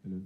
Hello.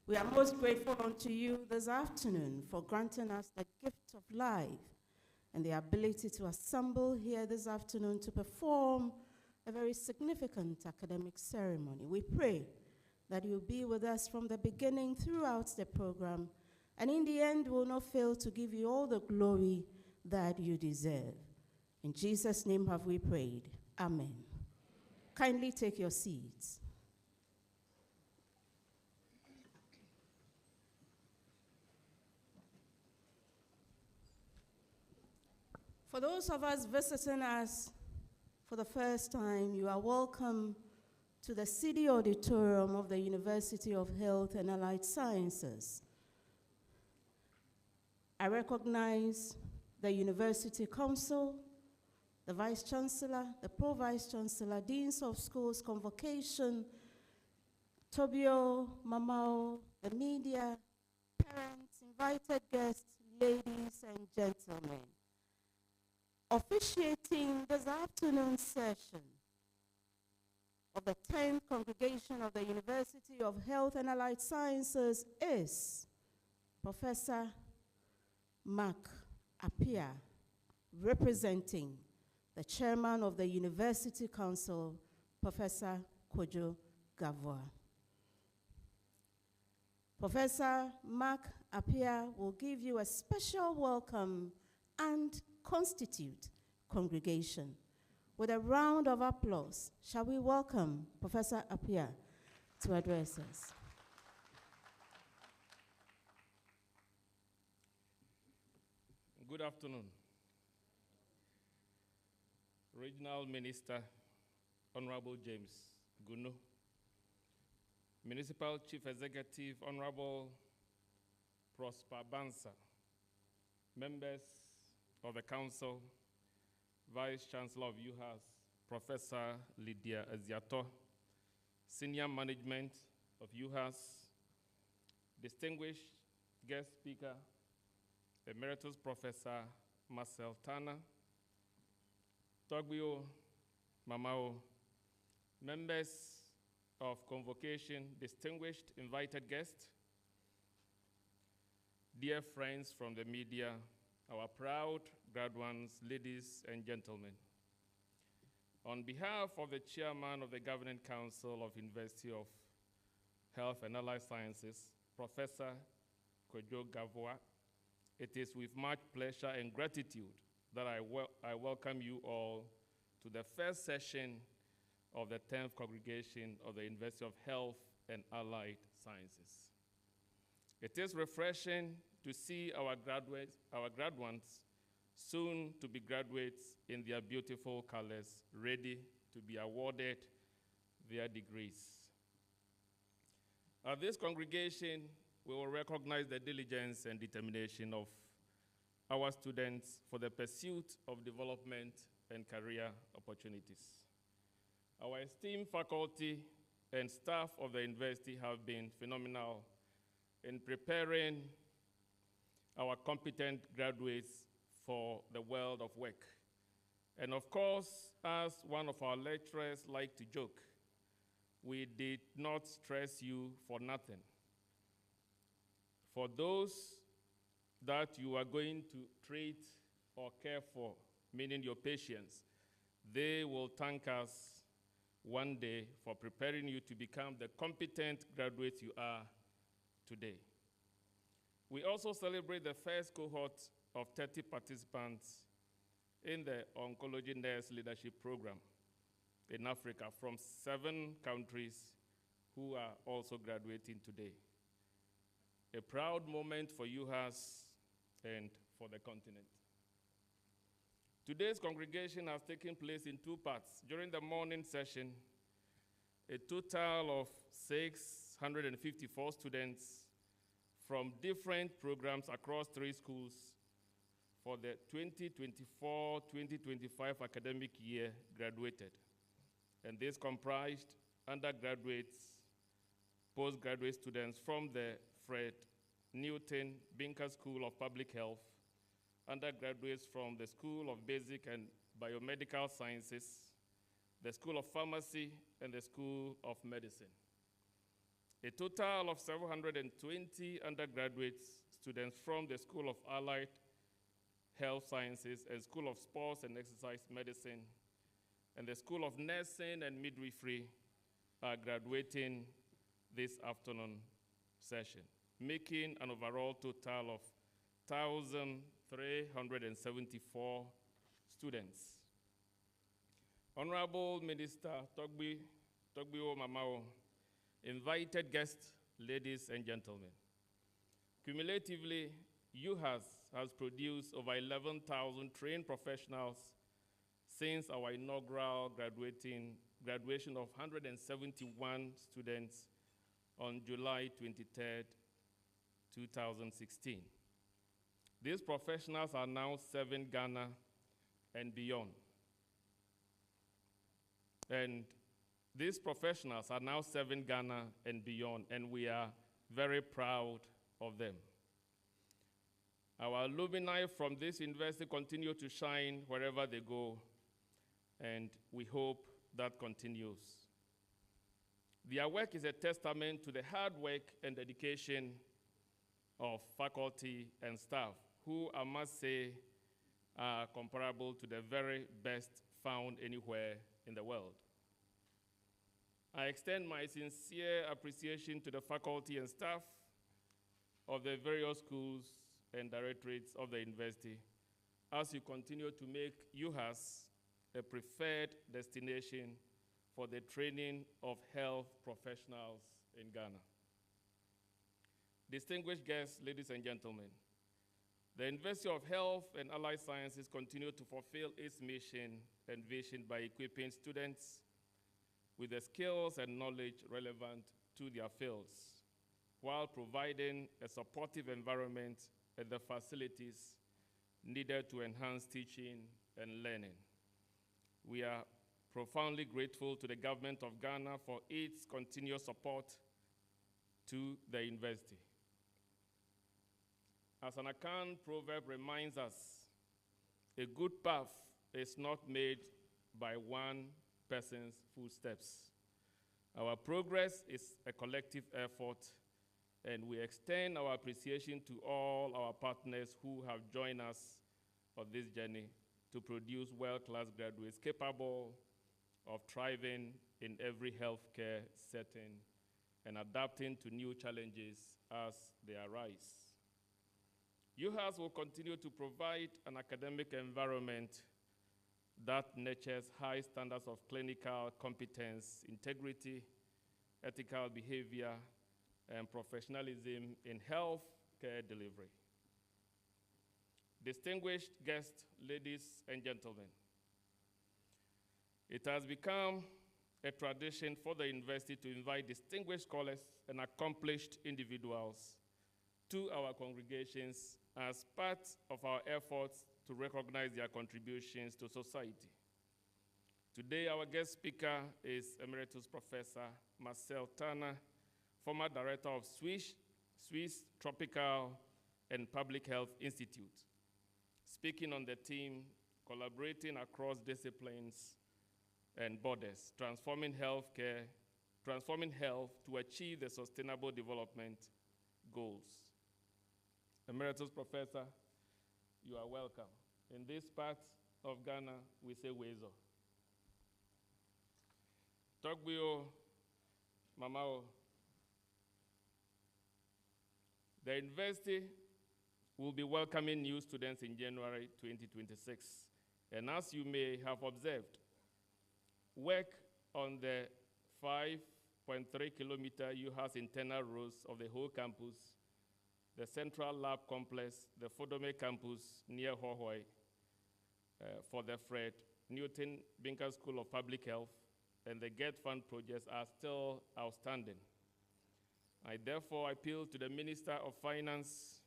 We are most grateful unto you this afternoon for granting us the gift of life and the ability to assemble here this afternoon to perform a very significant academic ceremony. We pray that you'll be with us from the beginning throughout the program, and in the end will not fail to give you all the glory that you deserve. In Jesus' name have we prayed. Amen. Kindly take your seats. For those of us visiting us for the first time, you are welcome to the Cedi Auditorium of the University of Health and Allied Sciences. I recognize the University Council, the Vice Chancellor, the Pro-Vice Chancellor, Deans of Schools, Convocation, Tobio, Mamao, the media, parents, invited guests, ladies and gentlemen. Officiating this afternoon's session of the 10th Congregation of the University of Health and Allied Sciences is Professor Mark Appiah, representing the Chairman of the University Council, Professor Sokode-Lokoe. Professor Mark Appiah will give you a special welcome and constitute congregation. With a round of applause, shall we welcome Professor Appiah to address us. Good afternoon. Regional Minister, Honorable James Gunu, Municipal Chief Executive, Honorable Prosper Bansa, members of the Council, Vice Chancellor of Uhas, Professor Lydia Eziato, Senior Management of Uhas, distinguished guest speaker, Emeritus Professor Marcel Tana, Togbio Mamao, members of Convocation, distinguished invited guests, dear friends from the media, our proud graduates, ladies and gentlemen. On behalf of the Chairman of the Governing Council of University of Health and Allied Sciences, Professor Sokode-Lokoe, it is with much pleasure and gratitude that I welcome you all to the first session of the 10th Congregation of the University of Health and Allied Sciences. It is refreshing to see our graduates, soon to be graduates, in their beautiful colors, ready to be awarded their degrees. At this congregation, we will recognize the diligence and determination of our students for the pursuit of development and career opportunities. Our esteemed faculty and staff of the university have been phenomenal in preparing our competent graduates for the world of work. And of course, as one of our lecturers liked to joke, we did not stress you for nothing. For those that you are going to treat or care for, meaning your patients, they will thank us one day for preparing you to become the competent graduates you are today. We also celebrate the first cohort of 30 participants in the Oncology Nurse Leadership Program in Africa from 7 countries who are also graduating today. A proud moment for Uhas and for the continent. Today's congregation has taken place in 2 parts. During the morning session, a total of 654 students from different programs across 3 schools for the 2024-2025 academic year graduated. And this comprised undergraduates, postgraduate students from the Fred Newton Binker School of Public Health, undergraduates from the School of Basic and Biomedical Sciences, the School of Pharmacy, and the School of Medicine. A total of 720 undergraduate students from the School of Allied Health Sciences and School of Sports and Exercise Medicine, and the School of Nursing and Midwifery are graduating this afternoon session, making an overall total of 1,374 students. Honorable Minister Togbi Mamao, invited guests, ladies and gentlemen, cumulatively, Uhas has produced over 11,000 trained professionals since our inaugural graduation of 171 students on July 23rd, 2016. These professionals are now serving Ghana and beyond. And these professionals are now serving Ghana and beyond, and we are very proud of them. Our alumni from this university continue to shine wherever they go, and we hope that continues. Their work is a testament to the hard work and dedication of faculty and staff, who I must say are comparable to the very best found anywhere in the world. I extend my sincere appreciation to the faculty and staff of the various schools and directorates of the university as you continue to make Uhas a preferred destination for the training of health professionals in Ghana. Distinguished guests, ladies and gentlemen, the University of Health and Allied Sciences continue to fulfill its mission and vision by equipping students with the skills and knowledge relevant to their fields, while providing a supportive environment and the facilities needed to enhance teaching and learning. We are profoundly grateful to the government of Ghana for its continuous support to the university. As an Akan proverb reminds us, a good path is not made by one person's footsteps. Our progress is a collective effort, and we extend our appreciation to all our partners who have joined us on this journey to produce world-class graduates capable of thriving in every healthcare setting and adapting to new challenges as they arise. Uhas will continue to provide an academic environment that nurtures high standards of clinical competence, integrity, ethical behavior, and professionalism in health care delivery. Distinguished guests, ladies and gentlemen, it has become a tradition for the university to invite distinguished scholars and accomplished individuals to our congregations as part of our efforts to recognize their contributions to society. Today, our guest speaker is Emeritus Professor Marcel Turner, former director of Swiss Tropical and Public Health Institute, speaking on the theme, collaborating across disciplines and borders, transforming health to achieve the Sustainable Development Goals. Emeritus Professor, you are welcome. In this part of Ghana, we say Wezo. Togbuyo, Mamao. The university will be welcoming new students in January 2026. And as you may have observed, work on the 5.3-kilometer Uhas internal roads of the whole campus, the Central Lab Complex, the Fodome campus near Hohoi, for the Fred Newton Binker School of Public Health, and the GET Fund projects are still outstanding. I therefore appeal to the Minister of Finance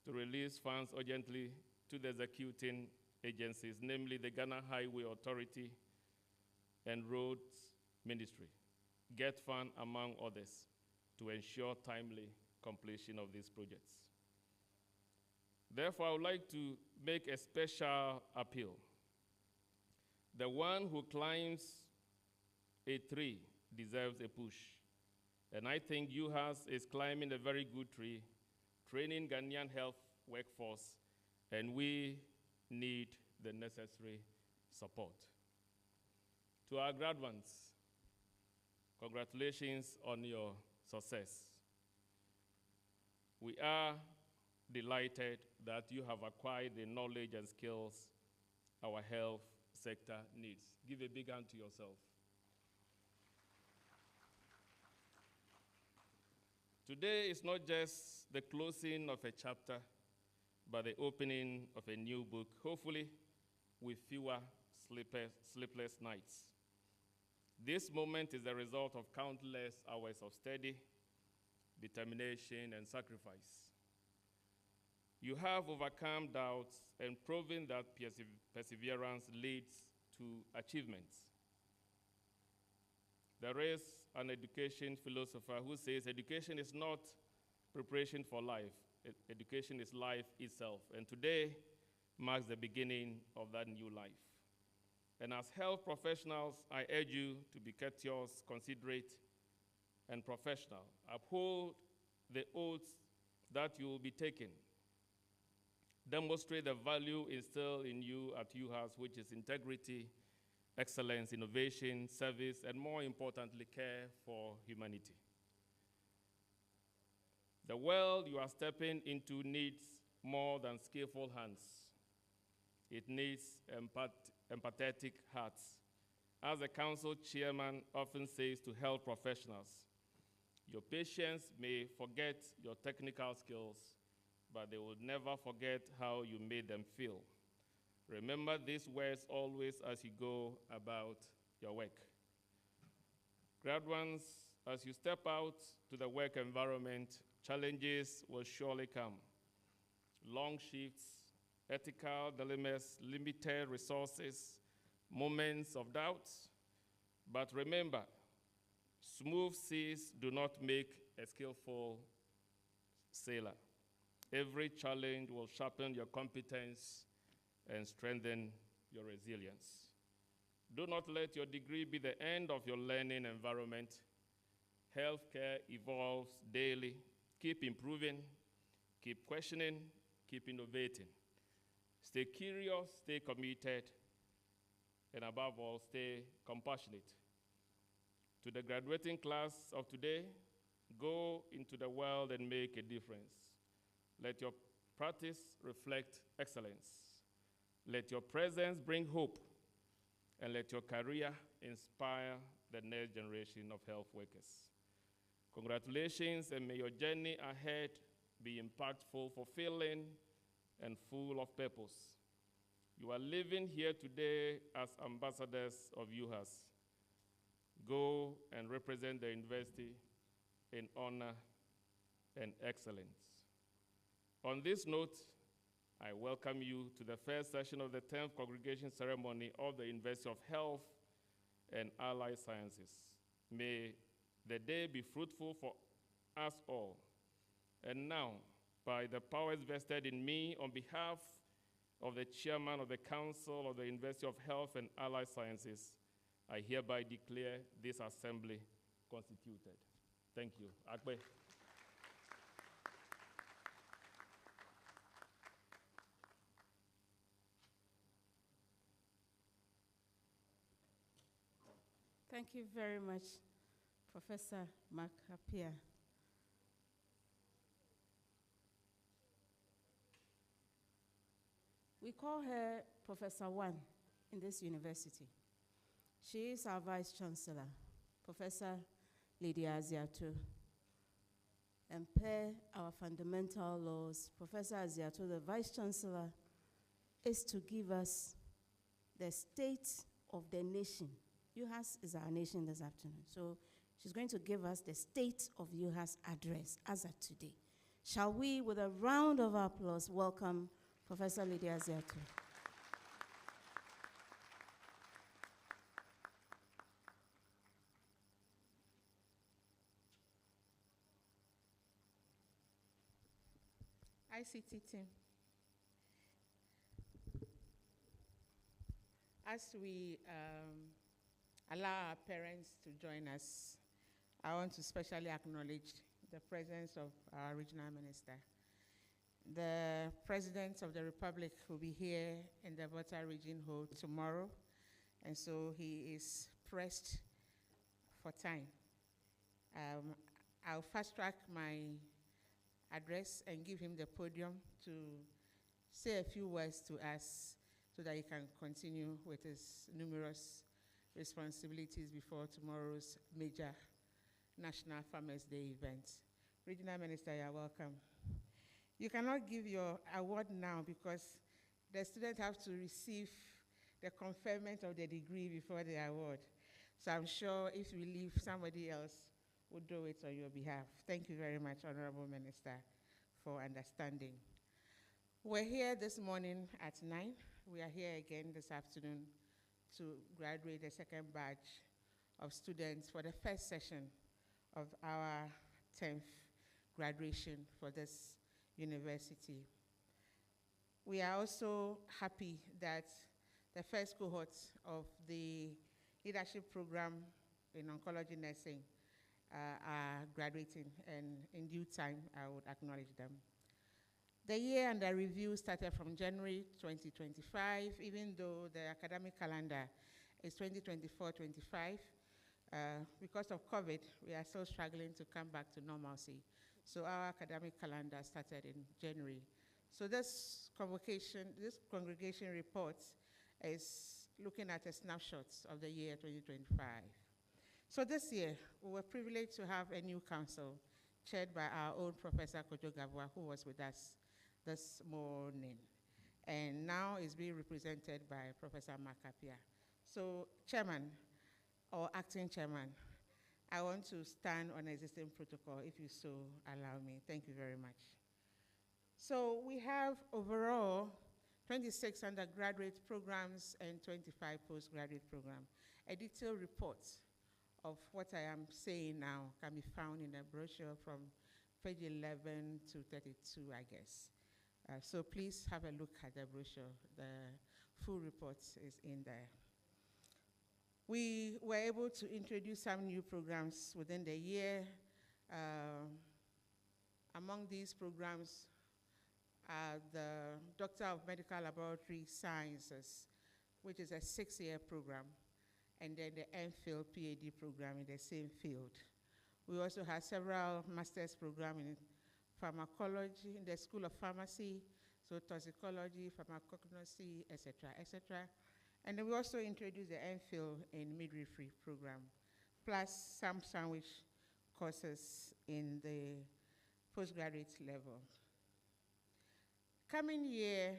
to release funds urgently to the executing agencies, namely the Ghana Highway Authority and Roads Ministry, GET Fund among others, to ensure timely completion of these projects. Therefore, I would like to make a special appeal. The one who climbs a tree deserves a push. And I think Uhas is climbing a very good tree, training Ghanaian health workforce, and we need the necessary support. To our graduates, congratulations on your success. We are delighted that you have acquired the knowledge and skills our health sector needs. Give a big hand to yourself. Today is not just the closing of a chapter, but the opening of a new book, hopefully with fewer sleepless nights. This moment is the result of countless hours of study, determination, and sacrifice. You have overcome doubts and proven that perseverance leads to achievements. There is an education philosopher who says education is not preparation for life. Education is life itself. And today marks the beginning of that new life. And as health professionals, I urge you to be courteous, considerate, and professional. Uphold the oaths that you will be taking. Demonstrate the value instilled in you at Uhas, which is integrity, excellence, innovation, service, and more importantly, care for humanity. The world you are stepping into needs more than skillful hands. It needs empathetic hearts. As the council chairman often says to health professionals, your patients may forget your technical skills, but they will never forget how you made them feel. Remember these words always as you go about your work. Graduates, as you step out to the work environment, challenges will surely come. Long shifts, ethical dilemmas, limited resources, moments of doubt. But remember, smooth seas do not make a skillful sailor. Every challenge will sharpen your competence and strengthen your resilience. Do not let your degree be the end of your learning environment. Healthcare evolves daily. Keep improving, keep questioning, keep innovating. Stay curious, stay committed, and above all, stay compassionate. To the graduating class of today, go into the world and make a difference. Let your practice reflect excellence. Let your presence bring hope, and let your career inspire the next generation of health workers. Congratulations, and may your journey ahead be impactful, fulfilling, and full of purpose. You are living here today as ambassadors of Uhas. Go and represent the university in honor and excellence. On this note, I welcome you to the first session of the 10th Congregation Ceremony of the University of Health and Allied Sciences. May the day be fruitful for us all. And now, by the powers vested in me on behalf of the Chairman of the Council of the University of Health and Allied Sciences, I hereby declare this assembly constituted. Thank you. Akbe. Thank you very much, Professor Makapia. We call her Professor One in this university. She is our Vice Chancellor, Professor Lydia Aziato. And per our fundamental laws, Professor Aziato, the Vice Chancellor, is to give us the state of the nation. Uhas is our nation this afternoon. So she's going to give us the State of Uhas address as of today. Shall we, with a round of applause, welcome Professor Lydia Aziato. ICT team. As we allow our parents to join us, I want to specially acknowledge the presence of our regional minister. The President of the Republic will be here in the Volta Region Hall tomorrow, and so he is pressed for time. I'll fast track my address and give him the podium to say a few words to us so that he can continue with his numerous responsibilities before tomorrow's major National Farmers' Day event. Regional Minister, you're welcome. You cannot give your award now because the students have to receive the conferment of the degree before the award. So I'm sure if we leave, somebody else will do it on your behalf. Thank you very much, Honorable Minister, for understanding. We're here this morning at 9. We are here again this afternoon to graduate the second batch of students for the first session of our 10th graduation for this university. We are also happy that the first cohort of the leadership program in oncology nursing are graduating, and in due time, I would acknowledge them. The year under review started from January 2025, even though the academic calendar is 2024-25. Because of COVID, we are still struggling to come back to normalcy. So our academic calendar started in January. So this congregation report is looking at a snapshot of the year 2025. So this year, we were privileged to have a new council chaired by our own Professor Kojo Gabwa, who was with us this morning. And now is being represented by Professor Makapia. So chairman, or acting chairman, I want to stand on existing protocol, if you so allow me. Thank you very much. So we have overall 26 undergraduate programs and 25 postgraduate programs. A detailed report of what I am saying now can be found in the brochure from page 11 to 32, I guess. So please have a look at the brochure. The full report is in there. We were able to introduce some new programs within the year. Among these programs are the Doctor of Medical Laboratory Sciences, which is a 6-year program, and then the MPhil PhD program in the same field. We also have several master's programs in pharmacology, in the School of Pharmacy, so toxicology, pharmacognosy, etc., etc. And then we also introduced the MPhil in midwifery program, plus some sandwich courses in the postgraduate level. Coming year,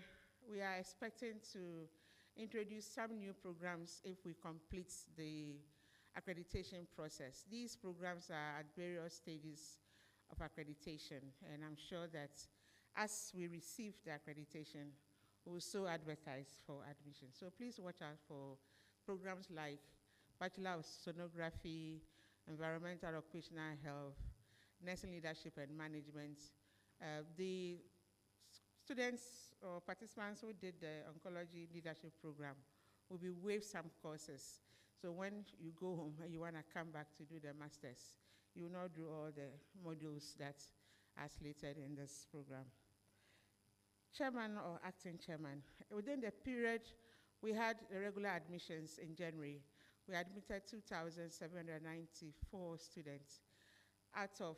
we are expecting to introduce some new programs if we complete the accreditation process. These programs are at various stages of accreditation, and I'm sure that as we receive the accreditation, we will so advertise for admission. So please watch out for programs like Bachelor of Sonography, Environmental Occupational Health, Nursing Leadership and Management. The students or participants who did the Oncology Leadership Program will be waived some courses. So when you go home and you want to come back to do the masters, you will not do all the modules that are slated in this program. Chairman or acting chairman, within the period, we had the regular admissions in January. We admitted 2,794 students out of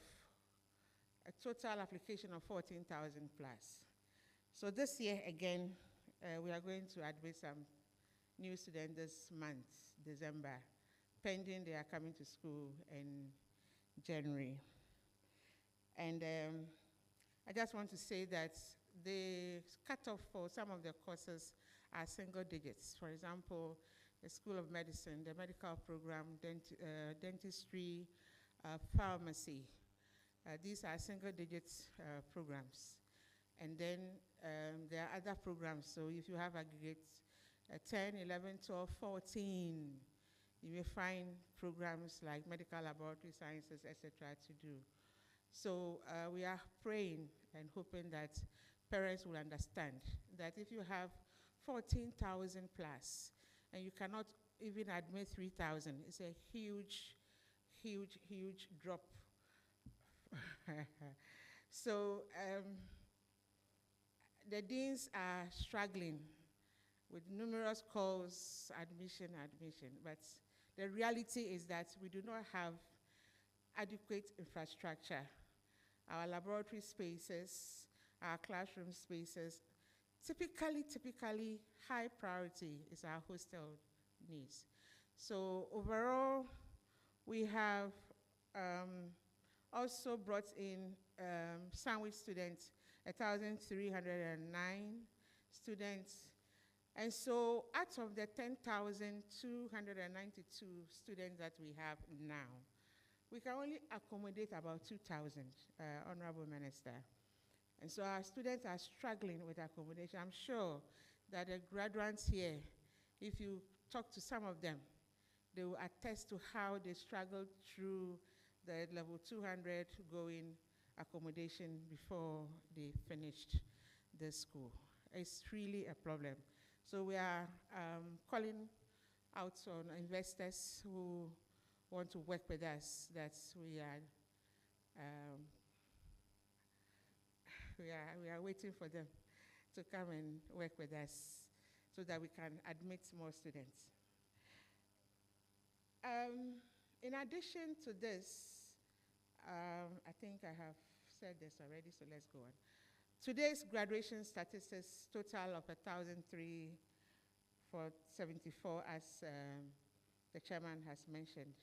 a total application of 14,000 plus. So this year, again, we are going to admit some new students this month, December, pending they are coming to school in January. And I just want to say that the cutoff for some of the courses are single digits. For example, the School of Medicine, the medical program, dentistry, pharmacy. These are single digits programs. And then there are other programs. So if you have aggregates 10, 11, 12, 14, you may find programs like medical laboratory sciences, etc. to do. So we are praying and hoping that parents will understand that if you have 14,000 plus and you cannot even admit 3,000, it's a huge, huge, huge drop. So the deans are struggling with numerous calls, admission, but the reality is that we do not have adequate infrastructure. Our laboratory spaces, our classroom spaces, typically high priority is our hostel needs. So overall, we have also brought in sandwich students, 1,309 students. And so out of the 10,292 students that we have now, we can only accommodate about 2,000, Honorable Minister. And so our students are struggling with accommodation. I'm sure that the graduates here, if you talk to some of them, they will attest to how they struggled through the level 200 going accommodation before they finished the school. It's really a problem. So we are calling out on investors who want to work with us, that we are waiting for them to come and work with us so that we can admit more students. In addition to this, I think I have said this already, so let's go on. Today's graduation statistics total of 1,374, as the chairman has mentioned.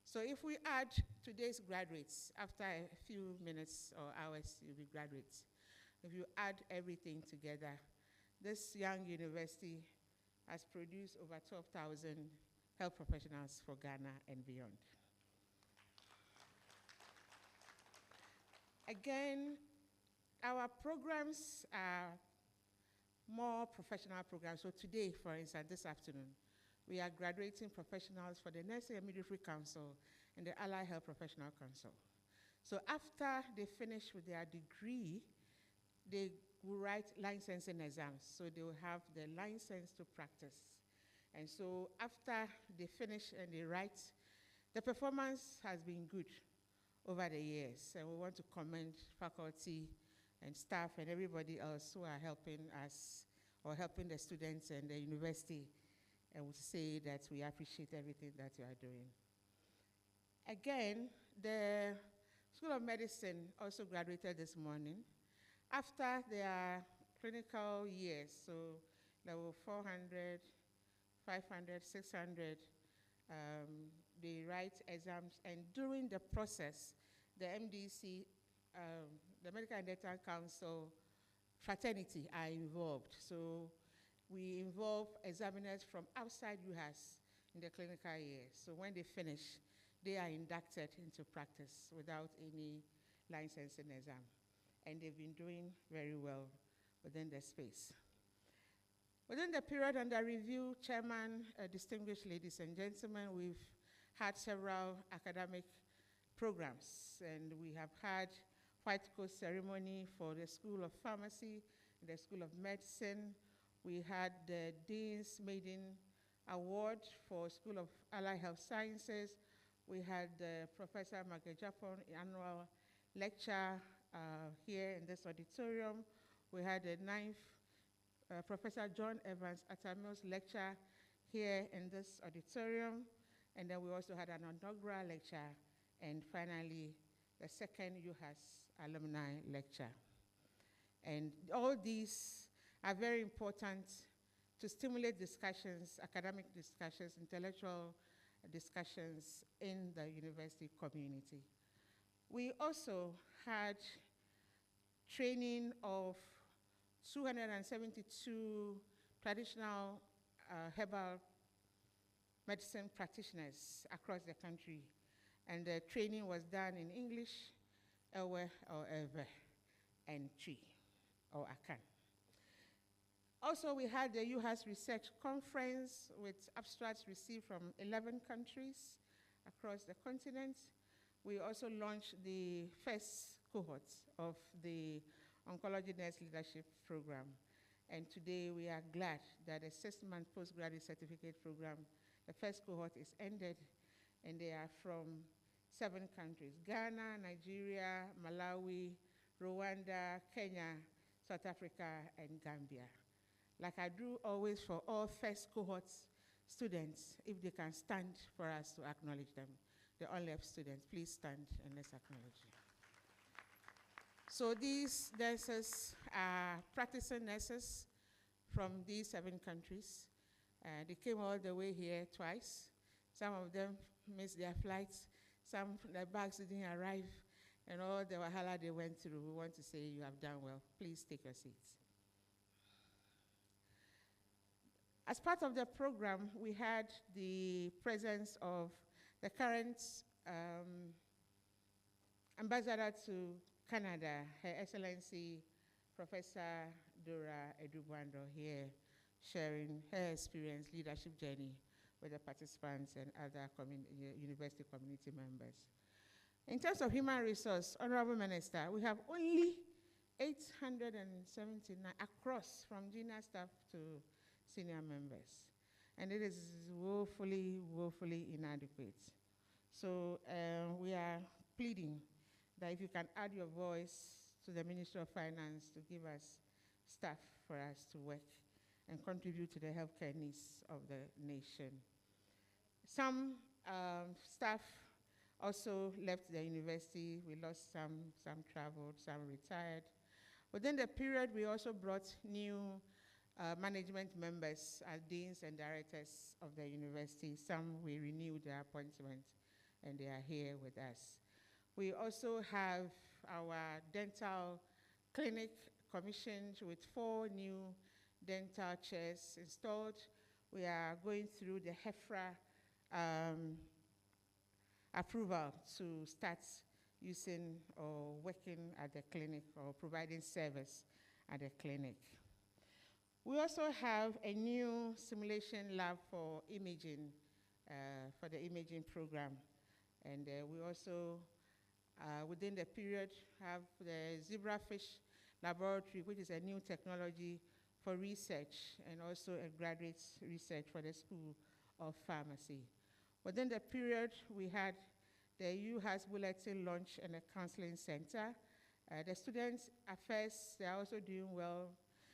So if we add today's graduates, after a few minutes or hours, you'll be graduates. If you add everything together, this young university has produced over 12,000 health professionals for Ghana and beyond. Again, our programs are more professional programs. So today, for instance, this afternoon, we are graduating professionals for the Nursing and Midwifery Council and the Allied Health Professional Council. So after they finish with their degree, they will write licensing exams. So they will have the license to practice. And so after they finish and they write, the performance has been good over the years. And we want to commend faculty and staff and everybody else who are helping us or helping the students and the university, and would say that we appreciate everything that you are doing. Again, the School of Medicine also graduated this morning. After their clinical years, so level 400, 500, 600, they write exams, and during the process, the MDC, the Medical and Dental Council fraternity are involved. So we involve examiners from outside Uhas in the clinical year. So when they finish, they are inducted into practice without any licensing exam. And they've been doing very well within the space. Within the period under review, Chairman, distinguished ladies and gentlemen, we've had several academic programs, and we have had White Coat ceremony for the School of Pharmacy, the School of Medicine. We had the Dean's Maiden Award for School of Allied Health Sciences. We had Professor Magajapon annual lecture here in this auditorium. We had the 9th Professor John Evans Atamil's lecture here in this auditorium. And then we also had an inaugural lecture. And finally, the second Uhas alumni lecture. And all these are very important to stimulate discussions, academic discussions, intellectual discussions in the university community. We also had training of 272 traditional herbal medicine practitioners across the country. And the training was done in English, Ewe or Ewe, and Tree or Akan. Also, we had the Uhas Research Conference with abstracts received from 11 countries across the continent. We also launched the first cohort of the Oncology Nurse Leadership Program. And today we are glad that the 6-month postgraduate certificate program, the first cohort is ended, and they are from 7 countries: Ghana, Nigeria, Malawi, Rwanda, Kenya, South Africa, and Gambia. Like I do always for all first cohort students, if they can stand for us to acknowledge them. The ONLEP students, please stand and let's acknowledge you. So these nurses are practicing nurses from these 7 countries. They came all the way here twice. Some of them missed their flights. Some, their bags didn't arrive. And all the wahala they went through, we want to say you have done well. Please take your seats. As part of the program, we had the presence of the current ambassador to Canada, Her Excellency Professor Dora Edubando, here sharing her experience, leadership journey with the participants and other university community members. In terms of human resource, Honorable Minister, we have only 879 across, from junior staff to senior members. And it is woefully, woefully inadequate. So we are pleading that if you can add your voice to the Ministry of Finance to give us staff for us to work and contribute to the healthcare needs of the nation. Some staff also left the university. We lost some traveled, some retired. Within the period, we also brought new management members as deans and directors of the university. Some we renewed their appointment, and they are here with us. We also have our dental clinic commissioned with 4 new dental chairs installed. We are going through the HEFRA approval to start using or working at the clinic or providing service at the clinic. We also have a new simulation lab for imaging, for the imaging program. And we also, within the period, have the zebrafish laboratory, which is a new technology for research and also a graduate research for the School of Pharmacy. Within the period, we had the Uhas Bulletin launch and a counseling center. The students affairs, they are also doing well.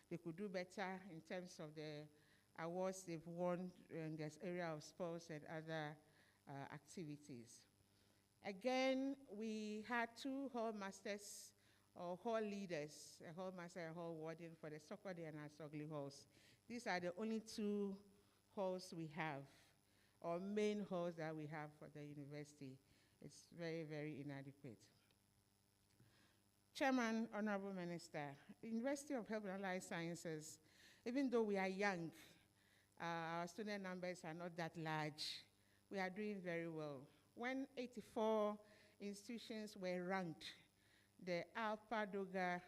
They could do better in terms of the awards they've won in this area of sports and other activities. Again, we had 2 hall masters or hall leaders, a hall master and a hall warden for the Sokode and Asogli halls. These are the only 2 halls we have, or main halls that we have for the university. It's very, very inadequate. Chairman, Honorable Minister, the University of Health and Allied Sciences, even though we are young, our student numbers are not that large. We are doing very well. When 84 institutions were ranked, the Alpha Doga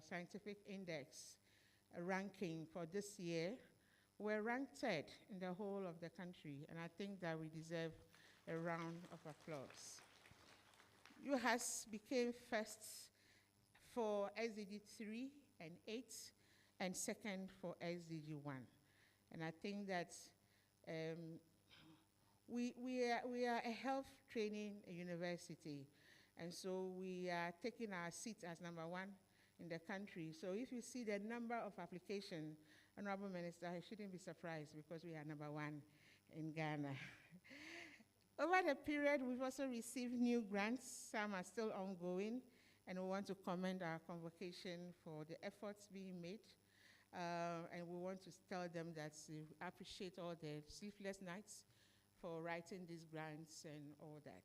Scientific Index ranking for this year, We're ranked third in the whole of the country, and I think that we deserve a round of applause. Uhas became first for SDG 3 and 8, and second for SDG 1. And I think that we are a health training university, and so we are taking our seat as number 1 in the country. So if you see the number of applications, Honorable Minister, you shouldn't be surprised because we are number 1 in Ghana. Over the period, we've also received new grants. Some are still ongoing, and we want to commend our convocation for the efforts being made. And we want to tell them that we appreciate all the sleepless nights for writing these grants and all that.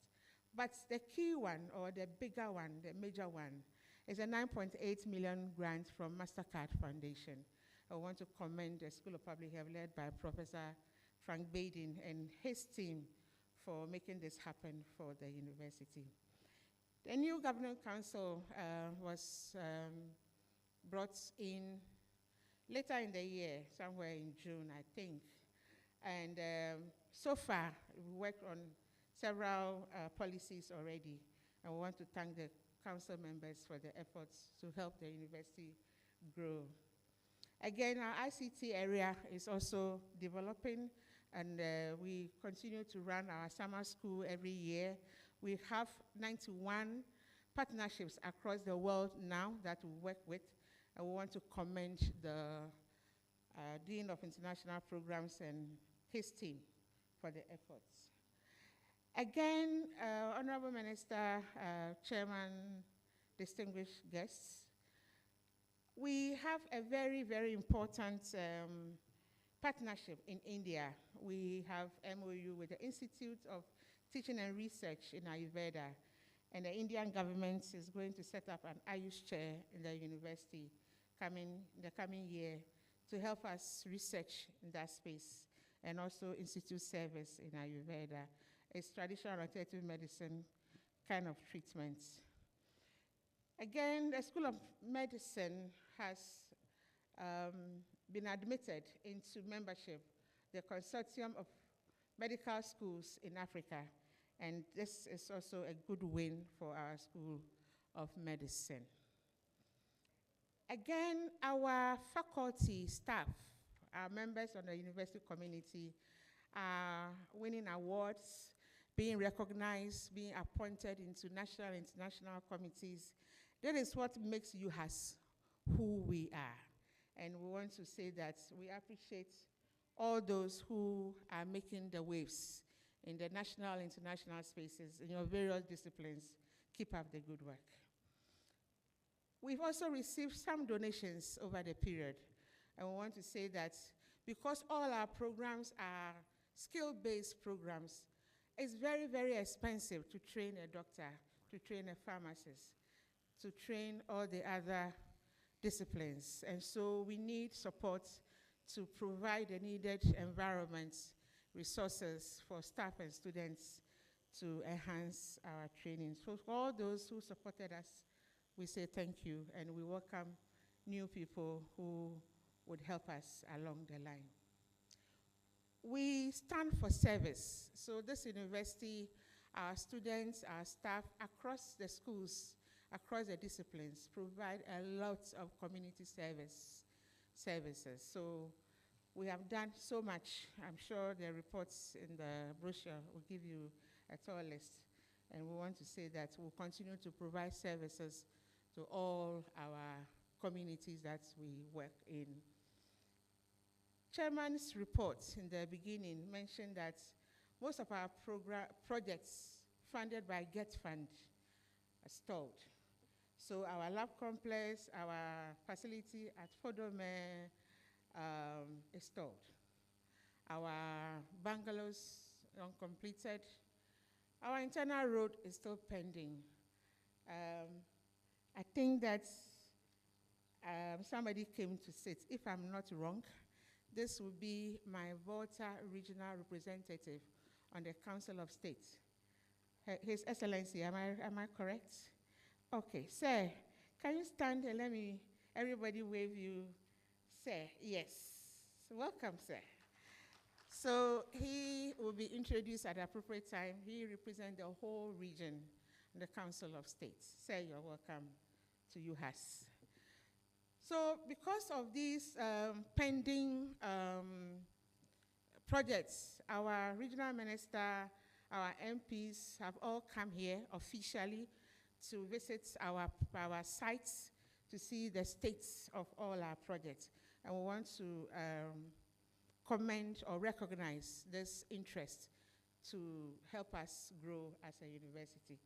But the key one, or the bigger one, the major one, is a 9.8 million grant from MasterCard Foundation. I want to commend the School of Public Health led by Professor Frank Baden and his team for making this happen for the university. The new Governing Council was brought in later in the year, somewhere in June, I think. And so far, we worked on several policies already. And we want to thank the council members for their efforts to help the university grow. Again, our ICT area is also developing, and we continue to run our summer school every year. We have 91 partnerships across the world now that we work with, and we want to commend the Dean of International Programs and his team for the efforts. Again, Honorable Minister, Chairman, distinguished guests, we have a very, very important partnership in India. We have MOU with the Institute of Teaching and Research in Ayurveda, and the Indian government is going to set up an Ayush chair in the university in the coming year to help us research in that space, and also institute service in Ayurveda. It's traditional alternative medicine kind of treatments. Again, the School of Medicine has been admitted into membership, the Consortium of Medical Schools in Africa, and this is also a good win for our School of Medicine. Again, our faculty staff, our members of the university community, are winning awards, being recognized, being appointed into national and international committees. That is what makes Uhas who we are. And we want to say that we appreciate all those who are making the waves in the national, international spaces, in your various disciplines. Keep up the good work. We've also received some donations over the period. And we want to say that because all our programs are skill-based programs, it's very, very expensive to train a doctor, to train a pharmacist, to train all the other disciplines. And so we need support to provide the needed environments, resources for staff and students to enhance our training. So for all those who supported us, we say thank you, and we welcome new people who would help us along the line. We stand for service. So this university, our students, our staff across the schools, across the disciplines, provide a lot of community services. So we have done so much. I'm sure the reports in the brochure will give you a tour list. And we want to say that we'll continue to provide services to all our communities that we work in. Chairman's report in the beginning mentioned that most of our projects funded by GET Fund are stalled. So our lab complex, our facility at Fodome is stalled. Our bungalows uncompleted. Our internal road is still pending. I think that somebody came to sit. If I'm not wrong, this will be my Volta regional representative on the Council of State. His Excellency, am I correct? Okay, sir, can you stand and let me, everybody wave you, sir, yes, Welcome, sir. So he will be introduced at the appropriate time. He represents the whole region in the Council of States. Sir, you're welcome to Uhas. So because of these pending projects, our regional minister, our MPs have all come here officially to visit our sites to see the states of all our projects. And we want to commend or recognize this interest to help us grow as a university.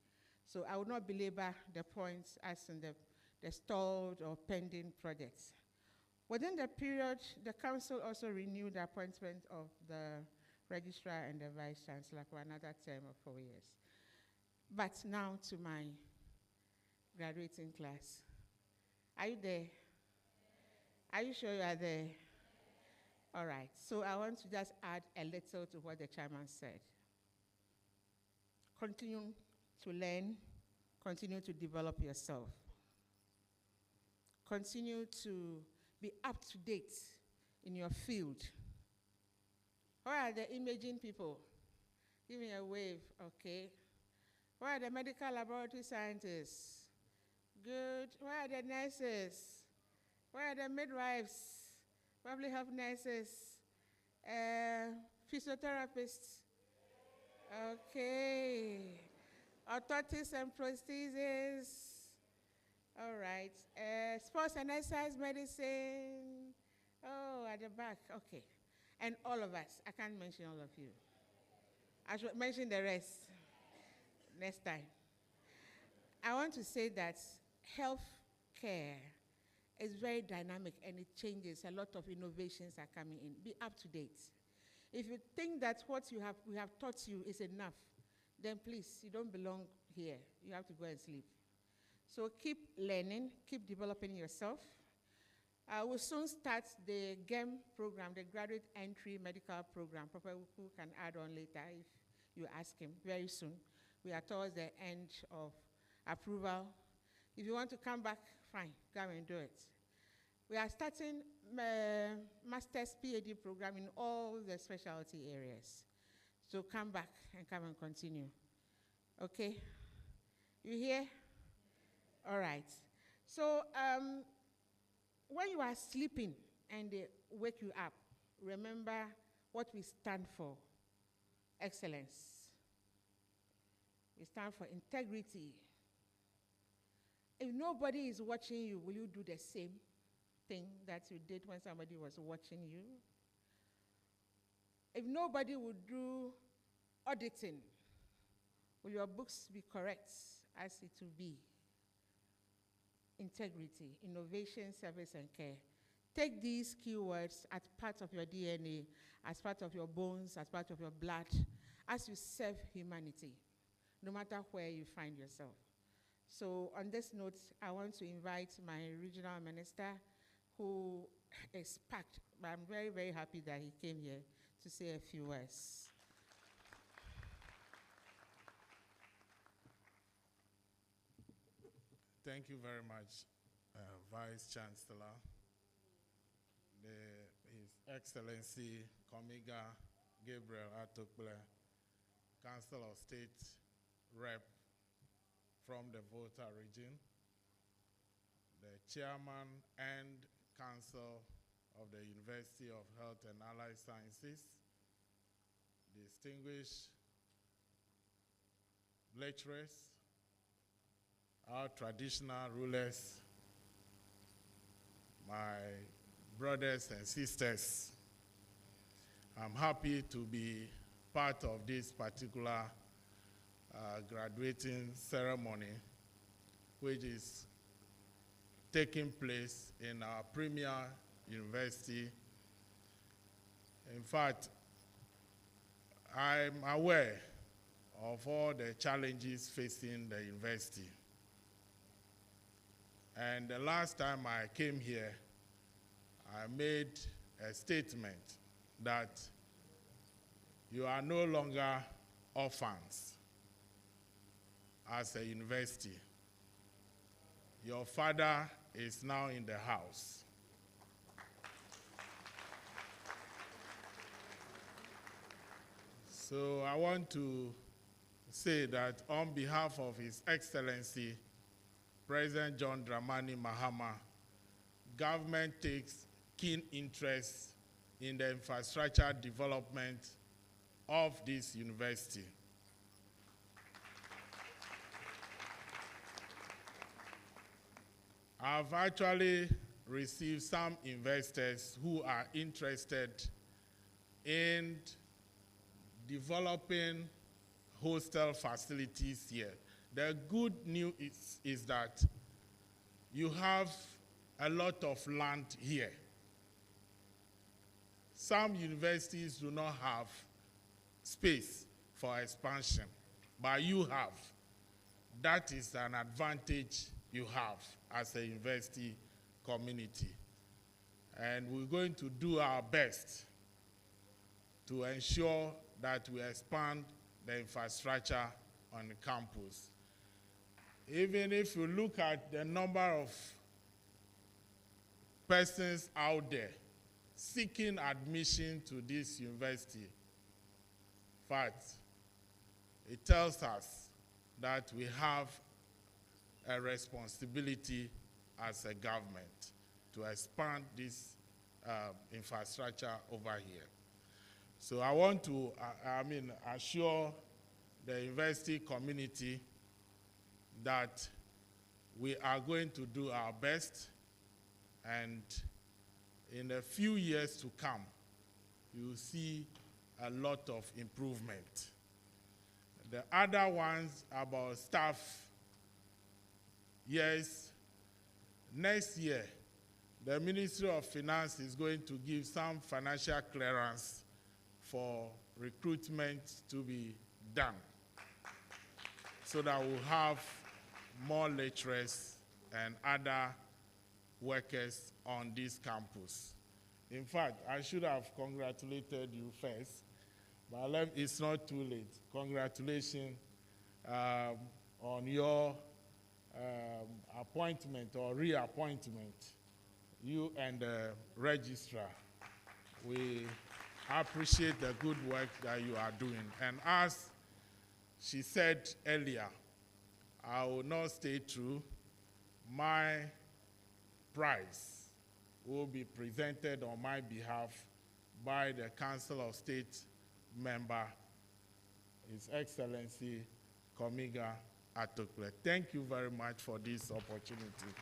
So I will not belabor the points as in the stalled or pending projects. Within the period, the council also renewed the appointment of the registrar and the vice chancellor for another term of 4 years. But now to my graduating class. Are you there? Are you sure you are there? All right, so I want to just add a little to what the chairman said. Continue to learn, continue to develop yourself. Continue to be up to date in your field. Where are the imaging people? Give me a wave, okay. Where are the medical laboratory scientists? Good. Where are the nurses? Where are the midwives? Public health nurses? Physiotherapists? Okay. Orthotists and prostheses? All right. Sports and exercise medicine? Oh, at the back, okay. And all of us. I can't mention all of you. I should mention the rest next time. I want to say that health care is very dynamic and it changes. A lot of innovations are coming in. Be up to date. If you think that what we have taught you is enough, then please, you don't belong here. You have to go and sleep. So keep learning, keep developing yourself. We'll soon start the GEM program, the Graduate Entry Medical Program. Papa who can add on later if you ask him, very soon. We are towards the end of approval. If you want to come back, fine, come and do it. We are starting master's PhD program in all the specialty areas. So come back and come and continue. Okay? You hear? All right. So when you are sleeping and they wake you up, remember what we stand for. Excellence. We stand for integrity. If nobody is watching you, will you do the same thing that you did when somebody was watching you? If nobody would do auditing, will your books be correct as it will be? Integrity, innovation, service, and care. Take these keywords as part of your DNA, as part of your bones, as part of your blood, as you serve humanity, no matter where you find yourself. So on this note, I want to invite my regional minister, who is packed, but I'm very, very happy that he came here to say a few words. Thank you very much, Vice Chancellor. His Excellency Komiga Gabriel Atokble, Council of State Rep from the Volta region, the Chairman and Council of the University of Health and Allied Sciences, distinguished lecturers, our traditional rulers, my brothers and sisters. I'm happy to be part of this particular graduating ceremony, which is taking place in our premier university. In fact, I'm aware of all the challenges facing the university. And the last time I came here, I made a statement that you are no longer orphans as a university. Your father is now in the house. So I want to say that on behalf of His Excellency, President John Dramani Mahama, government takes keen interest in the infrastructure development of this university. I've actually received some investors who are interested in developing hostel facilities here. The good news is that you have a lot of land here. Some universities do not have space for expansion, but you have. That is an advantage you have as a university community. And we're going to do our best to ensure that we expand the infrastructure on the campus. Even if you look at the number of persons out there seeking admission to this university, in fact, it tells us that we have a responsibility as a government to expand this infrastructure over here. So I want to assure the university community that we are going to do our best, and in a few years to come, you will see a lot of improvement. The other ones about staff, yes, next year, the Ministry of Finance is going to give some financial clearance for recruitment to be done, so that we'll have more lecturers and other workers on this campus. In fact, I should have congratulated you first, but it's not too late. Congratulations on your appointment or reappointment, you and the registrar. We appreciate the good work that you are doing. And as she said earlier, I will not stay true. My prize will be presented on my behalf by the Council of State member, His Excellency Komiga Atokle. Thank you very much for this opportunity.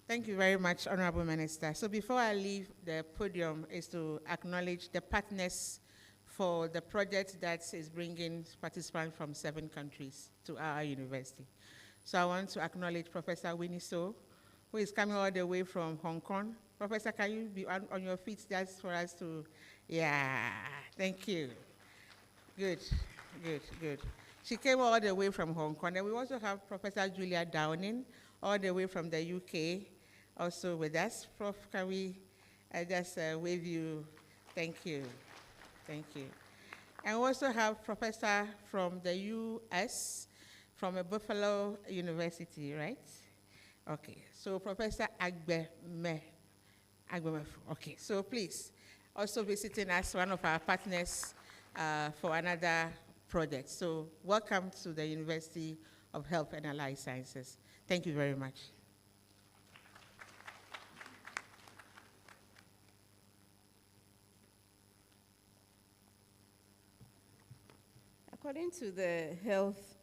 Thank you very much, Honorable Minister. So before I leave the podium is to acknowledge the partners for the project that is bringing participants from 7 countries to our university. So I want to acknowledge Professor Winnie So, who is coming all the way from Hong Kong. Professor, can you be on your feet just for us to, yeah, thank you. Good, good, good. She came all the way from Hong Kong. And we also have Professor Julia Downing, all the way from the UK, also with us. Prof, can we just wave you? Thank you. Thank you. And we also have Professor from the US, from Buffalo University, right? Okay, so Professor Agbemefu. Okay, so please, also visiting us, one of our partners for another project. So welcome to the University of Health and Allied Sciences. Thank you very much. According to the health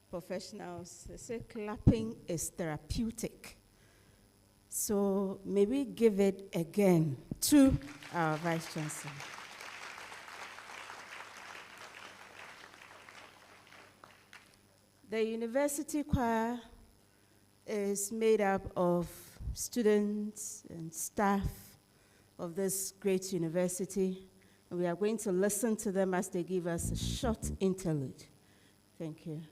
professionals, they say clapping is therapeutic. So may we give it again to our Vice Chancellor. The university choir is made up of students and staff of this great university. And we are going to listen to them as they give us a short interlude. Thank you.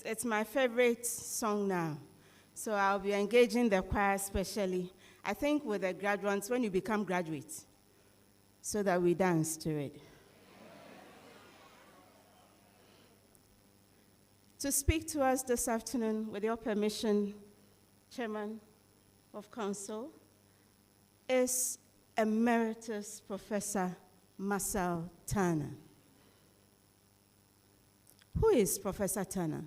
It's my favorite song now. So I'll be engaging the choir especially. I think with the graduates, when you become graduates, so that we dance to it. To speak to us this afternoon, with your permission, Chairman of Council, is Emeritus Professor Marcel Turner. Who is Professor Turner?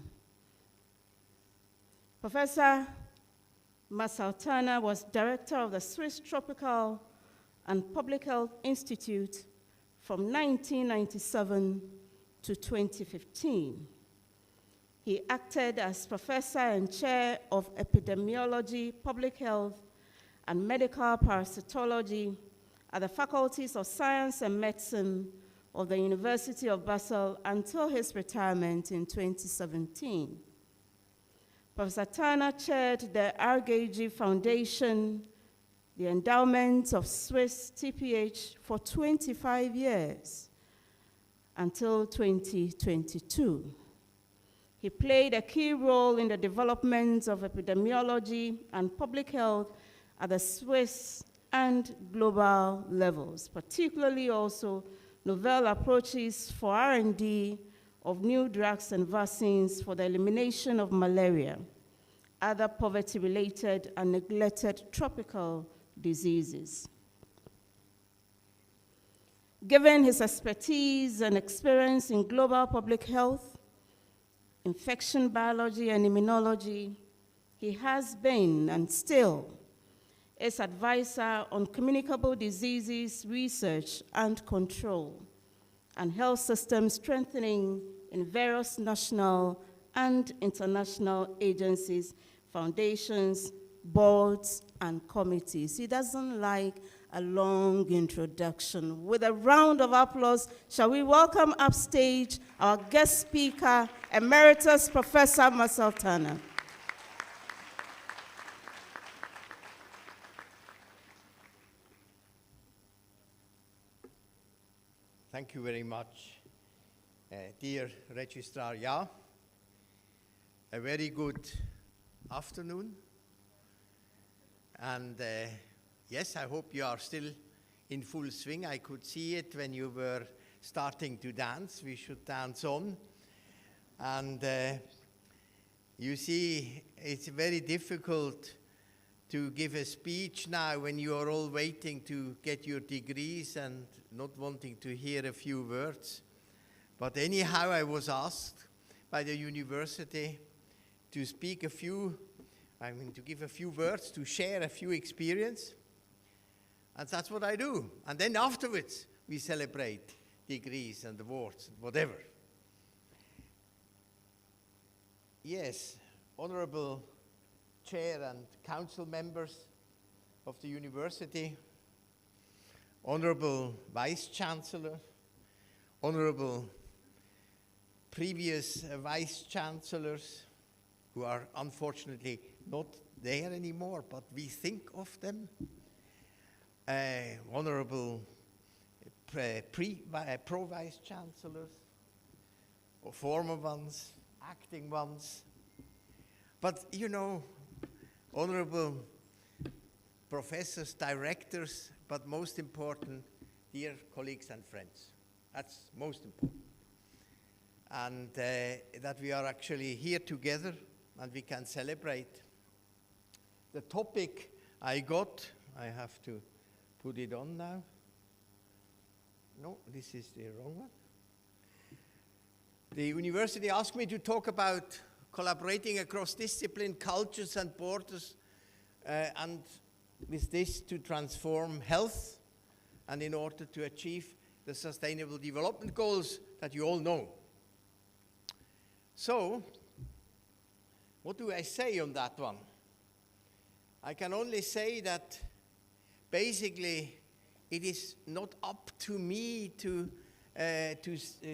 Professor Marcel Turner was director of the Swiss Tropical and Public Health Institute from 1997 to 2015. He acted as professor and chair of epidemiology, public health, and medical parasitology at the faculties of science and medicine of the University of Basel until his retirement in 2017. Professor Turner chaired the RGG Foundation, the endowment of Swiss TPH, for 25 years until 2022. He played a key role in the development of epidemiology and public health at the Swiss and global levels, particularly also novel approaches for R&D of new drugs and vaccines for the elimination of malaria, other poverty-related and neglected tropical diseases. Given his expertise and experience in global public health, infection biology, and immunology, he has been and still is advisor on communicable diseases research and control, and health system strengthening in various national and international agencies, foundations, boards, and committees. He doesn't like a long introduction. With a round of applause, shall we welcome upstage our guest speaker, Emeritus Professor Marcel Turner. Thank you very much, dear Registrar. Yeah, a very good afternoon. And yes, I hope you are still in full swing. I could see it when you were starting to dance. We should dance on. And you see, it's very difficult to give a speech now when you are all waiting to get your degrees and not wanting to hear a few words. But anyhow, I was asked by the university to speak to give a few words, to share a few experience. And that's what I do. And then afterwards, we celebrate degrees and awards, whatever. Yes, honorable chair and council members of the university, honorable vice chancellor, honorable previous vice chancellors who are unfortunately not there anymore, but we think of them, honorable pro-vice chancellors, or former ones, acting ones. But, you know, honorable professors, directors, but most important, dear colleagues and friends. That's most important. And that we are actually here together and we can celebrate. The topic I have to put it on now. No, this is the wrong one. The university asked me to talk about collaborating across discipline, cultures, and borders, and with this to transform health, and in order to achieve the Sustainable Development Goals that you all know. So, what do I say on that one? I can only say that basically it is not up to me to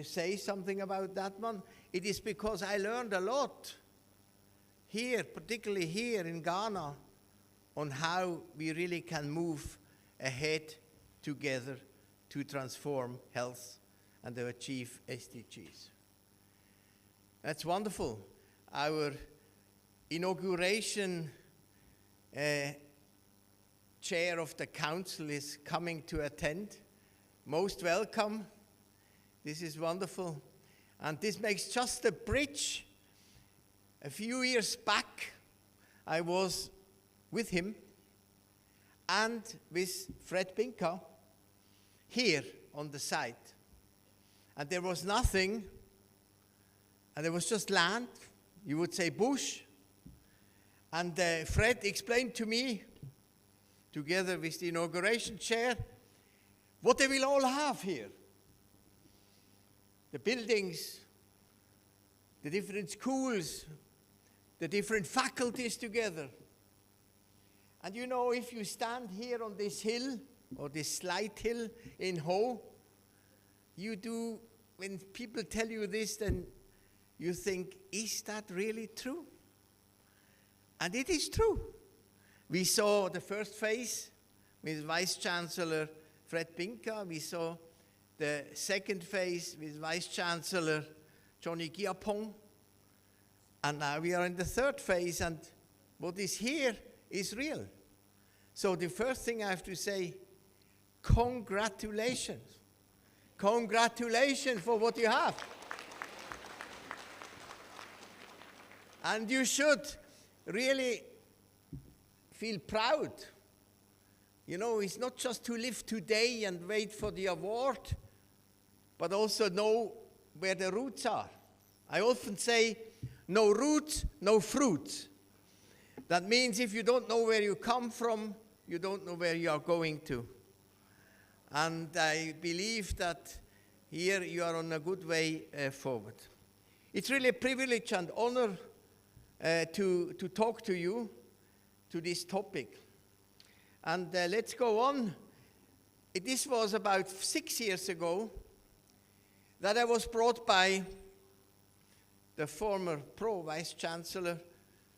say something about that one. It is because I learned a lot here, particularly here in Ghana, on how we really can move ahead together to transform health and to achieve SDGs. That's wonderful. Our inauguration chair of the council is coming to attend. Most welcome. This is wonderful. And this makes just a bridge. A few years back, I was with him and with Fred Binka here on the site. And there was nothing, and there was just land, you would say bush. And Fred explained to me, together with the inauguration chair, what they will all have here. The buildings, the different schools, the different faculties together. And you know, if you stand here on this hill, or this slight hill in Ho, you do, when people tell you this, then you think, is that really true? And it is true. We saw the first phase with Vice Chancellor Fred Binka. We saw the second phase with Vice Chancellor Johnny Giapong. And now we are in the third phase, and what is here is real. So the first thing I have to say, congratulations. Congratulations for what you have. And you should really feel proud. You know, it's not just to live today and wait for the award, but also know where the roots are. I often say, no roots, no fruits. That means if you don't know where you come from, you don't know where you are going to. And I believe that here you are on a good way forward. It's really a privilege and honor to talk to you to this topic. And let's go on. This was about 6 years ago that I was brought by the former Pro Vice Chancellor,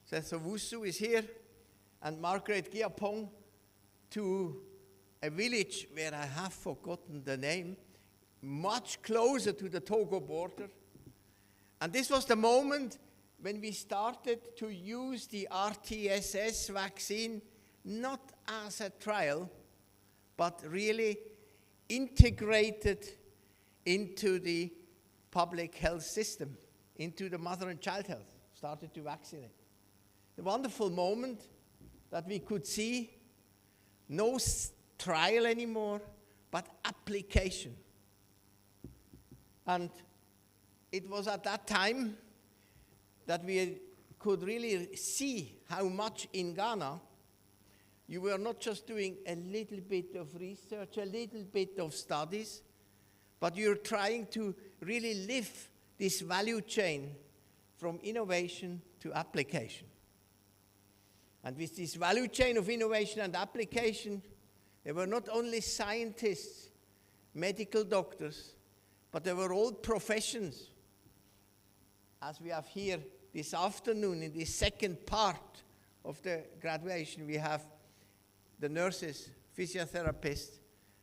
Seth Owusu is here, and Margaret Giapong to a village where I have forgotten the name, much closer to the Togo border. And this was the moment when we started to use the RTSS vaccine, not as a trial, but really integrated into the public health system, into the mother and child health, started to vaccinate. The wonderful moment that we could see no trial anymore, but application. And it was at that time that we could really see how much in Ghana you were not just doing a little bit of research, a little bit of studies, but you're trying to really live this value chain from innovation to application. And with this value chain of innovation and application, there were not only scientists, medical doctors, but there were all professions. As we have here this afternoon in the second part of the graduation, we have the nurses, physiotherapists,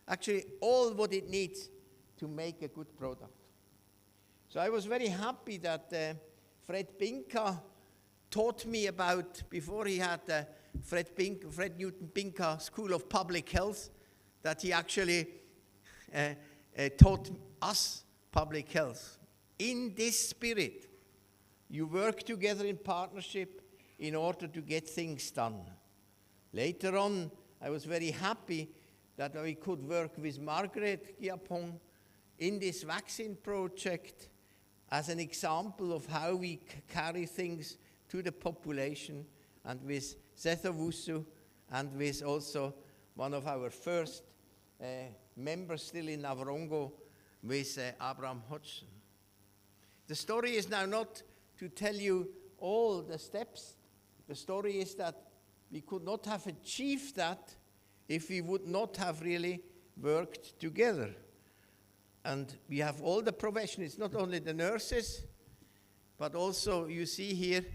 actually all what it needs to make a good product. So I was very happy that Fred Binka taught me about, before he had the Fred Newton Pinker School of Public Health, that he actually taught us public health. In this spirit, you work together in partnership in order to get things done. Later on, I was very happy that we could work with Margaret Giapong in this vaccine project as an example of how we carry things to the population, and with Setho Wusu, and with also one of our first members still in Navarongo, with Abraham Hodgson. The story is now not to tell you all the steps. The story is that we could not have achieved that if we would not have really worked together. And we have all the profession. It's not only the nurses, but also you see here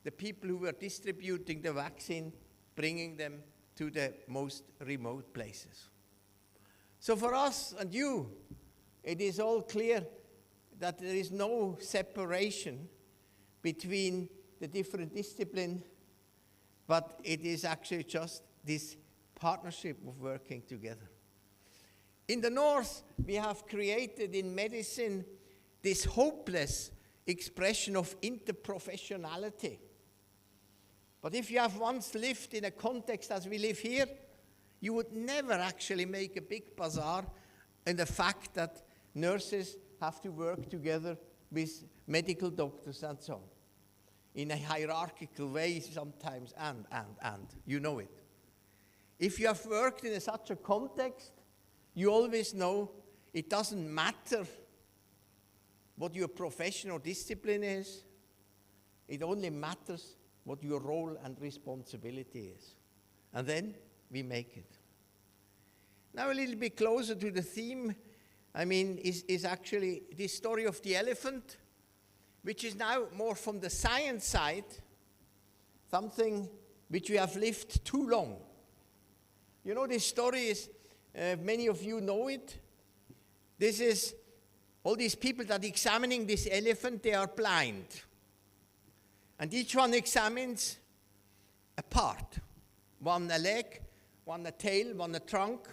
the people who were distributing the vaccine, bringing them to the most remote places. So for us and you, it is all clear that there is no separation between the different disciplines, but it is actually just this partnership of working together. In the north, we have created in medicine this hopeless expression of interprofessionality. But if you have once lived in a context as we live here, you would never actually make a big bazaar in the fact that nurses have to work together with medical doctors and so on, in a hierarchical way sometimes, and, you know it. If you have worked in such a context, you always know it doesn't matter what your profession or discipline is. It only matters what your role and responsibility is. And then we make it. Now a little bit closer to the theme, is actually this story of the elephant, which is now more from the science side, something which we have lived too long. You know, this story is, many of you know it. This is all these people that are examining this elephant, they are blind. And each one examines a part. One a leg, one a tail, one a trunk.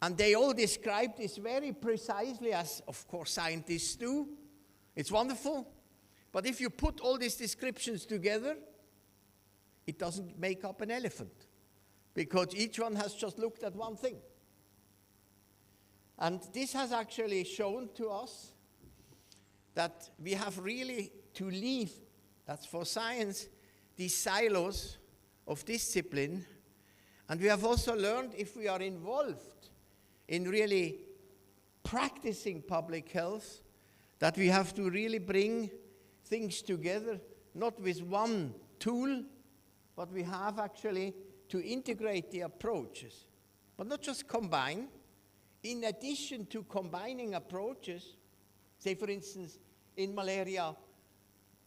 And they all describe this very precisely, as of course scientists do. It's wonderful. But if you put all these descriptions together, it doesn't make up an elephant, because each one has just looked at one thing. And this has actually shown to us that we have really to leave, that's for science, these silos of discipline. And we have also learned, if we are involved in really practicing public health, that we have to really bring things together, not with one tool, but we have actually to integrate the approaches. But not just combine. In addition to combining approaches, say for instance, in malaria,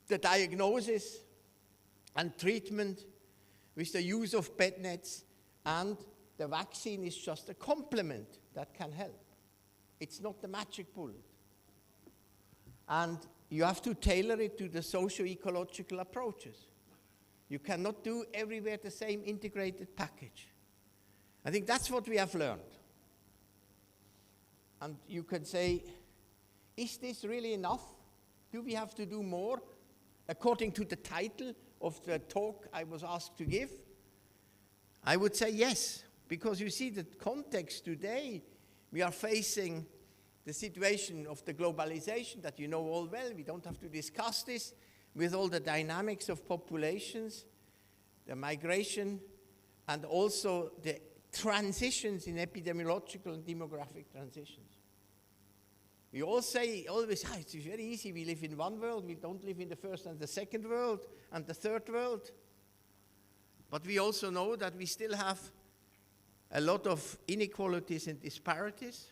the diagnosis and treatment with the use of bed nets, and the vaccine is just a complement that can help. It's not the magic bullet. And you have to tailor it to the socio-ecological approaches. You cannot do everywhere the same integrated package. I think that's what we have learned. And you can say, is this really enough? Do we have to do more? According to the title of the talk I was asked to give, I would say yes, because you see the context today, we are facing the situation of the globalization that you know all well. We don't have to discuss this, with all the dynamics of populations, the migration, and also the transitions in epidemiological and demographic transitions. We all say, always, it's very easy, we live in one world, we don't live in the first and the second world and the third world. But we also know that we still have a lot of inequalities and disparities.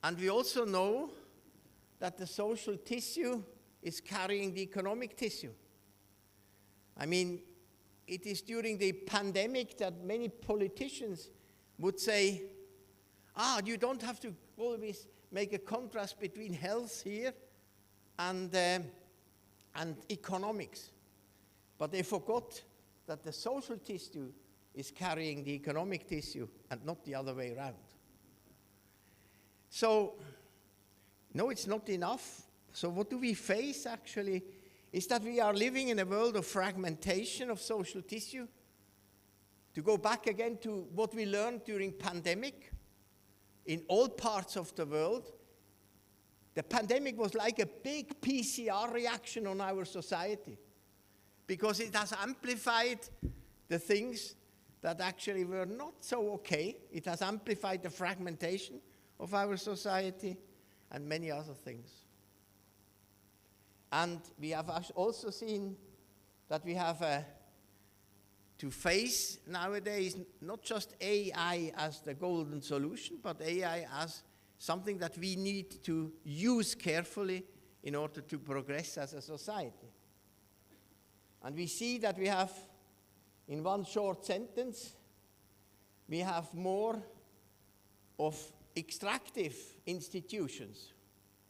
And we also know that the social tissue is carrying the economic tissue. It is during the pandemic that many politicians would say, you don't have to always make a contrast between health here and economics. But they forgot that the social tissue is carrying the economic tissue and not the other way around. So, no, it's not enough. So what do we face actually is that we are living in a world of fragmentation of social tissue. To go back again to what we learned during pandemic, in all parts of the world, the pandemic was like a big PCR reaction on our society, because it has amplified the things that actually were not so okay. It has amplified the fragmentation of our society and many other things. And we have also seen that we have to face nowadays not just AI as the golden solution, but AI as something that we need to use carefully in order to progress as a society. And we see that we have, in one short sentence, we have more of extractive institutions.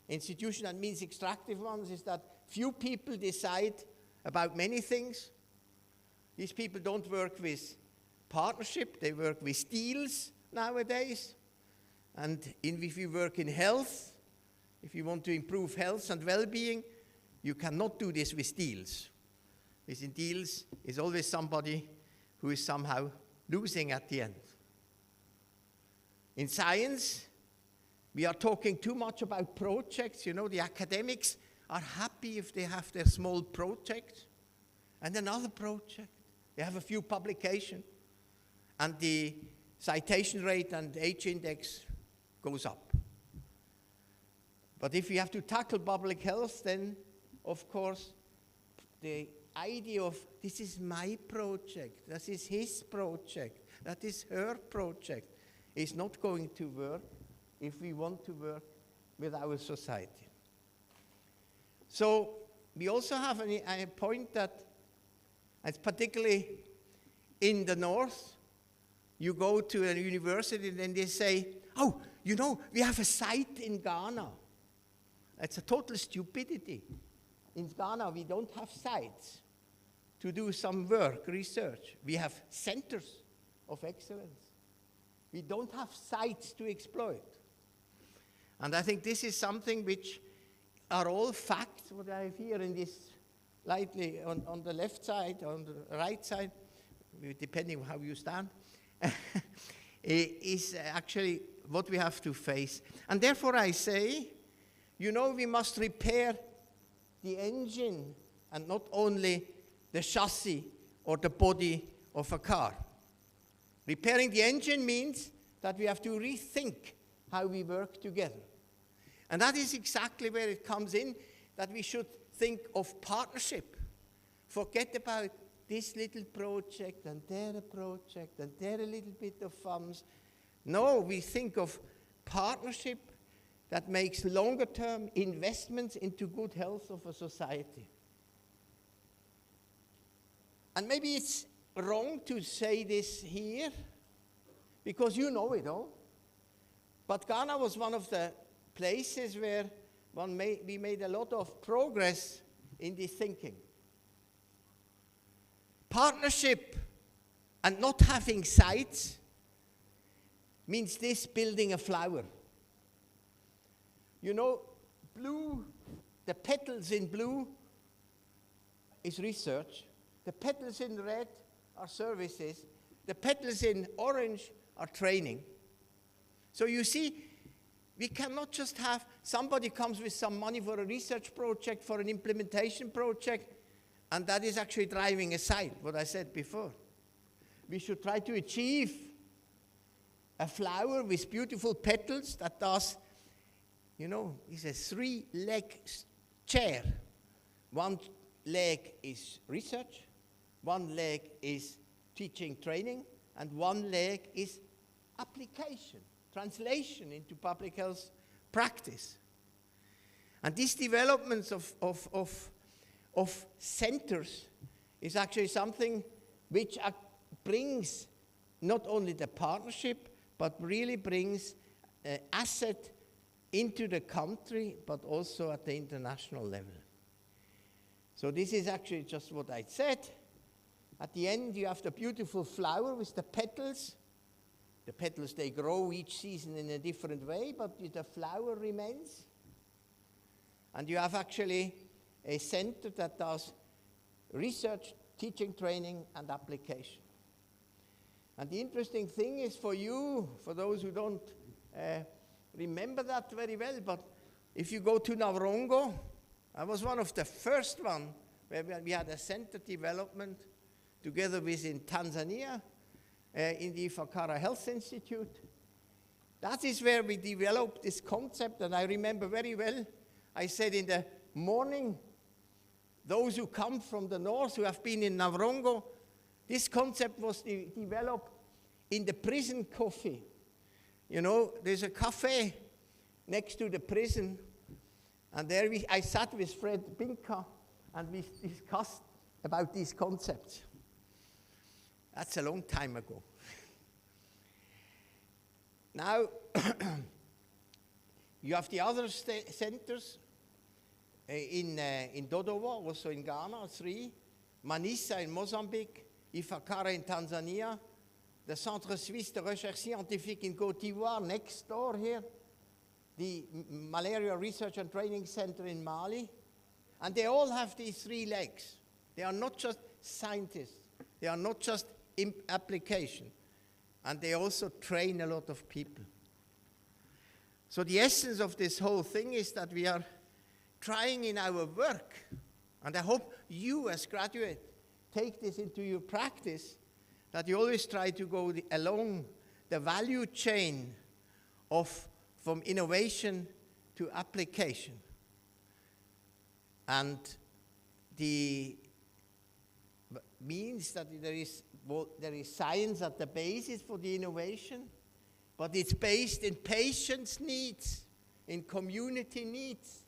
Institution that means extractive ones is that few people decide about many things. These people don't work with partnership, they work with deals nowadays. And if you work in health, if you want to improve health and well-being, you cannot do this with deals. Because in deals is always somebody who is somehow losing at the end. In science, we are talking too much about projects. You know, the academics are happy if they have their small project and another project. They have a few publications, and the citation rate and H index goes up. But if you have to tackle public health, then, of course, the idea of this is my project, this is his project, that is her project, is not going to work if we want to work with our society. So we also have a point that, it's particularly in the north, you go to a university and then they say, oh, you know, we have a site in Ghana. It's a total stupidity. In Ghana, we don't have sites to do some work, research. We have centers of excellence. We don't have sites to exploit. And I think this is something which are all facts, what I have here in this lightly on the left side, on the right side, depending on how you stand, is actually what we have to face. And therefore I say, you know, we must repair the engine and not only the chassis or the body of a car. Repairing the engine means that we have to rethink how we work together. And that is exactly where it comes in, that we should think of partnership. Forget about this little project and there a project and there a little bit of funds. No, we think of partnership that makes longer-term investments into good health of a society. And maybe it's wrong to say this here, because you know it all. But Ghana was one of the places where we made a lot of progress in this thinking. Partnership and not having sites means this building a flower. You know, blue, the petals in blue is research. The petals in red are services. The petals in orange are training. So you see, we cannot just have somebody comes with some money for a research project, for an implementation project, and that is actually driving a site, what I said before. We should try to achieve a flower with beautiful petals that does, you know, it's a three-leg chair. One leg is research, one leg is teaching, training, and one leg is application, translation into public health practice. And these developments of centers is actually something which brings not only the partnership, but really brings asset into the country, but also at the international level. So this is actually just what I said. At the end, you have the beautiful flower with the petals. The petals, they grow each season in a different way, but the flower remains. And you have actually a center that does research, teaching, training, and application. And the interesting thing is for you, for those who don't remember that very well, but if you go to Navrongo, I was one of the first one where we had a center development together with in Tanzania, in the Ifakara Health Institute. That is where we developed this concept, and I remember very well, I said in the morning, those who come from the north, who have been in Navrongo, this concept was developed in the prison coffee. You know, there's a cafe next to the prison, and there I sat with Fred Binka, and we discussed about these concepts. That's a long time ago. Now, you have the other centers in Dodoma, also in Ghana, 3, Manisa in Mozambique, Ifakara in Tanzania, the Centre Suisse de Recherche Scientifique in Côte d'Ivoire, next door here, the Malaria Research and Training Center in Mali, and they all have these 3 legs. They are not just scientists, they are not just application, and they also train a lot of people. So the essence of this whole thing is that we are trying in our work, and I hope you as graduates take this into your practice, that you always try to go along the value chain from innovation to application. And the means that there is science at the basis for the innovation, but it's based in patients' needs, in community needs.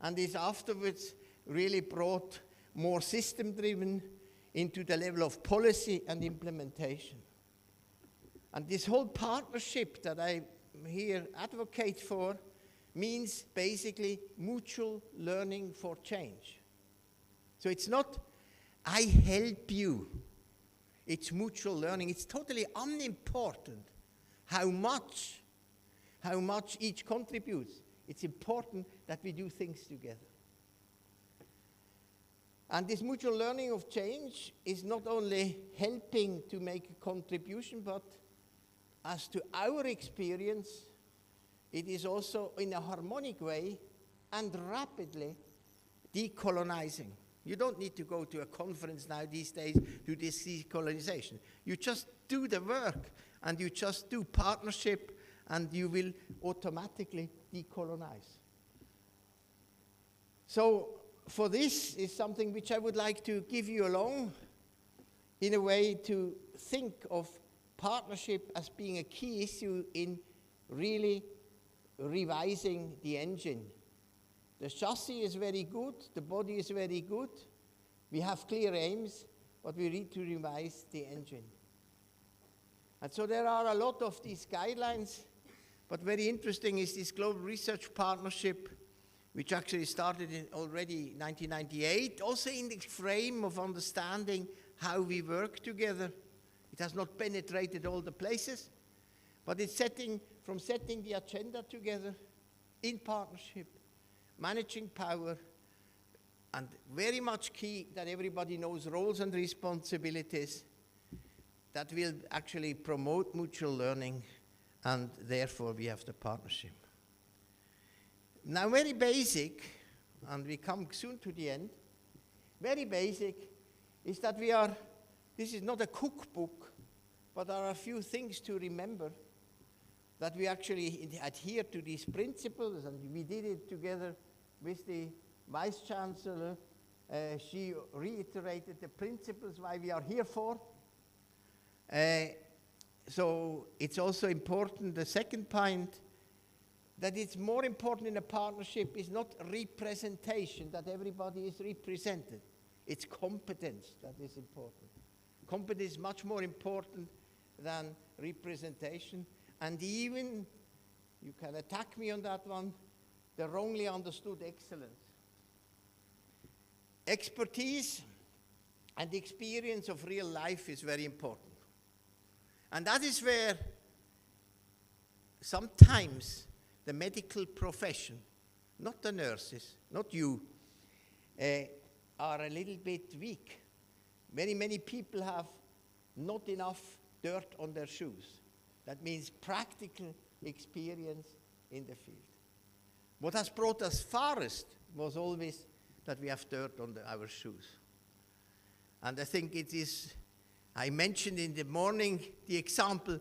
And is afterwards really brought more system-driven into the level of policy and implementation. And this whole partnership that I here advocate for means basically mutual learning for change. So it's not, I help you. It's mutual learning. It's totally unimportant how much each contributes. It's important that we do things together. And this mutual learning of change is not only helping to make a contribution, but as to our experience, it is also in a harmonic way and rapidly decolonizing. You don't need to go to a conference now these days to this decolonization. You just do the work, and you just do partnership, and you will automatically decolonize. So for this is something which I would like to give you along in a way to think of partnership as being a key issue in really revising the engine. The chassis is very good, the body is very good, we have clear aims, but we need to revise the engine. And so there are a lot of these guidelines, but very interesting is this global research partnership, which actually started in already 1998, also in the frame of understanding how we work together. It has not penetrated all the places, but it's setting the agenda together in partnership, managing power, and very much key that everybody knows roles and responsibilities that will actually promote mutual learning, and therefore we have the partnership. Now, very basic, and we come soon to the end, very basic is that this is not a cookbook, but there are a few things to remember, that we actually adhere to these principles, and we did it together with the Vice Chancellor. She reiterated the principles why we are here for. So it's also important, the second point, that it's more important in a partnership is not representation, that everybody is represented. It's competence that is important. Competence is much more important than representation. And even, you can attack me on that one, the wrongly understood excellence. Expertise, And the experience of real life is very important. And that is where sometimes the medical profession, not the nurses, not you, are a little bit weak. Many people have not enough dirt on their shoes. That means practical experience in the field. What has brought us farthest was always that we have dirt on our shoes. And I think it is, I mentioned in the morning the example,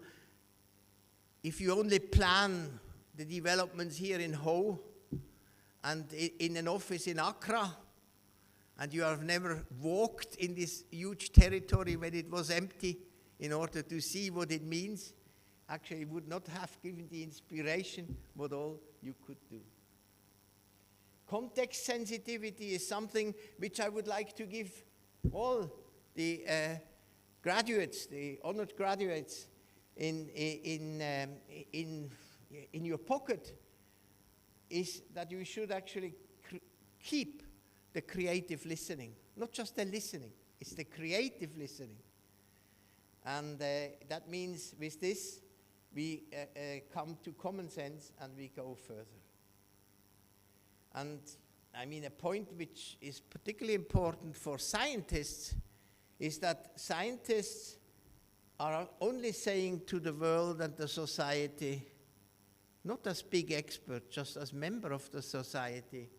if you only plan the developments here in Ho and in an office in Accra, and you have never walked in this huge territory when it was empty in order to see what it means, actually would not have given the inspiration what all you could do. Context sensitivity is something which I would like to give all the graduates, the honored graduates, in your pocket, is that you should actually keep the creative listening. Not just the listening, it's the creative listening. And that means with this, we come to common sense and we go further. And I mean, a point which is particularly important for scientists is that scientists are only saying to the world and the society, not as big experts, just as member of the society,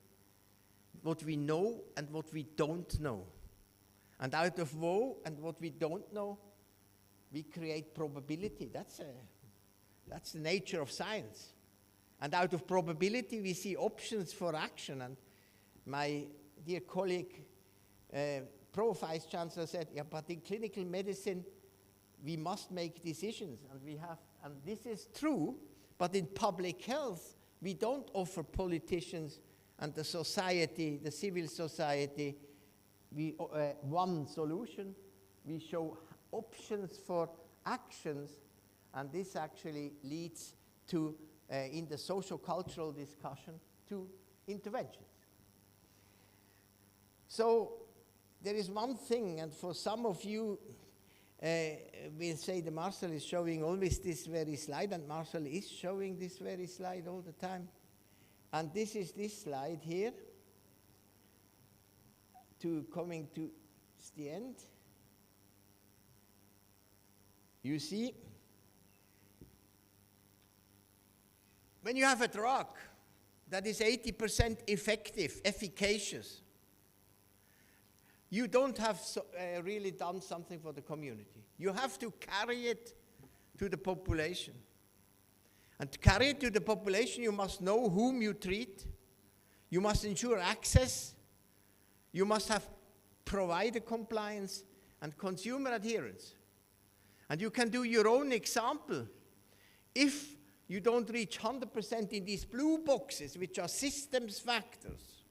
what we know and what we don't know. And out of woe and what we don't know, we create probability. That's the nature of science. And out of probability, we see options for action. And my dear colleague, Pro Vice Chancellor said, yeah, but in clinical medicine, we must make decisions. And this is true, but in public health, we don't offer politicians and the society, the civil society, one solution. We show options for actions, and this actually leads to, in the socio-cultural discussion, to interventions. So there is one thing, and for some of you, we'll say that Marcel is showing always this very slide, and Marcel is showing this very slide all the time. And this is this slide here, coming to the end. You see, when you have a drug that is 80% effective, efficacious, you don't have really done something for the community. You have to carry it to the population. And to carry it to the population, you must know whom you treat. You must ensure access. You must have provider compliance and consumer adherence. And you can do your own example. If you don't reach 100% in these blue boxes, which are systems factors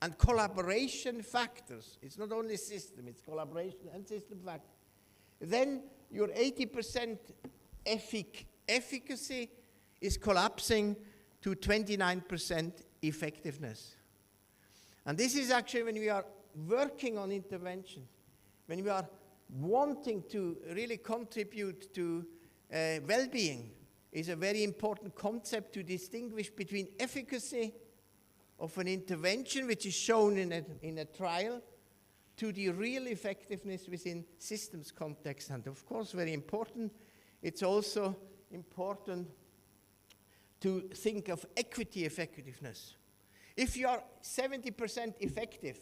and collaboration factors, it's not only system, it's collaboration and system factors, then your 80% efficacy is collapsing to 29% effectiveness. And this is actually when we are working on intervention, when we are wanting to really contribute to well-being, is a very important concept to distinguish between efficacy of an intervention, which is shown in a trial, to the real effectiveness within systems context. And of course, very important, it's also important to think of equity effectiveness. If you are 70% effective,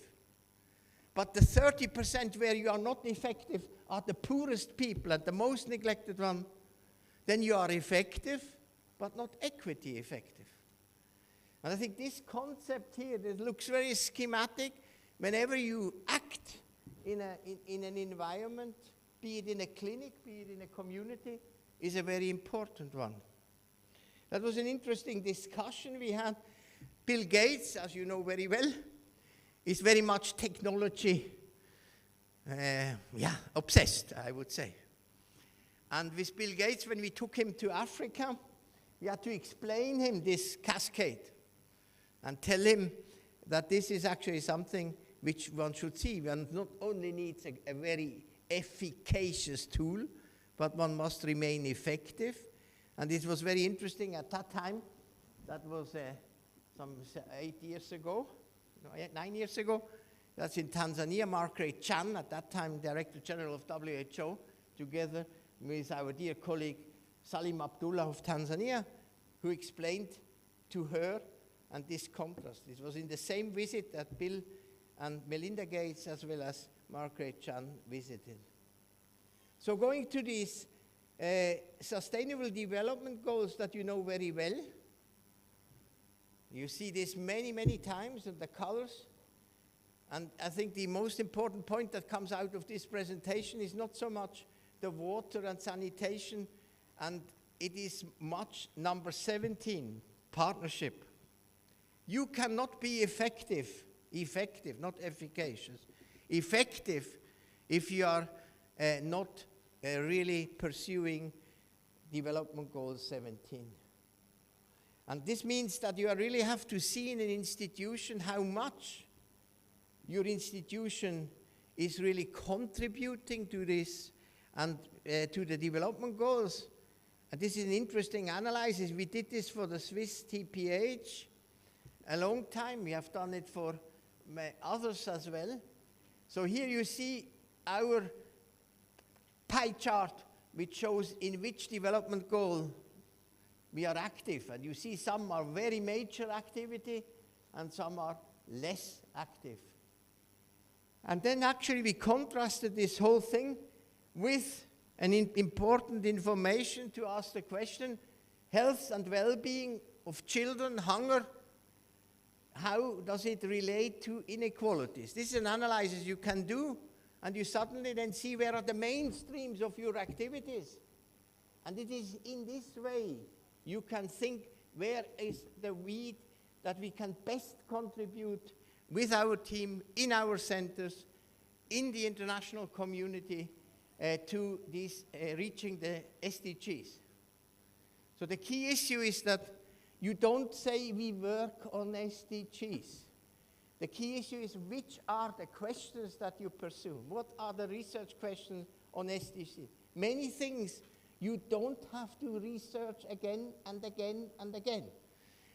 but the 30% where you are not effective are the poorest people and the most neglected one, then you are effective, but not equity effective. And I think this concept here, that looks very schematic, whenever you act in an environment, be it in a clinic, be it in a community, is a very important one. That was an interesting discussion we had. Bill Gates, as you know very well, is very much technology obsessed, I would say. And with Bill Gates, when we took him to Africa, we had to explain him this cascade and tell him that this is actually something which one should see. One not only needs a very efficacious tool, but one must remain effective. And it was very interesting at that time. That was some 8 years ago, no, 9 years ago. That's in Tanzania. Margaret Chan, at that time Director General of WHO, together with our dear colleague Salim Abdullah of Tanzania, who explained to her and this contrast. It was in the same visit that Bill and Melinda Gates as well as Margaret Chan visited. So going to these Sustainable Development Goals that you know very well, you see this many, many times in the colors. And I think the most important point that comes out of this presentation is not so much the water and sanitation, and it is much number 17, partnership. You cannot be effective, not efficacious, effective if you are not really pursuing Development Goal 17. And this means that you really have to see in an institution how much your institution is really contributing to this and to the development goals. And this is an interesting analysis. We did this for the Swiss TPH a long time. We have done it for others as well. So here you see our pie chart, which shows in which development goal we are active. And you see some are very major activity and some are less active. And then actually we contrasted this whole thing with an important information to ask the question, health and well-being of children, hunger, how does it relate to inequalities? This is an analysis you can do, and you suddenly then see where are the mainstreams of your activities. And it is in this way you can think where is the weed that we can best contribute with our team, in our centers, in the international community, to this, reaching the SDGs. So the key issue is that you don't say we work on SDGs. The key issue is which are the questions that you pursue. What are the research questions on SDGs? Many things you don't have to research again and again and again.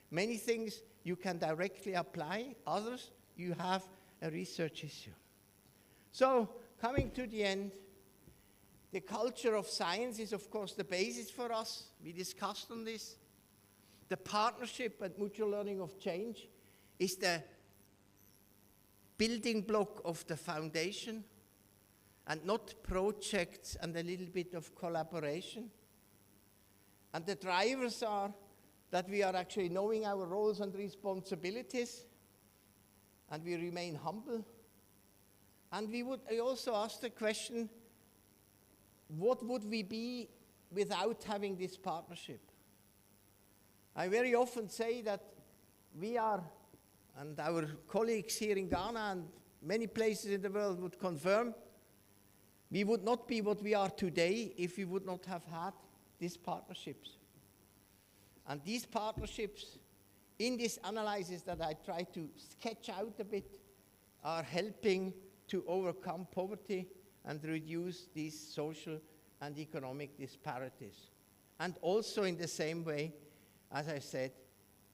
Many things you can directly apply, others you have a research issue. So, coming to the end, the culture of science is of course the basis for us. We discussed on this. The partnership and mutual learning of change is the building block of the foundation, and not projects and a little bit of collaboration. And the drivers are that we are actually knowing our roles and responsibilities, and we remain humble. And we would also ask the question, what would we be without having this partnership? I very often say that we are, and our colleagues here in Ghana and many places in the world would confirm, we would not be what we are today if we would not have had these partnerships. And these partnerships, in this analysis that I try to sketch out a bit, are helping to overcome poverty and reduce these social and economic disparities. And also in the same way, as I said,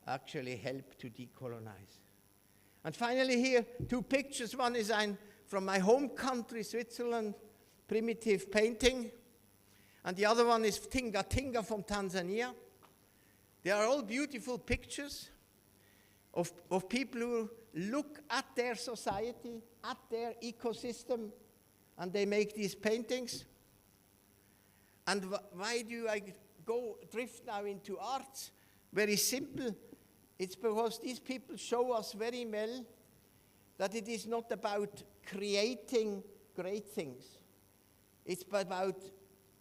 actually help to decolonize. And finally here, two pictures. One is from my home country, Switzerland, primitive painting. And the other one is Tinga Tinga from Tanzania. They are all beautiful pictures of people who look at their society, at their ecosystem, and they make these paintings. And why do I drift now into arts? Very simple. It's because these people show us very well that it is not about creating great things. It's about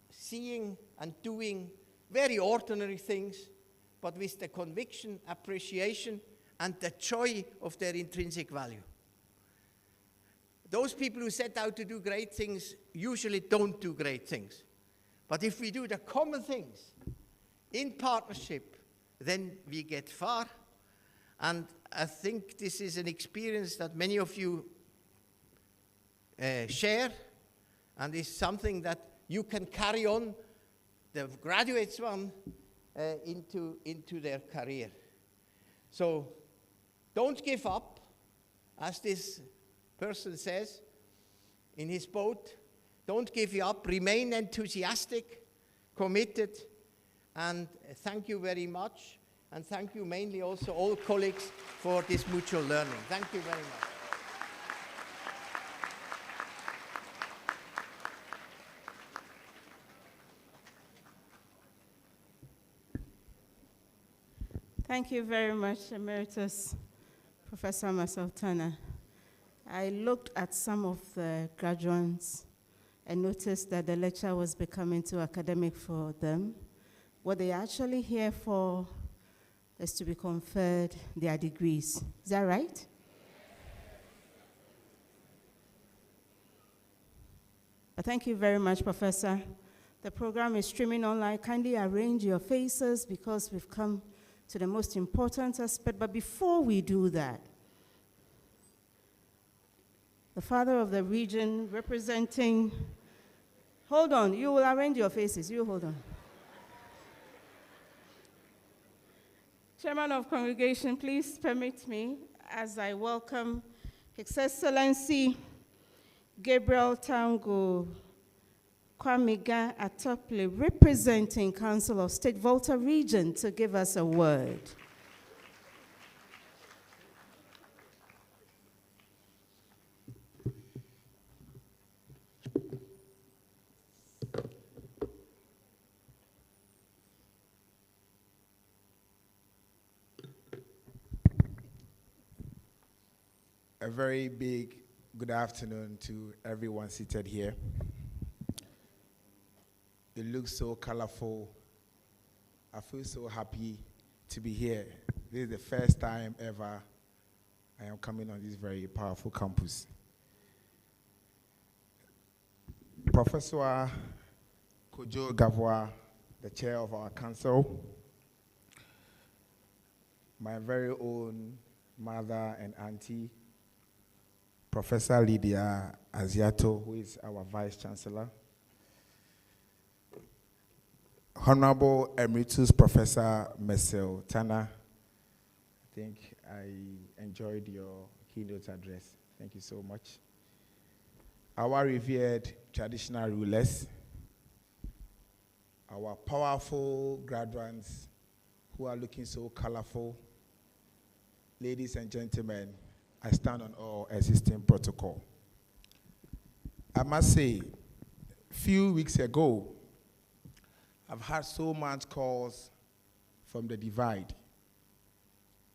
seeing and doing very ordinary things, but with the conviction, appreciation, and the joy of their intrinsic value. Those people who set out to do great things usually don't do great things. But if we do the common things in partnership, then we get far. And I think this is an experience that many of you share, and is something that you can carry on, the graduates one, into their career. So don't give up, as this person says in his boat. Don't give up, remain enthusiastic, committed, and thank you very much. And thank you mainly also all colleagues for this mutual learning. Thank you very much. Thank you very much, Emeritus Professor Masaltana. I looked at some of the graduates and noticed that the lecture was becoming too academic for them. What they actually here for is to be conferred their degrees. Is that right? But thank you very much, Professor. The program is streaming online. Kindly arrange your faces because we've come to the most important aspect. But before we do that, the father of the region representing, hold on, you will arrange your faces, you hold on. Chairman of Congregation, please permit me as I welcome His Excellency Gabriel Tango Kwamiga Atople, representing Council of State Volta Region, to give us a word. A very big good afternoon to everyone seated here. It looks so colorful. I feel so happy to be here. This is the first time ever I am coming on this very powerful campus. Professor Kojo Gavois, the chair of our council, my very own mother and auntie, Professor Lydia Aziato, who is our Vice Chancellor, Honorable Emeritus Professor Mesel Tana, I think I enjoyed your keynote address. Thank you so much. Our revered traditional rulers, our powerful graduates who are looking so colorful, ladies and gentlemen, I stand on all existing protocol. I must say, few weeks ago, I've had so much calls from the divide.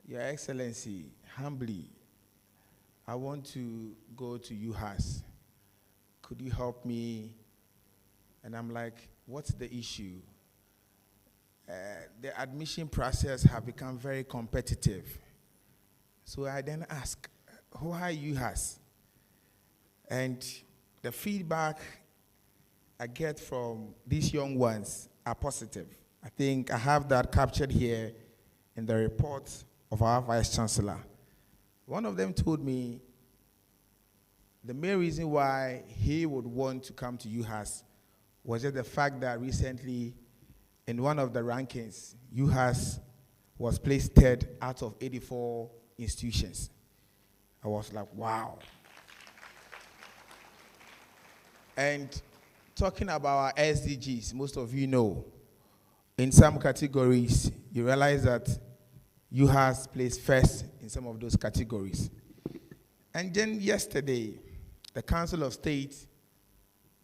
Your Excellency, humbly, I want to go to Uhas. Could you help me? And I'm like, what's the issue? The admission process have become very competitive. So I then ask, who are Uhas? And the feedback I get from these young ones are positive. I think I have that captured here in the report of our Vice Chancellor. One of them told me the main reason why he would want to come to Uhas was just the fact that recently in one of the rankings, Uhas was placed third out of 84 institutions. I was like, wow. And talking about our SDGs, most of you know, in some categories, you realize that Uhas placed first in some of those categories. And then yesterday, the Council of State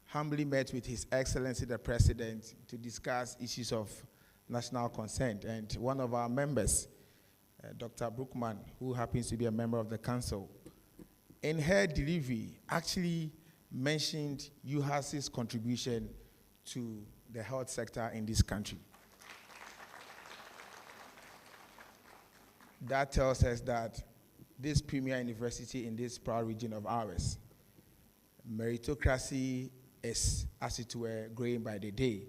humbly met with His Excellency the President to discuss issues of national concern. And one of our members, Dr. Brookman, who happens to be a member of the council, in her delivery actually mentioned Uhas's contribution to the health sector in this country. That tells us that this premier university in this proud region of ours, meritocracy is, as it were, growing by the day,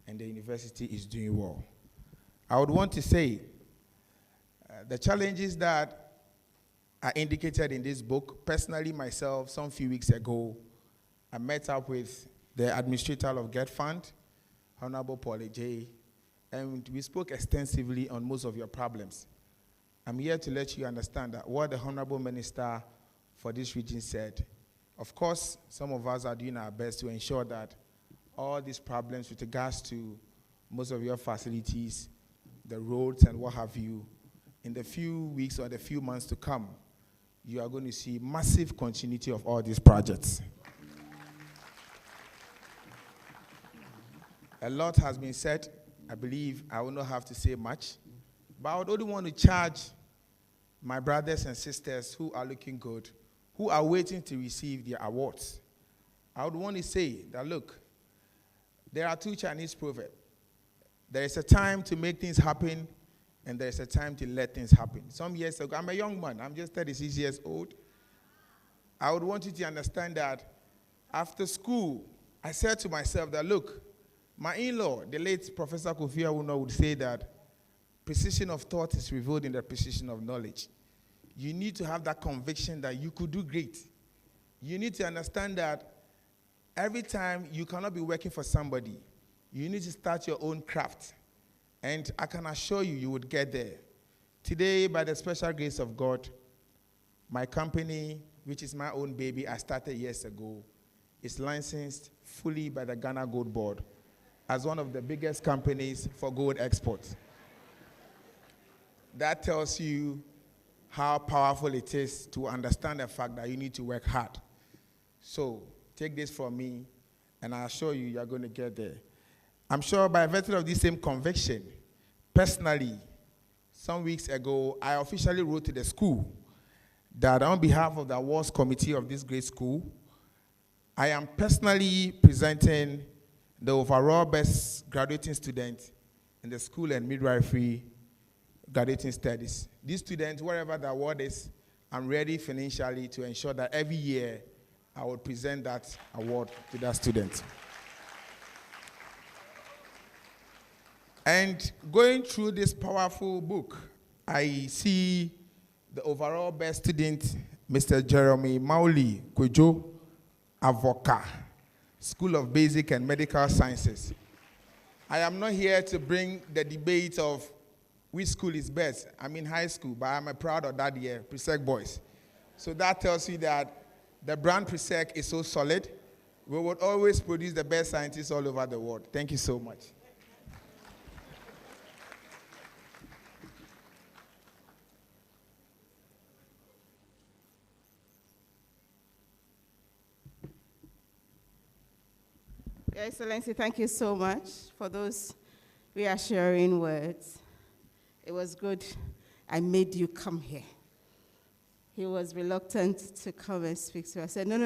and the university is doing well. I would want to say the challenges that are indicated in this book. Personally, myself, some few weeks ago, I met up with the administrator of Get Fund, Honorable Paul J., and we spoke extensively on most of your problems. I'm here to let you understand that what the Honorable Minister for this region said, of course, some of us are doing our best to ensure that all these problems with regards to most of your facilities, the roads and what have you, in the few weeks or the few months to come, you are going to see massive continuity of all these projects. A lot has been said. I believe I will not have to say much, but I would only want to charge my brothers and sisters who are looking good, who are waiting to receive their awards. I would want to say that, look, there are two Chinese proverbs. There is a time to make things happen, and there is a time to let things happen. Some years ago, I'm a young man, I'm just 36 years old. I would want you to understand that after school, I said to myself that, look, my in-law, the late Professor Kofi Awuno, would say that precision of thought is revealed in the precision of knowledge. You need to have that conviction that you could do great. You need to understand that every time you cannot be working for somebody, you need to start your own craft. And I can assure you, you would get there. Today, by the special grace of God, my company, which is my own baby, I started years ago, is licensed fully by the Ghana Gold Board as one of the biggest companies for gold exports. That tells you how powerful it is to understand the fact that you need to work hard. So take this from me, and I assure you, you're going to get there. I'm sure by virtue of this same conviction, personally, some weeks ago, I officially wrote to the school that on behalf of the awards committee of this great school, I am personally presenting the overall best graduating student in the school and midwifery graduating studies. These students, wherever the award is, I'm ready financially to ensure that every year I will present that award to that student. And going through this powerful book, I see the overall best student, Mr. Jeremy Mauli Kwejo Avoka, School of Basic and Medical Sciences. I am not here to bring the debate of which school is best. I'm in high school, but I'm proud of that year, Presec boys. So that tells you that the brand Presec is so solid. We would always produce the best scientists all over the world. Thank you so much. Your Excellency, thank you so much for those reassuring words. It was good I made you come here. He was reluctant to come and speak to us. I said, no,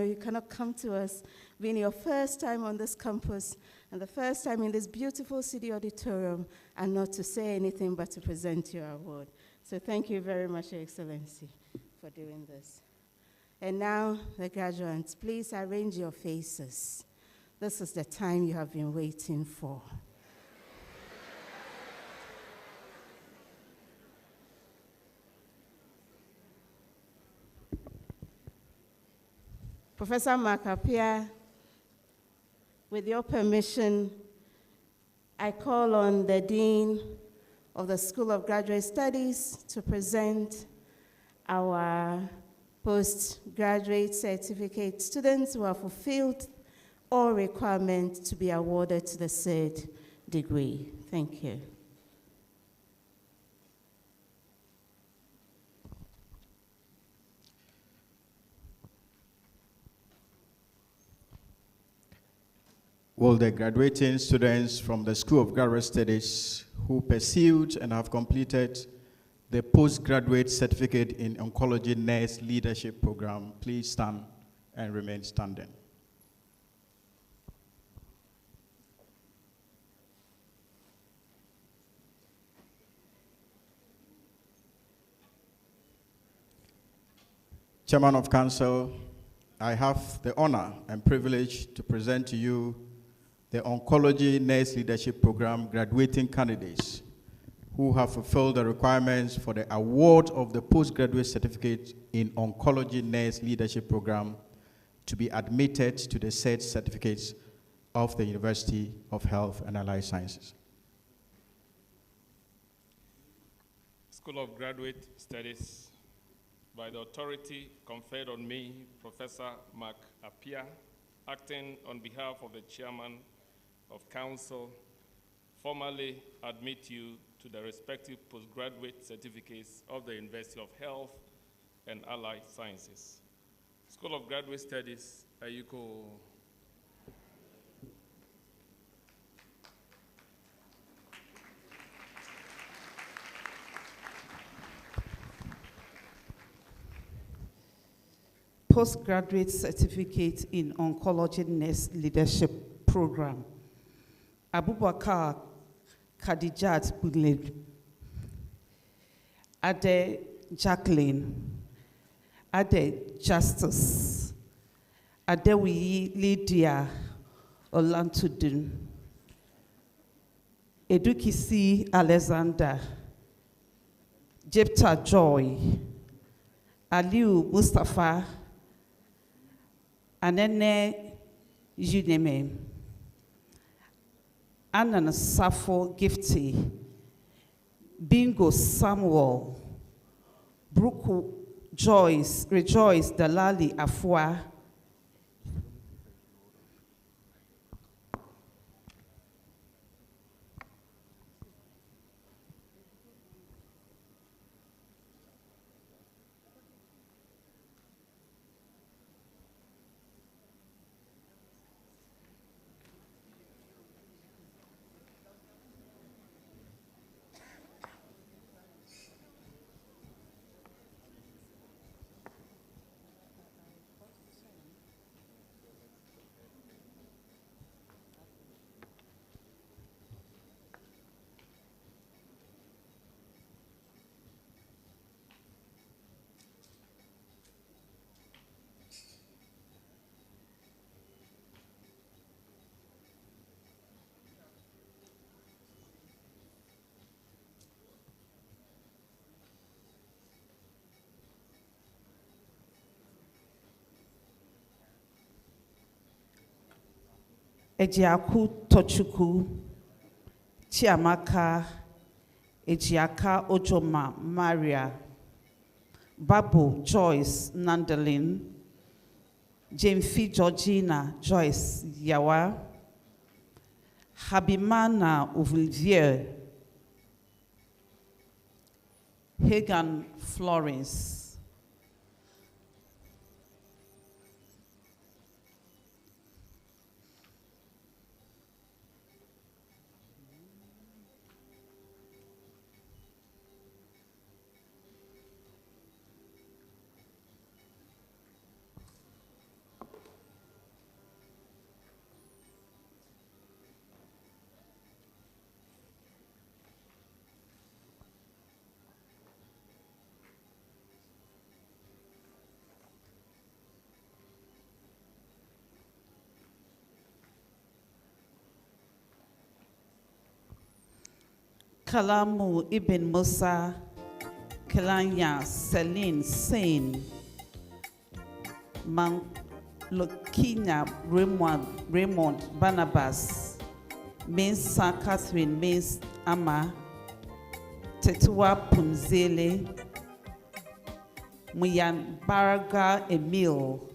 you cannot come to us. Being your first time on this campus and the first time in this beautiful Cedi auditorium, and not to say anything but to present your award. So thank you very much, Your Excellency, for doing this. And now, the graduates, please arrange your faces. This is the time you have been waiting for. Professor Makapia, with your permission, I call on the Dean of the School of Graduate Studies to present our postgraduate certificate students who have fulfilled all requirements to be awarded to the said degree. Thank you. Will the graduating students from the School of Graduate Studies who pursued and have completed the postgraduate certificate in oncology nurse leadership program please stand and remain standing? Chairman of Council, I have the honor and privilege to present to you the Oncology Nurse Leadership Program graduating candidates who have fulfilled the requirements for the award of the postgraduate certificate in Oncology Nurse Leadership Program to be admitted to the said certificates of the University of Health and Allied Sciences. School of Graduate Studies, by the authority conferred on me, Professor Mark Appiah, acting on behalf of the Chairman of Council, formally admit you to the respective postgraduate certificates of the University of Health and Allied Sciences. School of Graduate Studies, Ayuko. Postgraduate Certificate in Oncology Nurse Leadership Program. Abubakar Khadijat Bugleb. Ade Jacqueline. Ade Justice. Adewiyi Lydia Olantudun. Edukisi Alexander. Jepta Joy. Aliu Mustafa. Anene Juneme. Anan Safo Gifty. Bingo Samuel. Bruku Joyce, Rejoice Dalali Afua. Ejiaku Tochuku, Chiamaka, Ejiaka Ojoma Maria, Babu Joyce Nandalin, Jemfi Georgina Joyce Yawa, Habimana Ovivier, Hagan Florence. Kalamu Ibn Musa, Kelanya Celine Sain, Lokina Raymond Barnabas, Mensa Catherine Mins Ama, Tetua Punzele, Muyan Baraga Emil,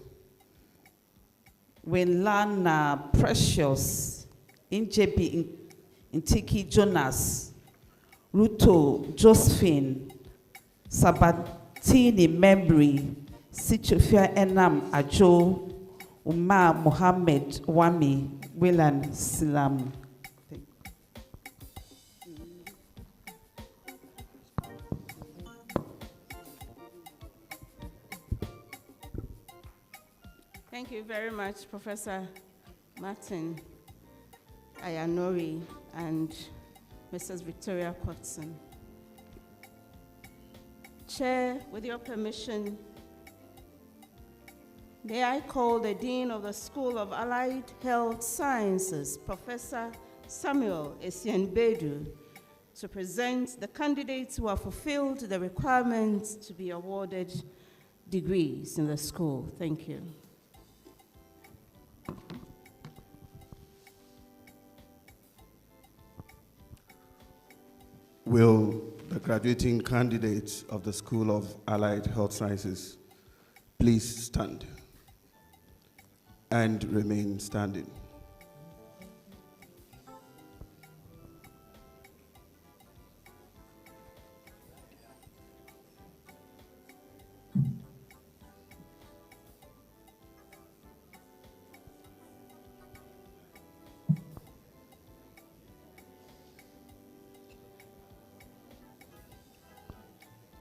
Wenlana Precious, Injebi Intiki Jonas, Ruto Josephine, Sabatini Memory, Sichofia Enam Ajo, Umar Mohammed Wami, Wilan Silam. Thank you very much, Professor Martin Ayanori and Mrs. Victoria Potson. Chair, with your permission, may I call the Dean of the School of Allied Health Sciences, Professor Samuel Esienbedu, to present the candidates who have fulfilled the requirements to be awarded degrees in the school. Thank you. Will the graduating candidates of the School of Allied Health Sciences please stand and remain standing?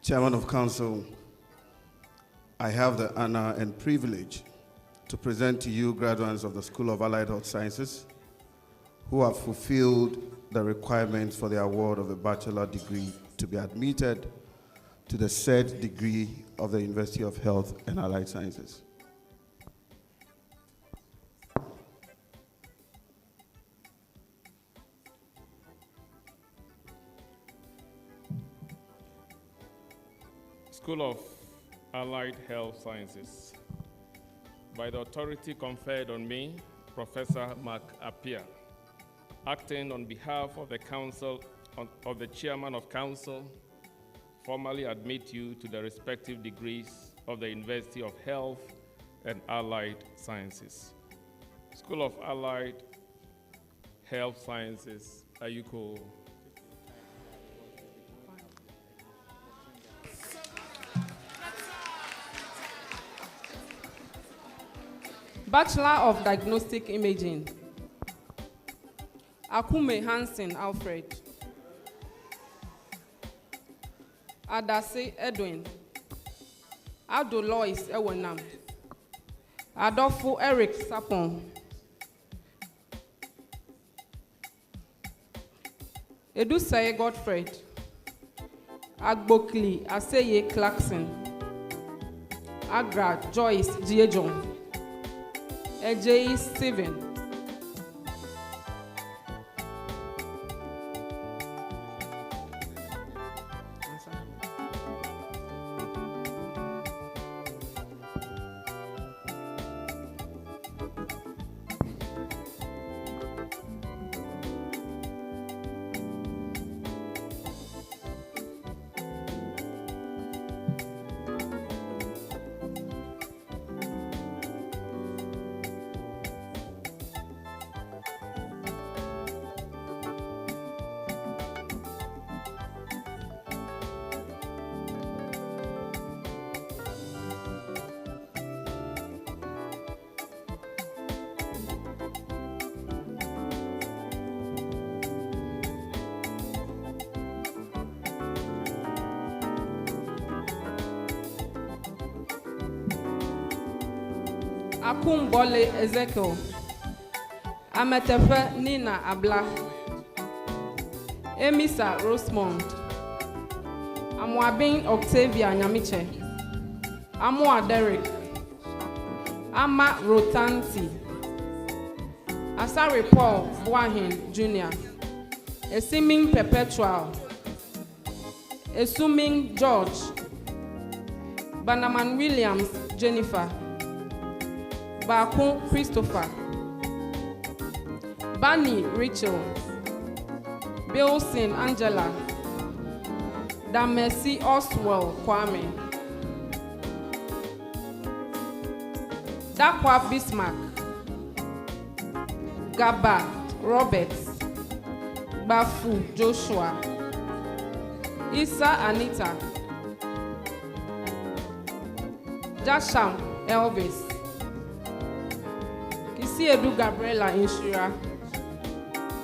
Chairman of Council, I have the honor and privilege to present to you graduates of the School of Allied Health Sciences who have fulfilled the requirements for the award of a bachelor degree to be admitted to the said degree of the University of Health and Allied Sciences. School of Allied Health Sciences. By the authority conferred on me, Professor Mark Appiah, acting on behalf of the Council, of the Chairman of Council, formally admit you to the respective degrees of the University of Health and Allied Sciences. School of Allied Health Sciences, Ayuko. Bachelor of Diagnostic Imaging, Akume Hansen Alfred, Adase Edwin, Ado Lois Ewenam, Adolfo Eric Sapon, Edusaye Godfred, Agbokli Aseye Clarkson, Agra Joyce Diejon, Ejay Steven, Akumbole Ezekiel, Ametefe Nina Abla, Emisa Rosemond, Amwabin Octavia Nyamiche, Amwa Derek, Ama Rotanti, Asari Paul Boahin Jr., Esiming Perpetual, Esuming George, Banaman Williams Jennifer, Bakun Christopher, Bani Rachel, Bilson Angela, Damesi Oswell Kwame, Dakwa Bismarck, Gaba Roberts, Bafu Joshua, Isa Anita, Jasham Elvis, Kisiedu Gabriela Inshira,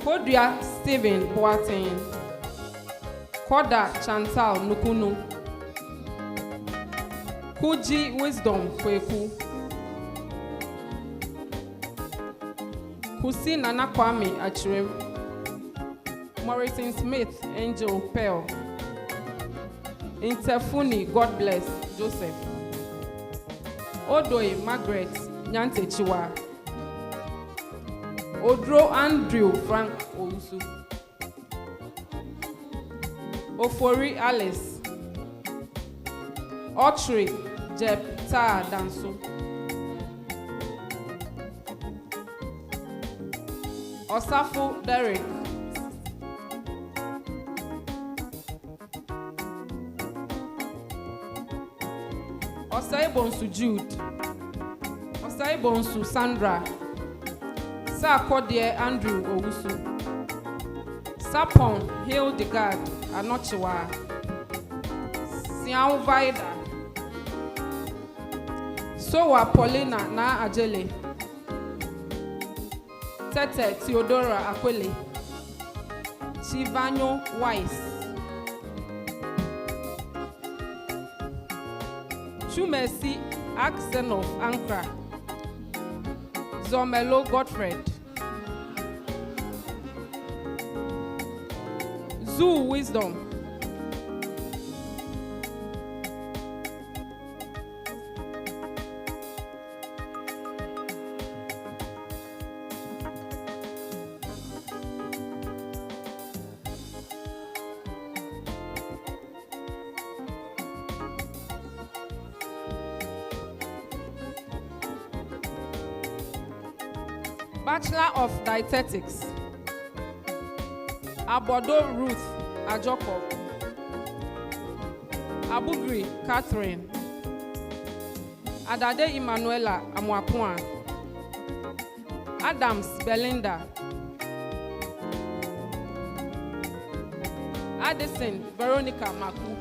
Kodia Stephen Boateng, Koda Chantal Nukunu, Kuji Wisdom Kweku, Kusi Nana Kwame Achirem, Morrison Smith Angel Pearl, Interfuni God Bless Joseph, Odoi Margaret Nyante Chiwa, Odro Andrew Frank Ousu, Ofori Alice, Ochri Jepta Danso, Osafo Derek, Osaibonsu Jude, Osaibonsu Sandra, Sokode Andrew Owusu, Sapon Hildegard Anochiwa, Sian Vida, Sowa Paulina Na Ajele, Tete Theodora Akwele, Chivanyo Weiss, Chumesi Axenov Ankra, Zomelo Godfred, Zoo Wisdom, Bachelor of Dietetics, Abodo Ruth Ajoko, Abugri Catherine, Adade Emanuela Amwapua, Adams Belinda, Addison Veronica Maku,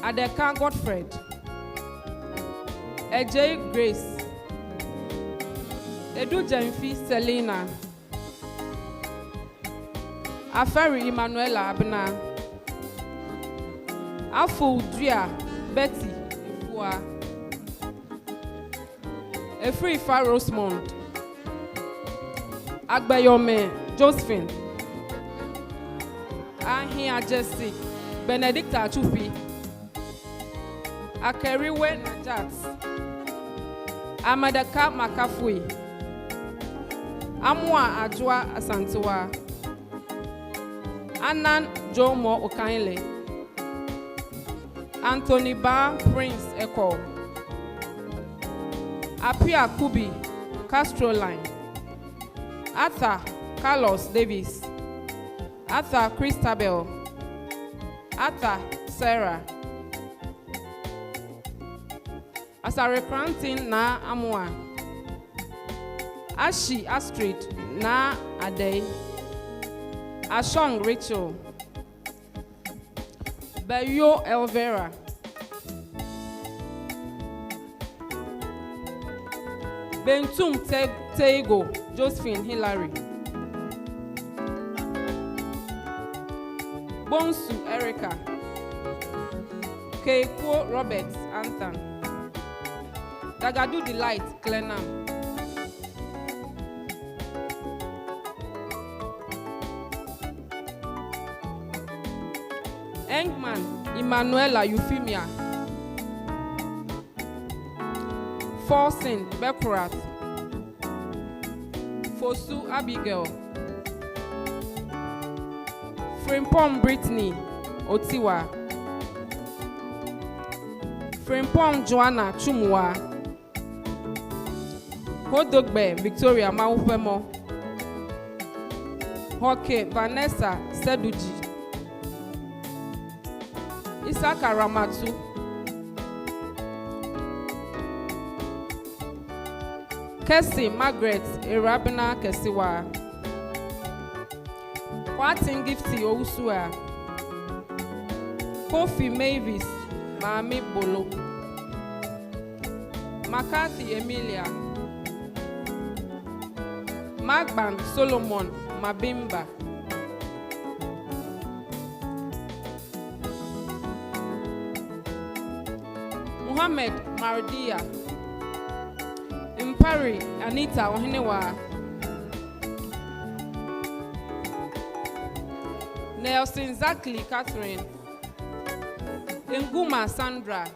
Adeka Godfred, Ejay Grace, Edu Jenfi Selena, Aferi Emanuela Abna, Afu Dria Betty Ifua, Efri Ifa Rosemond, Agbayome Josephine, Ahia Jesse, Benedicta Chupi, Akeriwe Najat, Amadaka Makafui, Amwa Ajwa Asantua, Anan Jomo Okainle, Anthony Ba Prince Eko, Apia Kubi Castro Line, Arthur Carlos Davis, Arthur Christabel, Arthur Sarah, Asare Crantin Na Amwa, Ashi Astrid Na Ade, Ashong Rachel, Bayo Elvera, Bentum Tego Josephine Hillary, Bonsu Erica, Keiko Roberts Anton, Dagadu Delight Clenham, Engman Emanuela Euphemia, Forsin Bekurat, Fosu Abigail, Frimpong Brittany Otiwa, Frimpong Joanna Chumwa, Hodogbe Victoria Maufemo, Hoke Vanessa Seduji, Isaka Ramatu, Kesi Margaret Erabina Kesiwa, Kwatin Gifty Ousua, Kofi Mavis Mami Bolo, McCarthy Emilia, Magban Solomon Mabimba, Muhammad Mardia, Impari Anita Ohinewa, Nelson Zakli Catherine, Nguma Sandra,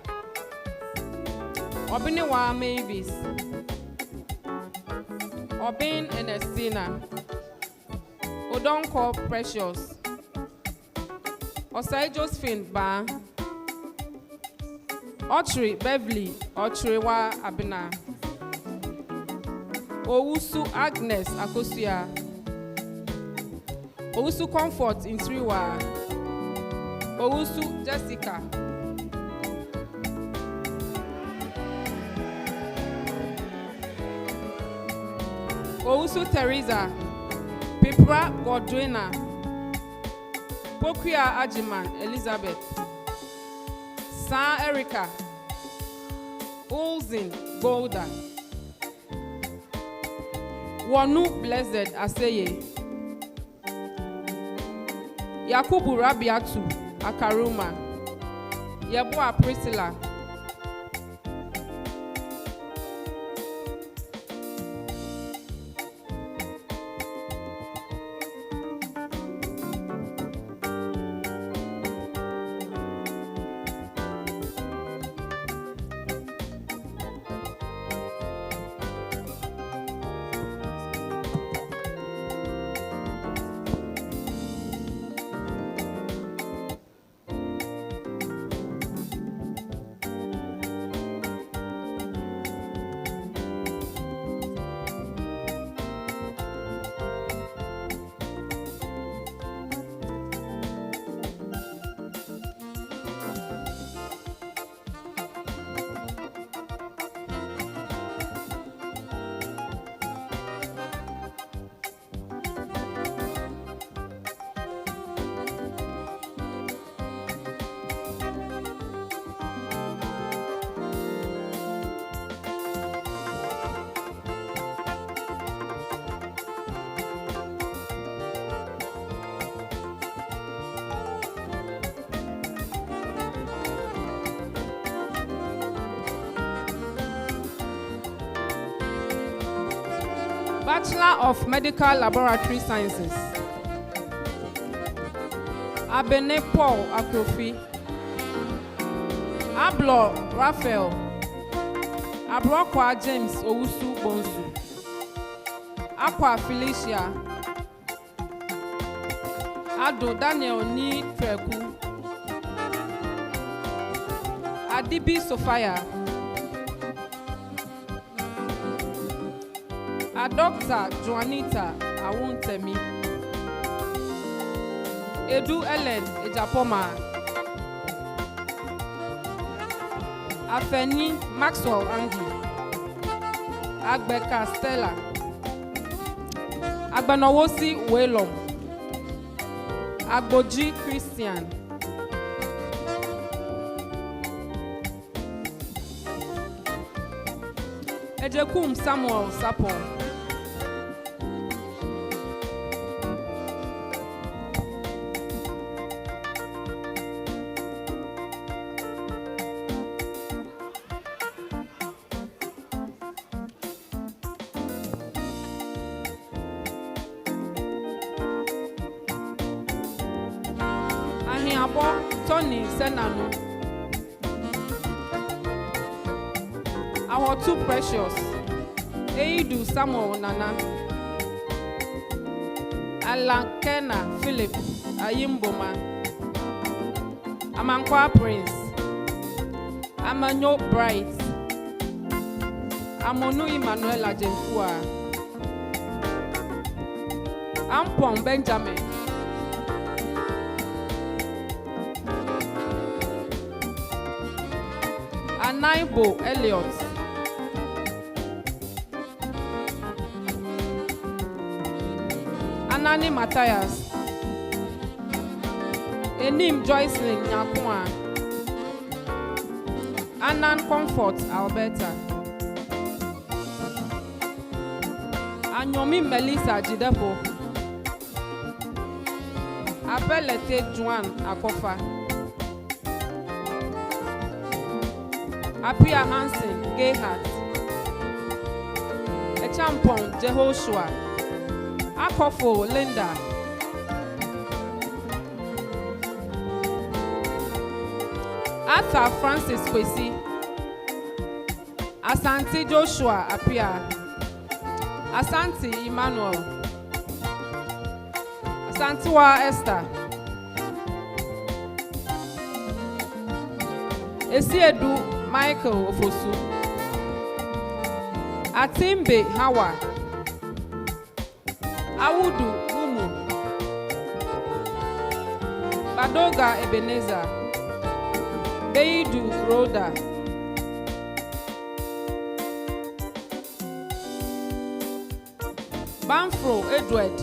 Obinewa Mavis, Obin Ernestina, Odonko Precious, Osai Josephine Ba, Ochri Beverly, Ochri Wa Abina, Owusu Agnes Akosia, Owusu Comfort in Triwa, Owusu Jessica, Owusu Teresa, Pipra Godwina, Pokia Ajiman Elizabeth, San Erica, Olzin Golda, Wanu Blessed Aseye, Yakubu Rabiatu Akaruma, Yeboa Priscilla, Bachelor of Medical Laboratory Sciences, Abene Paul Akrofi, Ablo Raphael, Abrokwa James Owusu Bonsu, Aqua Felicia, Ado Daniel Ni Treku, Adibi Sophia, Dr. Juanita Awuntemi, Edu Ellen Ejapoma, Afeni Maxwell Andy, Agbeka Stella, Agbanowosi Welom, Agboji Christian, Ejekum Samuel Sapon, Tony Senano, our two precious, Eidu Samuel Nana, Alankena Philip Ayimboma, Amankwa Prince, Amanyo Bright, Amonu Emmanuel Ajemfua, Ampon Benjamin, Anaibo Elliot, Anani Matthias, Enim Joycelyn Nyakwa, Anan Comfort Alberta, Anyomi Melissa Jidepo, Abelete Juan Akofa, Apia Hansen, Gayhat, Echampon, Jehoshua, Akofo, Linda, Arthur Francis Kwesi, Asante Joshua Apia, Asante Emmanuel, Asantewa Esther, Esiedu Michael Ofosu, Atimbe Hawa, Awudu Umu, Badoga Ebenezer, Beidu Rhoda, Banfro Edward,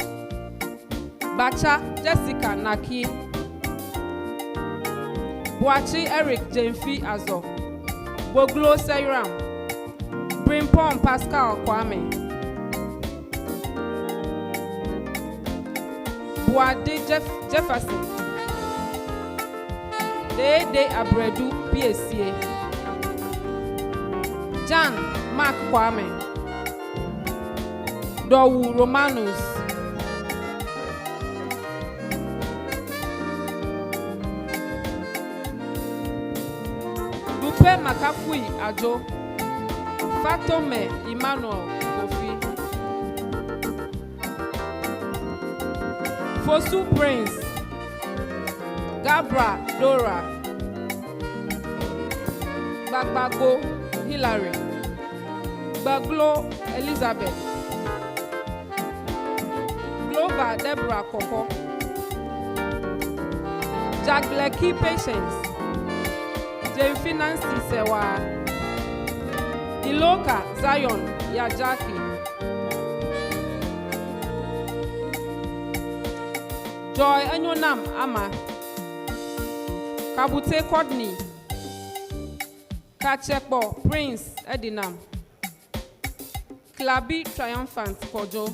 Bacha Jessica Naki, Boachi Eric Jemfi Azo, Boglo Seiram, Brimpom Pascal Kwame, Boade Jefferson, Dede Abredu PSCA, Jan Mark Kwame, Dowu Romanus, Dupe Makafui Ajo, Fatome Emmanuel Kofi, Fosu Prince, Gabra Dora, Bagbago Hilary, Baglo Elizabeth, Glover Deborah Koko, Jagleki Patience, Jane Finance Sewa, Iloka Zion Yajaki, Joy Anyonam Ama, Kabute Kodni, Kachekbo Prince Edinam, Klabi Triumphant Kojo,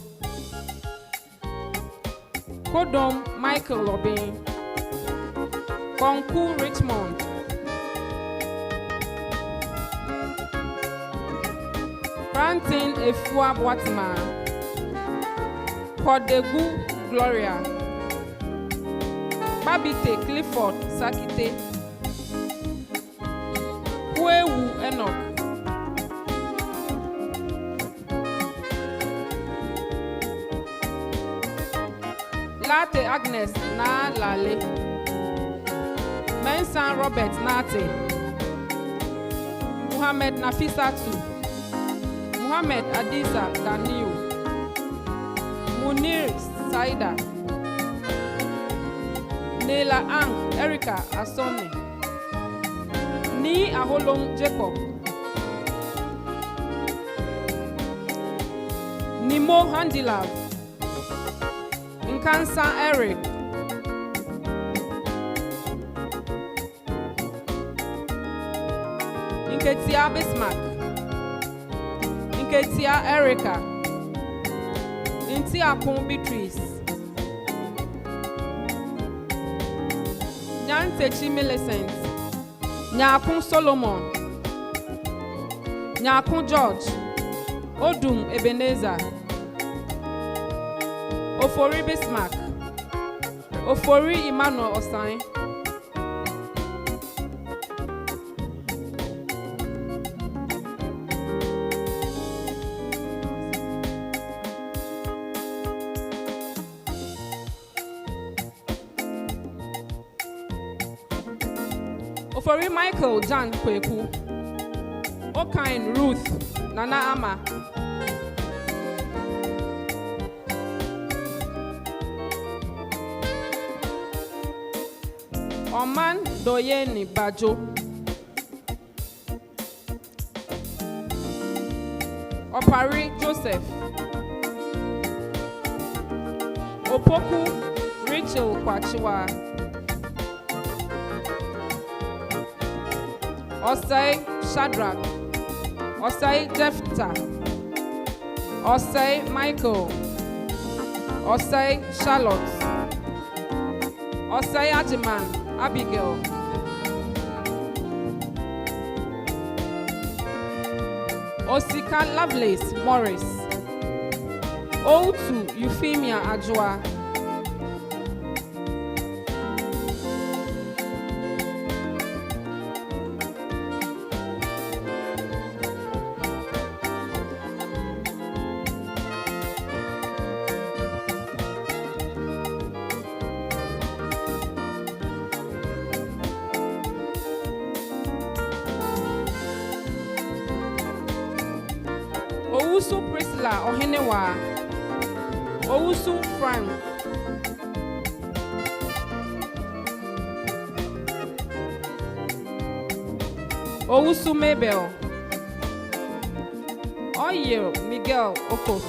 Kodom Michael Lobin, Konku Richmond, Frantin Efua Boatman, Kodegu Gloria, Babite Clifford Sakite, Huewu Enoch, Late Agnes Na Lale, Mensan Robert Nate, Muhammad Nafisatu, Muhammad Adisa Ganiu, Munir Saida, Nela Ang Erica Asome, Ni Aholong Jacob, Nimo Handilav, Nkansa Eric, Nketia Bismarck, Nketia Erica, Ntia Pon Beatrice, Nyantechi Millicent, Nyakun Solomon, Nyakun George, Odum Ebenezer, Ofori Bismarck, Ofori Emmanuel Osain, Ofori Michael Jan Kweku, Okain Ruth Nana Ama, Oman Doyeni Bajo, Opari Joseph, Opoku Rachel Kwachiwa, Osei Shadrach, Osei Jephthah, Osei Michael, Osei Charlotte, Osei Ajiman Abigail, Osika Lovelace Morris, Outu Euphemia Ajua, Ohenewa, Owusu Frank, Owusu Mabel, Oye Miguel Okos,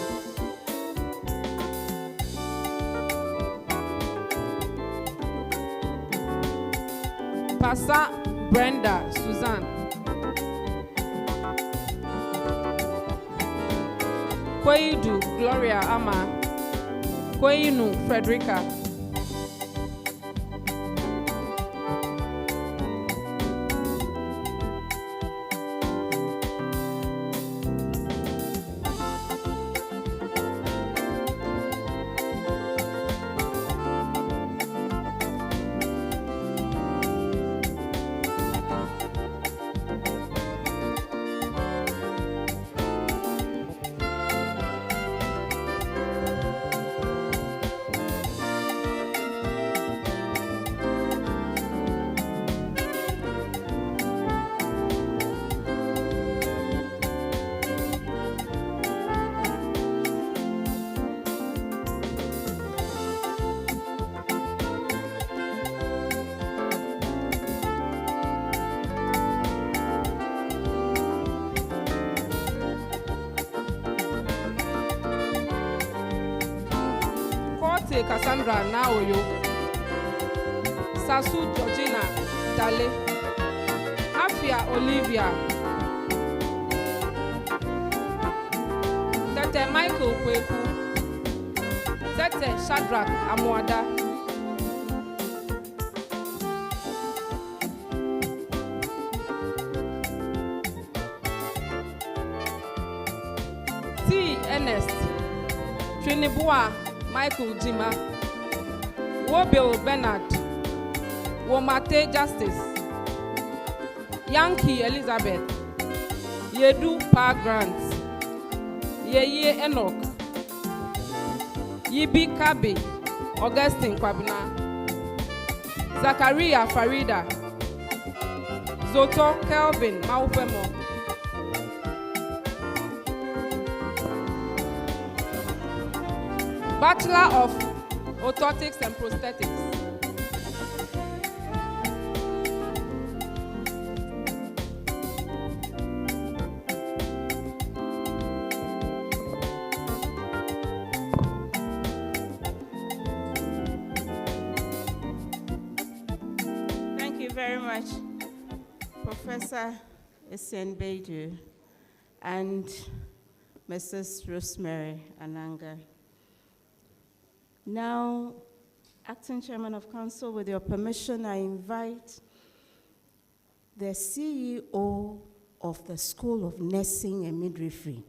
Pasa Brenda Suzanne, Kweidu Gloria Ama, Kweinu Frederica, Cassandra Naoyo, Sasu Georgina Dale, Afia Olivia, Tete Michael Kweku, Tete Shadrach Amwada, T. Ernest, Trinibua Michael Jima, Wobil Bernard, Womate Justice, Yankee Elizabeth, Yedu Pa Grant, Yeye Enoch, Yibi Kabe, Augustine Kwabina, Zachariah Farida, Zoto Kelvin Maufemo, Bachelor of Orthotics and Prosthetics. Thank you very much, Professor Esenbedu and Mrs. Rosemary Ananga. Now, Acting Chairman of Council, with your permission, I invite the CEO of the School of Nursing and Midwifery.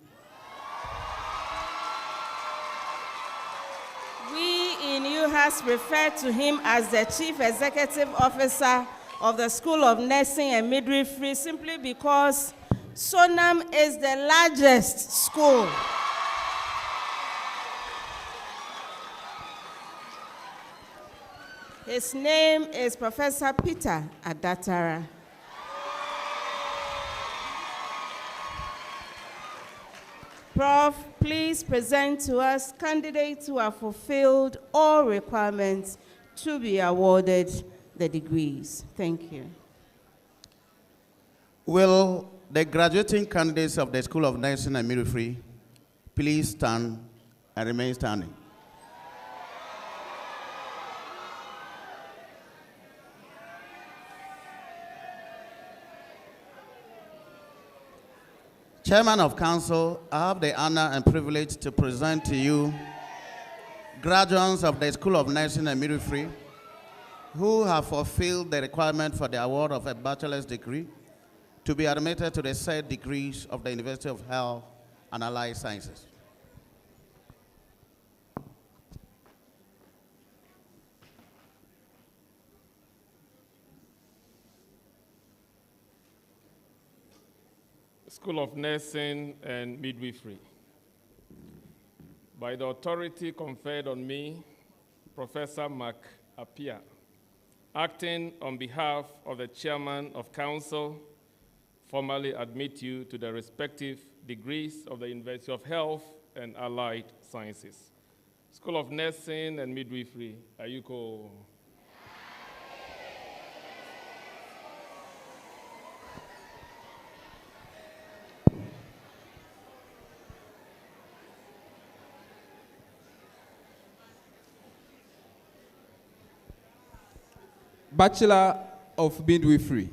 We in Uhas refer to him as the Chief Executive Officer of the School of Nursing and Midwifery simply because Sonam is the largest school. His name is Professor Peter Adatara. Prof, please present to us candidates who have fulfilled all requirements to be awarded the degrees. Thank you. Will the graduating candidates of the School of Nursing and Midwifery please stand and remain standing? Chairman of Council, I have the honor and privilege to present to you graduates of the School of Nursing and Midwifery who have fulfilled the requirement for the award of a bachelor's degree to be admitted to the said degrees of the University of Health and Allied Sciences. School of Nursing and Midwifery. By the authority conferred on me, Professor Mark Appiah, acting on behalf of the Chairman of Council, formally admit you to the respective degrees of the University of Health and Allied Sciences. School of Nursing and Midwifery, Ayuko. Bachelor of Midwifery,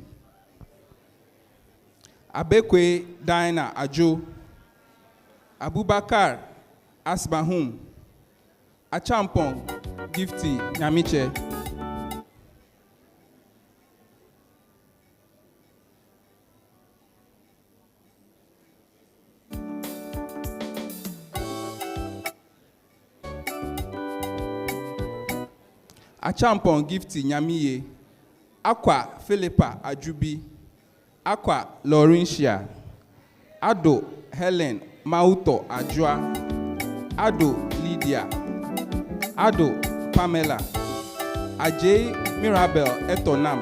Abekwe Diana Ajo, Abubakar Asbahum, Achampong Gifty Nyamiche. Achampong Gifty Nyamiye, Aqua Philippa Ajubi, Aqua Laurentia, Ado Helen Mauto Ajua, Ado Lydia, Ado Pamela, Ajay Mirabel Etonam,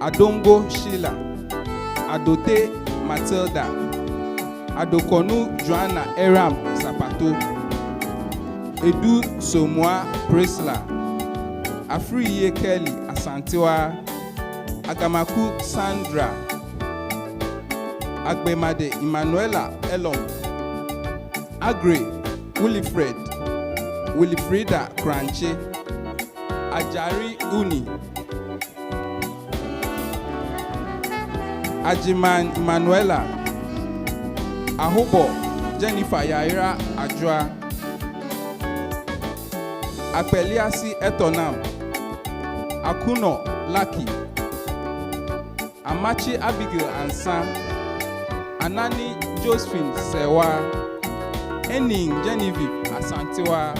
Adongo Sheila, Adote Matilda, Adokonu Joanna Eram Sapato, Edu Somwa Prisla, Afriye Kelly Asantewa, Agamaku Sandra, Agbemade Emmanuela Elom, Agre Wilfreda Kranche, Ajari Uni, Ajiman Emmanuela, Ahobo Jennifer Yaira Ajua, Apeliasi Etonam, Akuno Lucky, Amachi Abigail Ansa, Anani Josephine Sewa, Ening Genevieve Asantewa,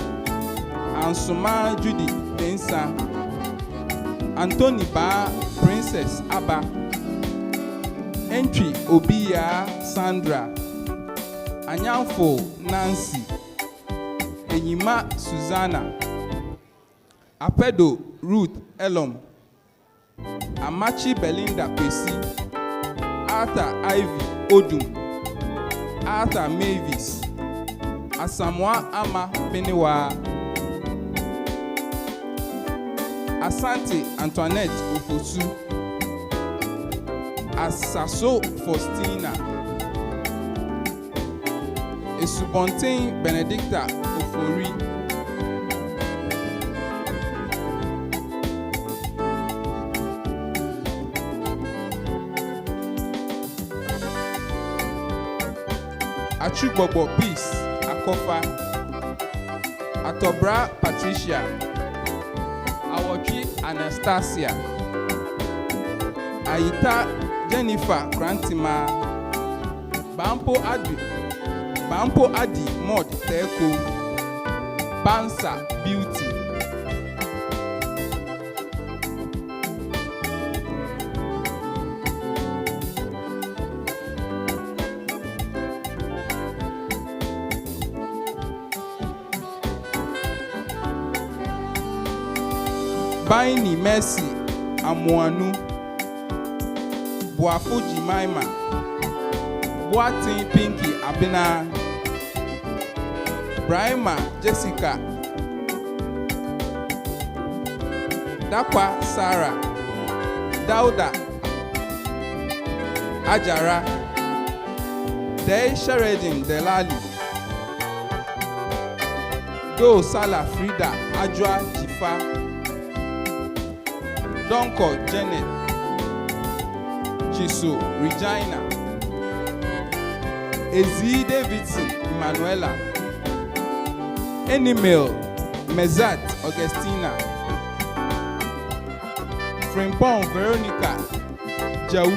Ansuma Judy Densa, Anthony Ba Princess Abba, Entry Obiya Sandra, Anyamfo Nancy, Enyima Susanna, Apedo Ruth Elom, Amachi Belinda Pesi, Arthur Ivy Odum, Arthur Mavis, Asamoah Ama Beniwa, Asante Antoinette Ofosu, Asaso Faustina, Esubontain Benedicta Ofori, Achugbobo Peace Akofa, Atobra Patricia, Awoki Anastasia, Aita Jennifer Grantima, Bampo Adi Mod Teko, Bansa Beauty, Baini Mercy Amuanu, Boafo Jimaima, Boatin Pinky Abina, Brahima Jessica, Dakwa Sarah, Dauda Ajara, Day Sheredin Delali, Do Sala Frida Ajwa Jifa, Donko Janet, Chisu Regina, Ezi Davidson Emanuela, Enimel Mezat Augustina, Frimpong Veronica Jau,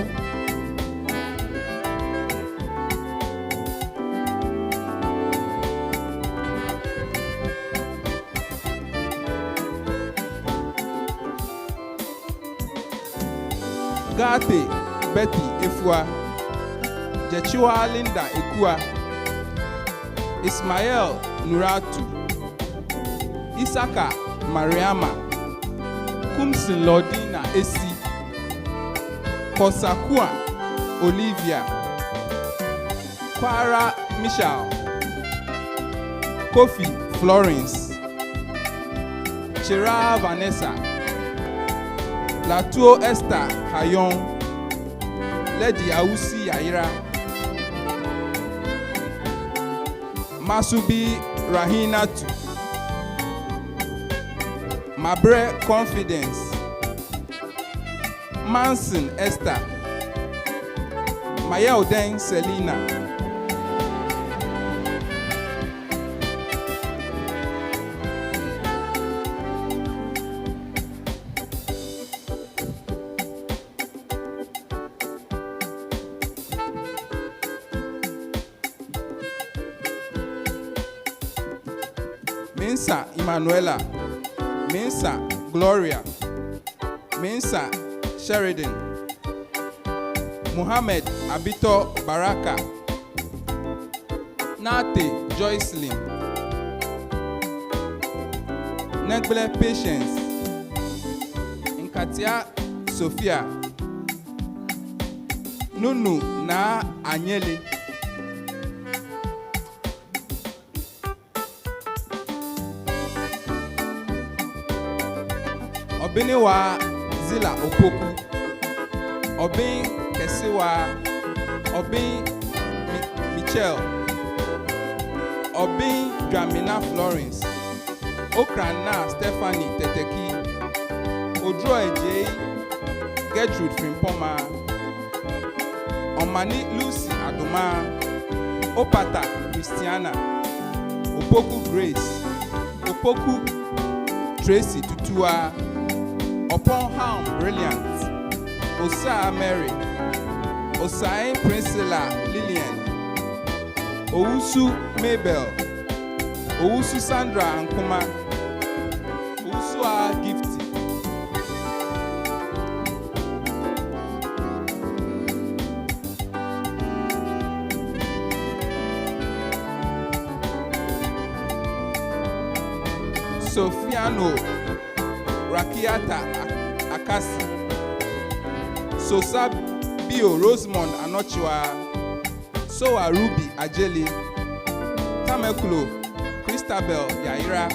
Gate Betty Efua, Jechiwa Linda Ekua, Ismael Nuratu, Isaka Mariama, Kumsin Lordina Esi, Kosakua Olivia, Kwara Michelle, Kofi Florence, Chira Vanessa, Latuo Esther Hayon, Lady Ausi Aira, Masubi Rahinatu, Mabre Confidence, Manson Esther, Maya Odeng Selina, Mensa Emanuela, Mensa Gloria, Mensa Sheridan, Muhammad Abito Baraka, Nate Joycelyn, Negbele Patience, Nkatia Sophia, Nunu Na Anyeli, Obiniwa Zila Opoku, Obin Kesiwa, Obin Michelle, Obin Dramina Florence, Okrana Stephanie Teteki, Odro Ejei, Gertrude Frimpoma, Omani Lucy Adoma, Opata Christiana, Opoku Grace, Opoku Tracy Tutua, Upon Ham Brilliant, Osa Mary, Osai Priscilla Lillian, Ousu Mabel, Ousu Sandra Ankuma, Ousu A Gifty, Sofiano Rakiata Akasi, Sosa Bio Rosemond Anochua, Soa Ruby Ajeli, Tamekulo Christabel Yaira,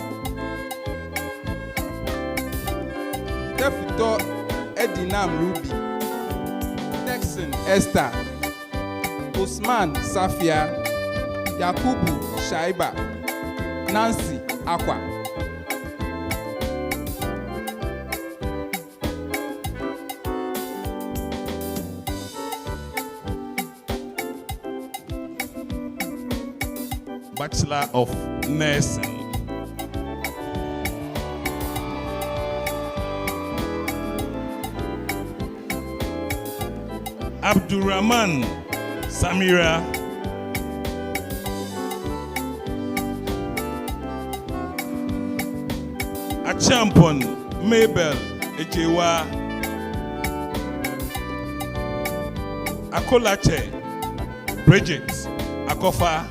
Tefuto Edinam Ruby, Texan Esther, Osman Safia, Yakubu Shaiba, Nancy Aqua. Bachelor of Nursing. Abdurrahman Samira, Achampon Mabel Ejewa, Akolache Bridget Akofa,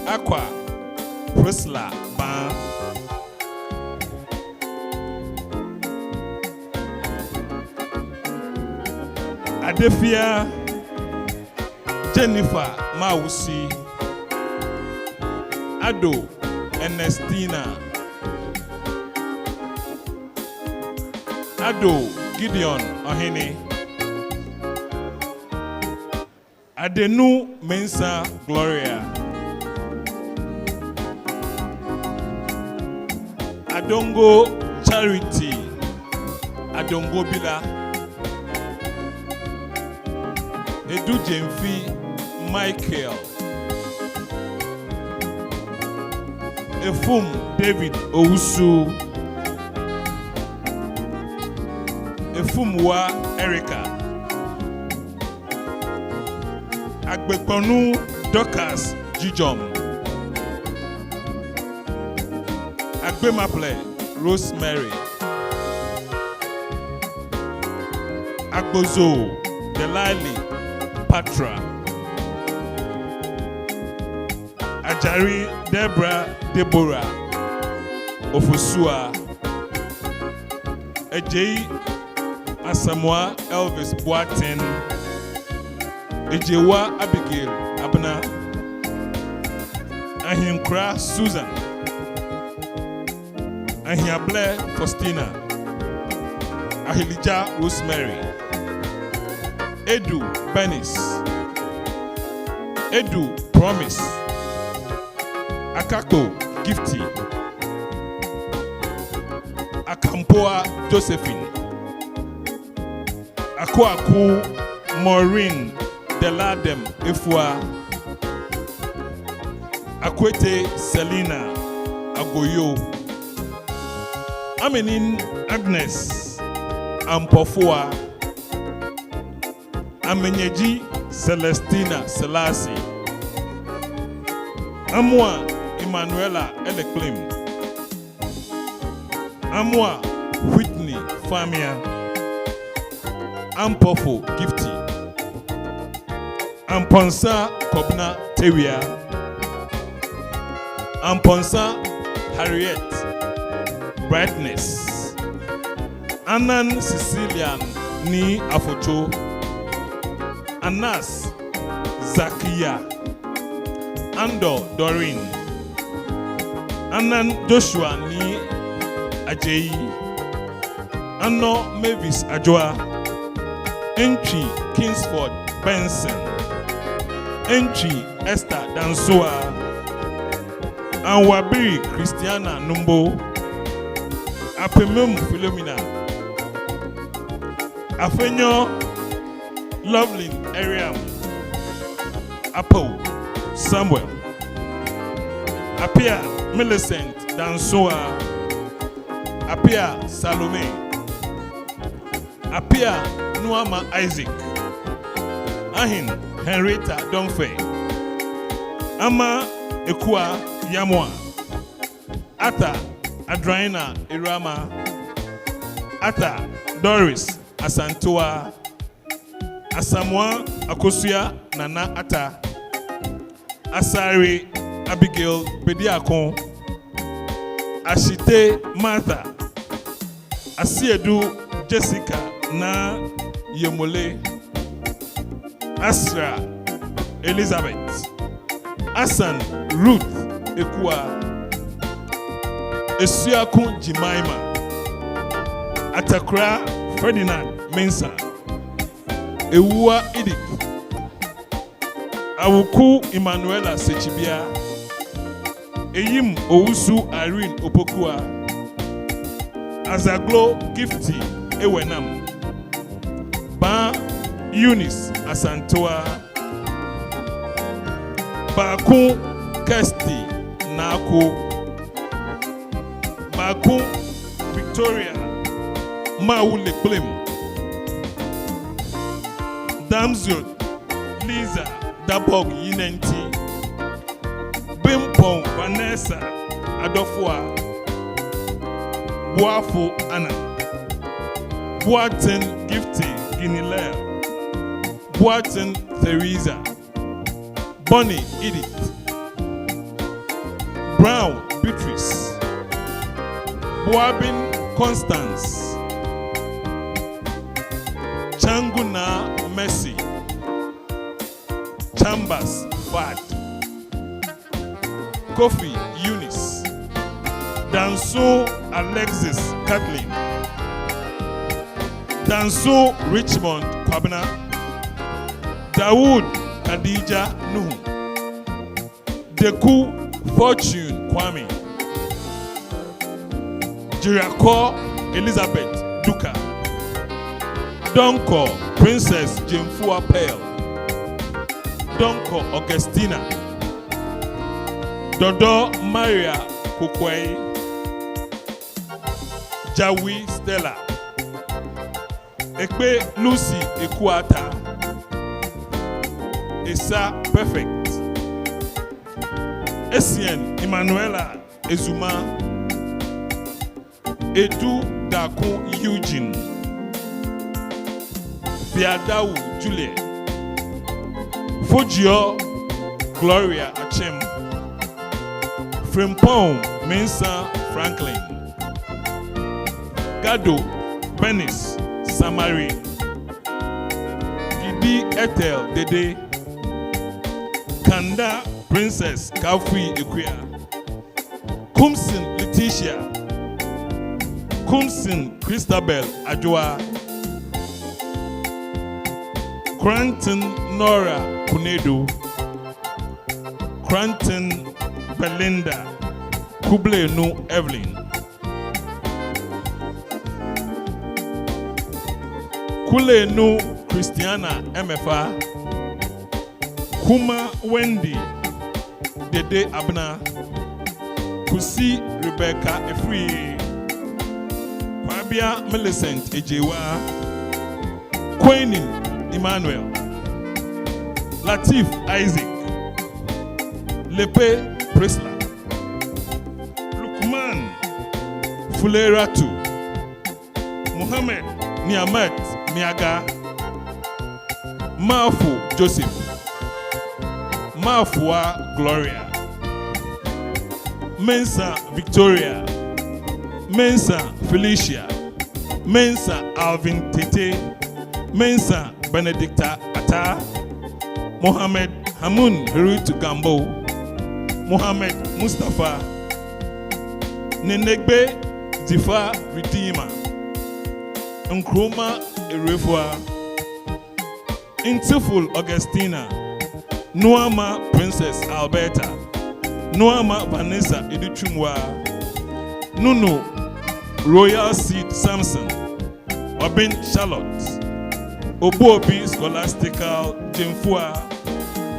Aqua Priscilla Ban, Adefia Jennifer Mausi, Ado Ernestina, Ado Gideon Ohene, Adenu Mensa Gloria, Adongo Charity, Adongo Bila, Edu Jemfi Michael, Efum David Owusu, Efumwa Erica, Agbekonu Dorcas Jijom, Agbemaple Rosemary, Agbozo Delali Patra, Ajari Deborah Ofusua, Ejei Asamoah Elvis Boaten, Ejewa Abigail Abna, Ahinkra Susan, Ahiable Faustina, Ahilija Rosemary, Edu Benis, Edu Promise, Akako Gifty, Akampoa Josephine, Akwaku Maureen Deladem Ifwa, Akwete Selina Agoyo, Amenin Agnes Ampofua, Amenyeji Celestina Selassie, Amwa Emanuela Eleclim, Amwa Whitney Famia, Ampofo Gifty, Amponsa Kobna Tewia, Amponsa Harriet Brightness, Anan Sicilian Ni Afocho, Anas Zakia, Ando Doreen, Anan Joshua Ni Ajeyi, Ano Mavis Ajoa, Entry Kingsford Benson, Entry Esther Dansoa, Anwabiri Christiana Numbo, Apemum Philomena, Afenyo Lovelyn Ariam, Apo Samuel, Apia Millicent Dansoa, Apia Salome, Apia Nuama Isaac, Ahin Henrietta Donfe, Ama Ekua Yamwa, Ata Adraina Irama, Ata Doris Asantua, Asamoah Akosua Nana Ata, Asari Abigail Bediakon, Ashite Martha, Asiedu Jessica Na Yemole, Asra Elizabeth, Asan Ruth Ekua, Esiakun Jimaima, Atakra Ferdinand Mensa, Ewua Edith, Awuku Emmanuela Sechibia, Eyim Owusu Irene Opokua, Azaglo Gifty Ewenam, Ba Eunice Asantoa, Baku Kirsty Nako, Baku Victoria Maule Blim, Damzut Lisa Dabog Yinenti, Bimpong Vanessa Adofua, Boafo Anna, Boaten Gifty Guinilea, Boaten Theresa, Bonnie Edith, Brown Beatrice, Boabin Constance, Changuna Mercy, Chambers Fad, Kofi Eunice, Danso Alexis Kathleen, Danso Richmond Kwabena, Dawood Khadija Nuhu, Deku Fortune Kwame, Jirako Elizabeth Duka, Donko Princess Jemfua Pearl, Donko Augustina, Dodo Maria Kukwei, Jawi Stella, Ekpe Lucy Ekuata, Esa Perfect, Essien Emanuela Ezuma, Edu Dakun Eugene, Biadawu Juliet, Fujio Gloria Achem, Frimpong Mensa Franklin, Gado Venice Samari, Gidi Ethel Dede, Tanda Princess Kafui Ikuya, Kumsin Letitia, Kumsin Christabel Adjoa, Cranton Nora Kunedu, Cranton Belinda, Kublenu Evelyn, Kulenu Christiana MFA, Kuma Wendy Dede Abna, Kusi Rebecca Efri, Fabia Millicent Ejewa, Queenie Emmanuel, Latif Isaac, Lepe Prisla, Lukman Fuleratu, Muhammad Niamet Miaga, Mafu Joseph, Mafua Gloria, Mensa Victoria, Mensa Felicia, Mensa Alvin Tete, Mensa Benedicta Ata, Mohammed Hamun Heritu Gambo, Mohammed Mustafa, Nenegbe Difa Redeemer, Nkrumah Erefua, Intiful Augustina, Noama Princess Alberta, Noama Vanessa Edichumwa, Nunu Royal Seed Samson, Obin Charlotte, Obuobi Scholastical Jemfua,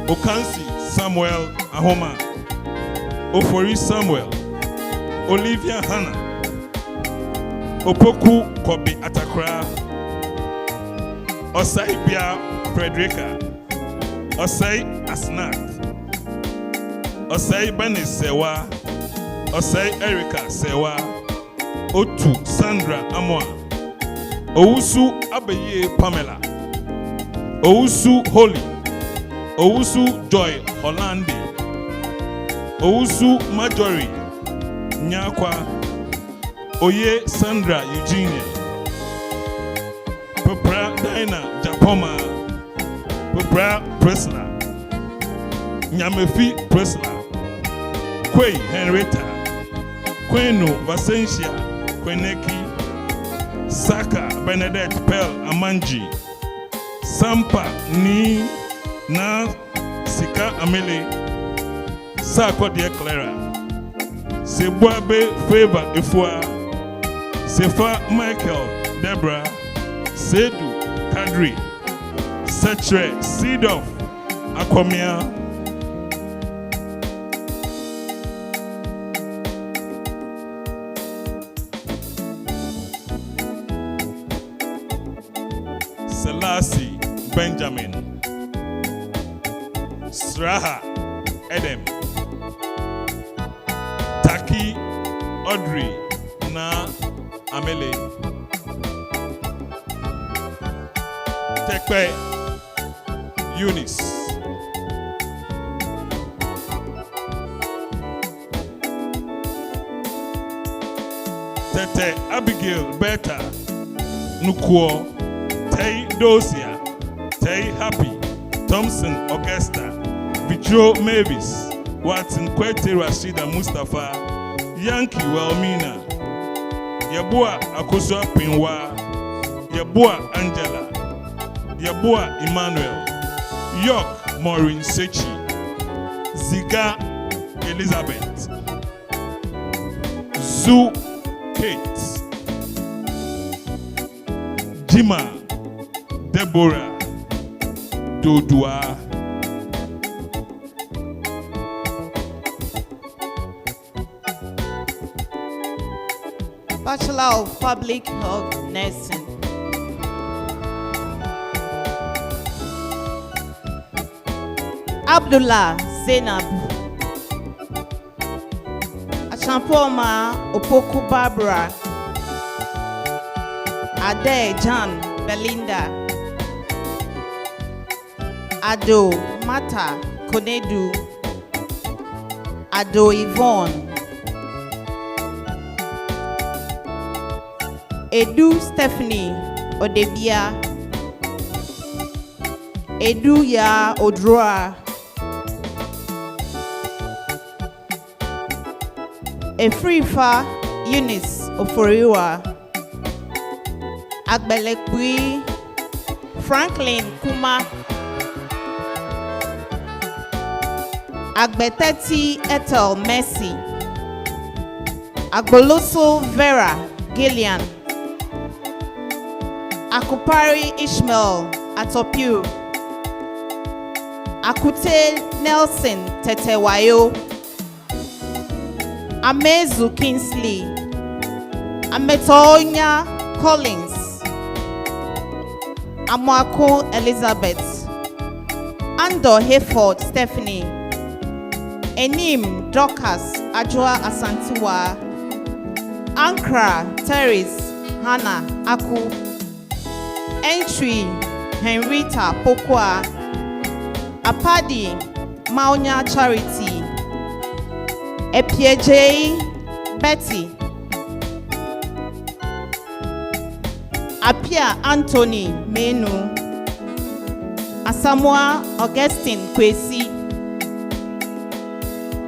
Okansi Samuel Ahoma, Ofori Samuel, Olivia Hannah, Opoku Kobi Atakra, Osai Bia Frederica, Osai Asnat, Osai Bani Sewa, Osai Erica Sewa, Otu Sandra Amwa, Owusu Abeye Pamela, Owusu Holy, Owusu Joy Hollandi, Owusu Marjorie Nyakwa, Oye Sandra Eugenia, Popra Dina Japoma, Popra Presla, Nyamefi Presla, Kwe Henrietta, Kwenu Vasensia, Kweneki, Saka Benedette Pearl Amanji, Sampa Ni Na Sika Amele, Sako de Clara, Sebuabe Favor Efua, Sefa Michael Deborah, Sedu Kadri, Setre Seedoff Akomia, Selassie Benjamin, Sraha Edem, Taki Audrey Na Amele, Tekpe Eunice, Tete Abigail Beta Nukuo, Tay Dosia, Tay Happy, Thompson Augusta, Vitro Mavis, Watson Kwete Rashida Mustafa, Yankee Welmina, Yabua Akosua Pinwa, Yabua Angela, Yabua Emmanuel, York Maureen Sechi, Ziga Elizabeth, Zu Kate, Jima Deborah Dodua, Bachelor of Public Health Nursing. Abdullah Zainab, Achampoma Opoku Barbara, Ade John Belinda, Ado Mata Konedu, Ado Yvonne, Edu Stephanie Odebia, Edu Ya Odroa, Efrifa Eunice Oforiwa, Agbelekbui Franklin Kuma, Agbeteti Ethel Mercy, Agboloso Vera Gillian, Akupari Ishmael Atopiu, Akute Nelson Tetewayo, Amezu Kingsley, Ametonya Collins, Amwako Elizabeth, Ando Hayford Stephanie, Enim Dorcas Ajwa Asantiwa, Ankra Teres Hannah Aku, Entry Henrietta Pokwa, Apadi Maunya Charity, Epieje Betty, Apia Anthony Menu, Asamoah Augustine Kwesi,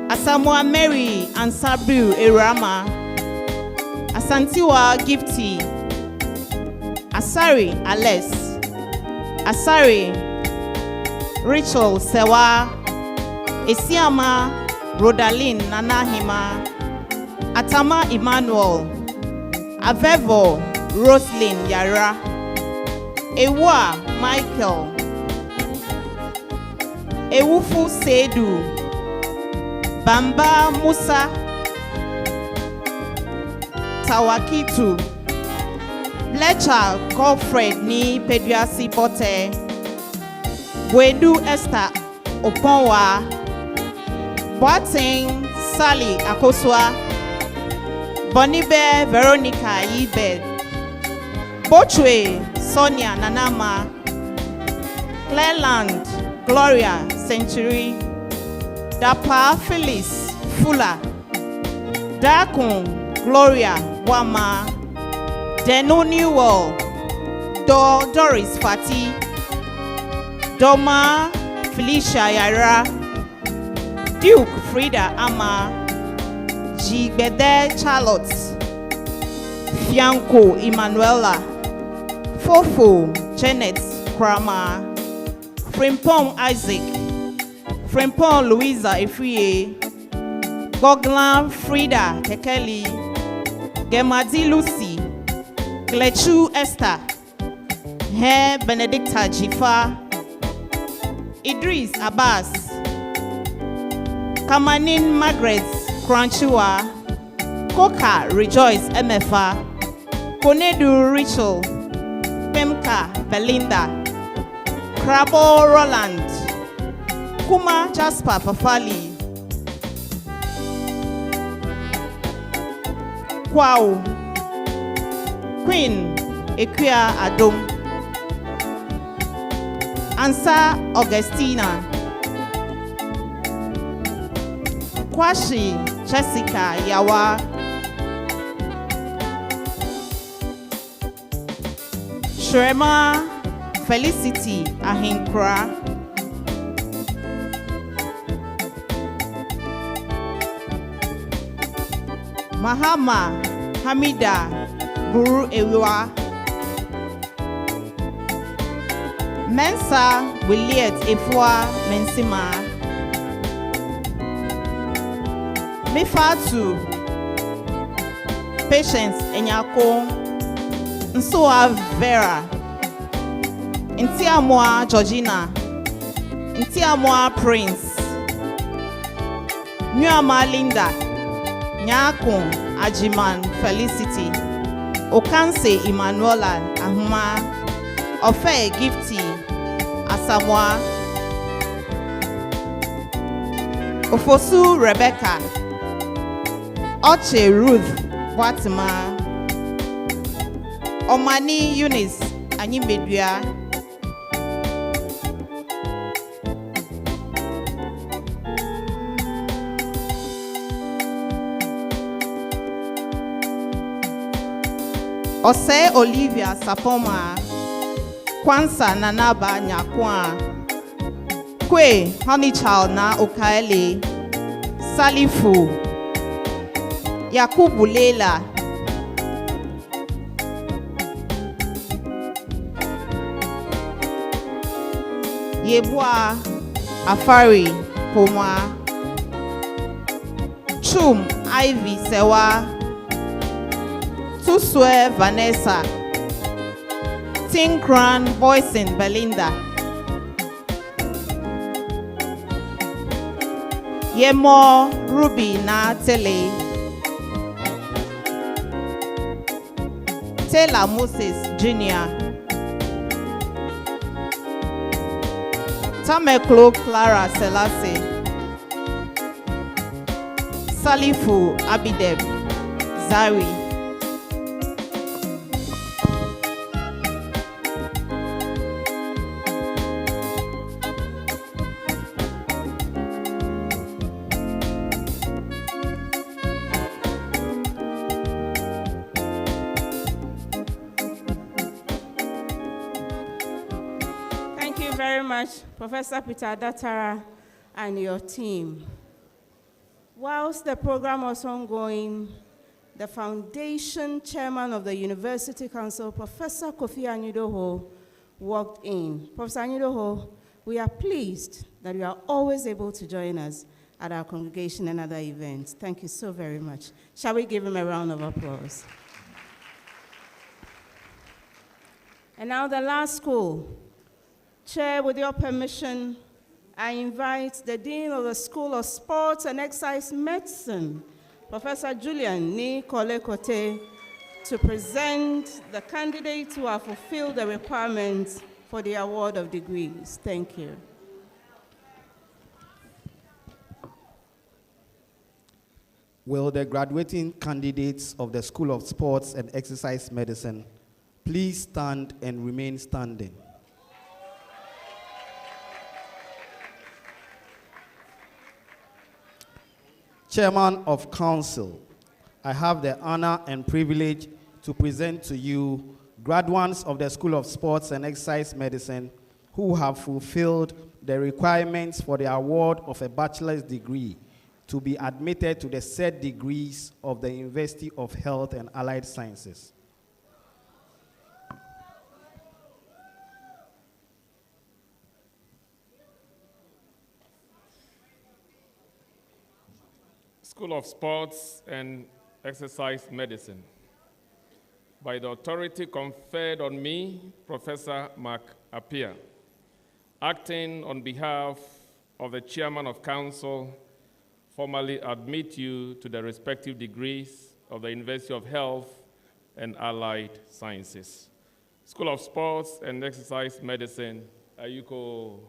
Asamoah Mary Ansabu Irama, Asantiwa Gifty, Asari Ales, Asari Rachel Sewa, Esiama Rodalyn Nanahima, Atama Emmanuel, Avevo Roslyn Yara, Ewa Michael, Ewufu Sedu, Bamba Musa, Tawakitu, Fletcher Godfred ni Peduasi Pote, Gwedu Esther Oponwa, Boateng Sally Akosua, Bonibe Veronica Yibed, Bochwe Sonia Nanama, Clareland Gloria Century, Dapa Phyllis Fuller, Dakun Gloria Wama, Deno Newell, Doris Fati, Doma Felicia Yara, Duke Frida Ama, Jigbede Charlotte, Fianco Emanuela, Fofo Janet Krama, Frimpong Isaac, Frimpong Louisa Efrie, Goglan Frida Kekeli, Gemadi Lucy, Glechu Esther, He Benedicta Jifa, Idris Abbas, Kamanin Margaret Kranchua, Koka Rejoice MFA, Konedu Rachel, Pemka Belinda, Krabo Roland, Kuma Jasper Fafali, Kwao, Queen Equia Adom, Ansa Augustina, Kwashi Jessica Yawa, Shrema Felicity Ahinkra, Mahama Hamida Buru Ewa, Mensa Williet Efwa Mensima, Mifatu Patience Enyako, Nsoa Vera, Ntiamwa Georgina, Ntiamwa Prince, Nyama Linda, Nyakun Ajiman Felicity, Okanse Emanuela Ahuma, Ofe Gifty Asamoah, Ofosu Rebecca, Oche Ruth Watima, Omani Eunice Anyimedua, Ose Olivia Sapoma, Kwansa Nanaba Nyakwa, Kwe Honeychild na Okaele, Salifu, Yakubu Lela. Yebua Afari Poma. Chum Ivy Sewa. Tuswe Vanessa. Tinkran Boysen Belinda. Yemo Ruby na Tele. Taylor Moses Jr. Tameklo Clara Selassie. Salifu Abideb Zari. Professor Peter Adatara and your team. Whilst the program was ongoing, the foundation chairman of the University Council, Professor Kofi Anyudoho, walked in. Professor Anyudoho, we are pleased that you are always able to join us at our congregation and other events. Thank you so very much. Shall we give him a round of applause? And now the last school. Chair, with your permission, I invite the Dean of the School of Sports and Exercise Medicine, Professor Julian Ni Kolekote, to present the candidates who have fulfilled the requirements for the award of degrees. Thank you. Will the graduating candidates of the School of Sports and Exercise Medicine please stand and remain standing? Chairman of Council, I have the honor and privilege to present to you graduates of the School of Sports and Exercise Medicine who have fulfilled the requirements for the award of a bachelor's degree to be admitted to the said degrees of the University of Health and Allied Sciences. School of Sports and Exercise Medicine. By the authority conferred on me, Professor Mark Appiah, acting on behalf of the Chairman of Council, formally admit you to the respective degrees of the University of Health and Allied Sciences. School of Sports and Exercise Medicine, Ayuko.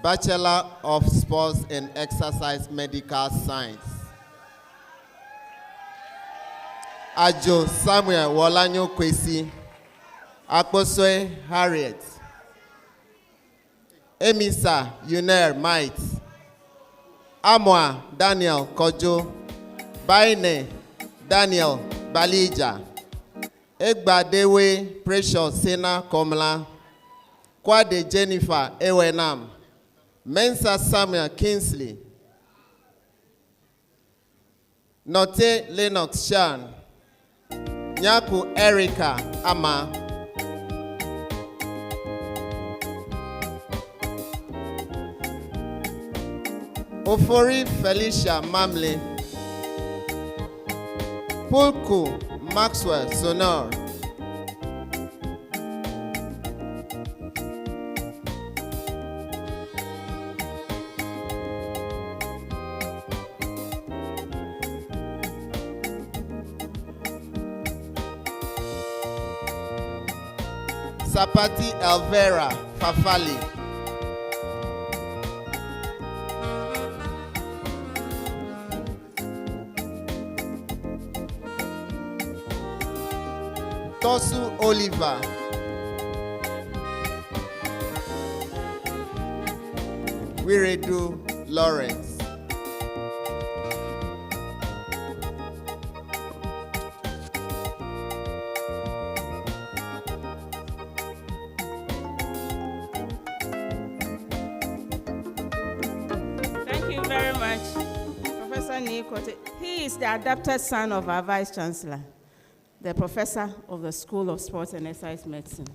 Bachelor of Sports and Exercise Medical Science. Ajo Samuel Wolanyo Kwesi. Akposwe Harriet. Emisa Yuner Might. Amwa Daniel Kojo. Baine Daniel Balija. Egbadewe Precious Sena Komla. Kwade Jennifer Ewenam. Mensa Samuel Kingsley. Note Lennox Shan. Nyaku Erica Ama. Ofori Felicia Mamle. Pulku Maxwell Sonor. Sapati Elvera Fafali. Tosu Oliver. Wiredu Lawrence. He is the adopted son of our Vice Chancellor, the professor of the School of Sports and Exercise Medicine.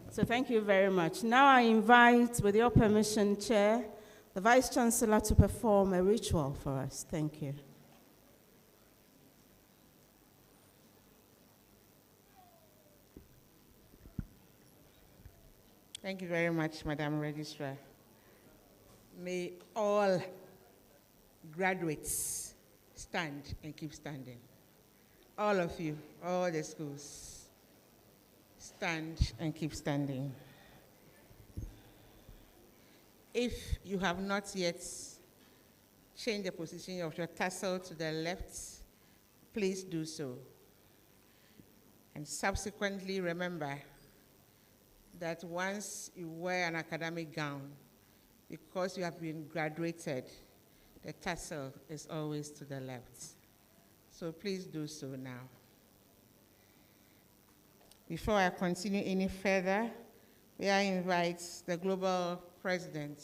So thank you very much. Now I invite, with your permission, Chair, the Vice Chancellor to perform a ritual for us. Thank you. Thank you very much, Madam Registrar. May all graduates stand and keep standing. All of you, all the schools, stand and keep standing. If you have not yet changed the position of your tassel to the left, please do so. And subsequently, remember that once you wear an academic gown, because you have been graduated, the tassel is always to the left. So please do so now. Before I continue any further, may I invite the global president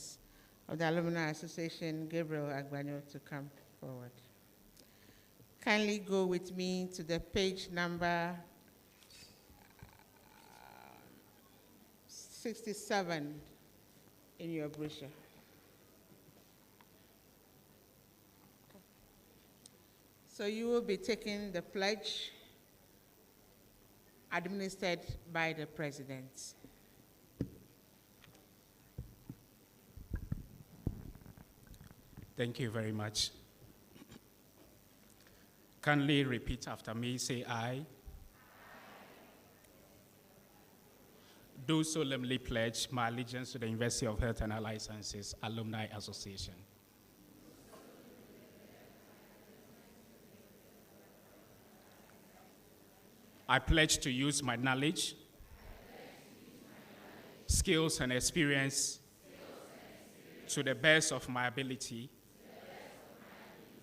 of the Alumni Association, Gabriel Agbanyo, to come forward. Kindly go with me to the page number 67 in your brochure. So you will be taking the pledge administered by the President. Thank you very much. Kindly repeat after me, say I. Do solemnly pledge my allegiance to the University of Health and Allied Sciences Alumni Association. I pledge to use my knowledge, skills and experience to the best of my ability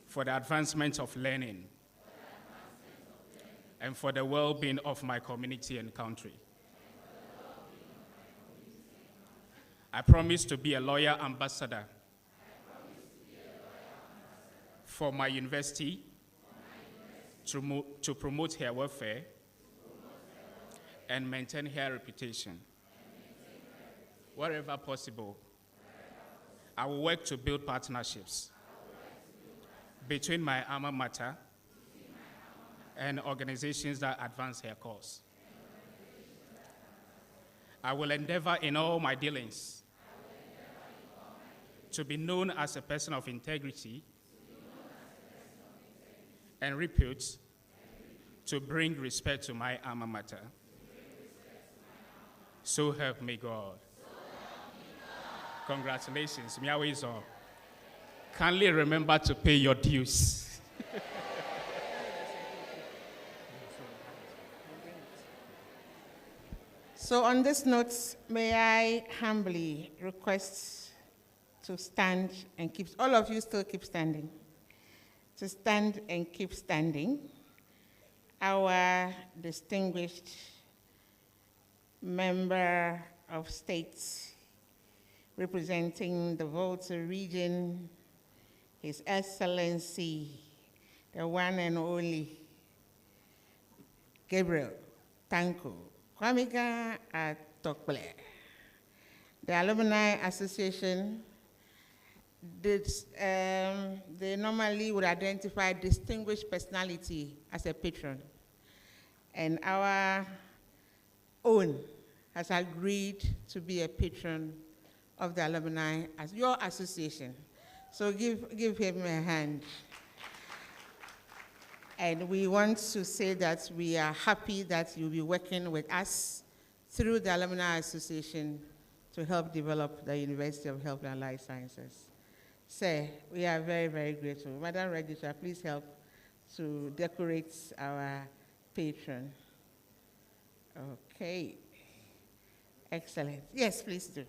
for the advancement of learning and for the well-being of my community and country. I promise to be a loyal ambassador for my university to promote her welfare and maintain her reputation. Wherever possible, I will work to build partnerships between my alma mater and organizations that advance her cause. I will endeavor in all my dealings to be known as a person of integrity and repute, to bring respect to my alma mater. So help me God. Congratulations. Miawizo. Kindly remember to pay your dues. So on this note, may I humbly request to stand and keep, all of you still keep standing, to stand and keep standing. Our distinguished member of state representing the Volta region, His Excellency, the one and only Gabriel Tanko Kwamiga Atokble. The Alumni Association, they normally would identify distinguished personality as a patron. And our own has agreed to be a patron of the alumni as your association. So give him a hand. And we want to say that we are happy that you'll be working with us through the Alumni Association to help develop the University of Health and Allied Sciences. Sir, we are very, very grateful. Madam Registrar, please help to decorate our patron. Okay. Excellent. Yes, please do.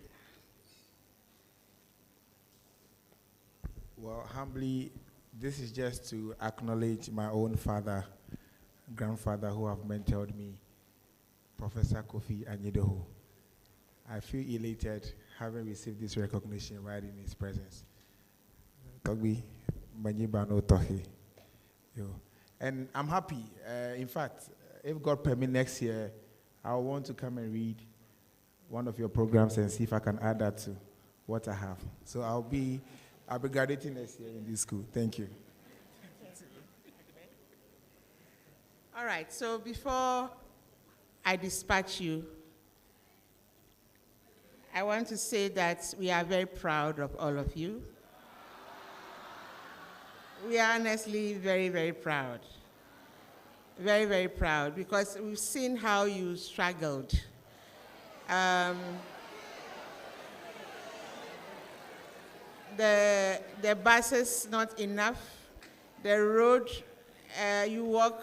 Well, humbly, this is just to acknowledge my own father, grandfather who have mentored me, Professor Kofi Anyidoho. I feel elated having received this recognition right in his presence. Togbi, Manjibano Tohi. And I'm happy. In fact, if God permit next year, I want to come and read one of your programs and see if I can add that to what I have. So I'll be graduating next year in this school. Thank you. All right, so before I dispatch you, I want to say that we are very proud of all of you. We are honestly very, very proud. Very, very proud, because we've seen how you struggled. The buses not enough. The road, you walk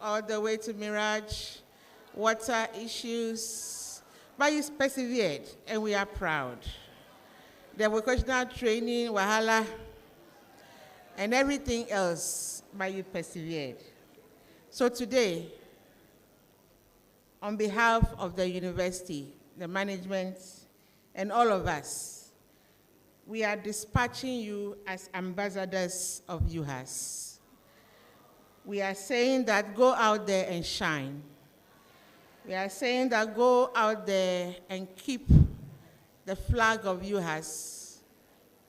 all the way to Mirage, water issues, but you persevered, and we are proud. The vocational training, wahala, and everything else, but you persevered. So today, on behalf of the university, the management, and all of us, we are dispatching you as ambassadors of Uhas. We are saying that go out there and shine. We are saying that go out there and keep the flag of Uhas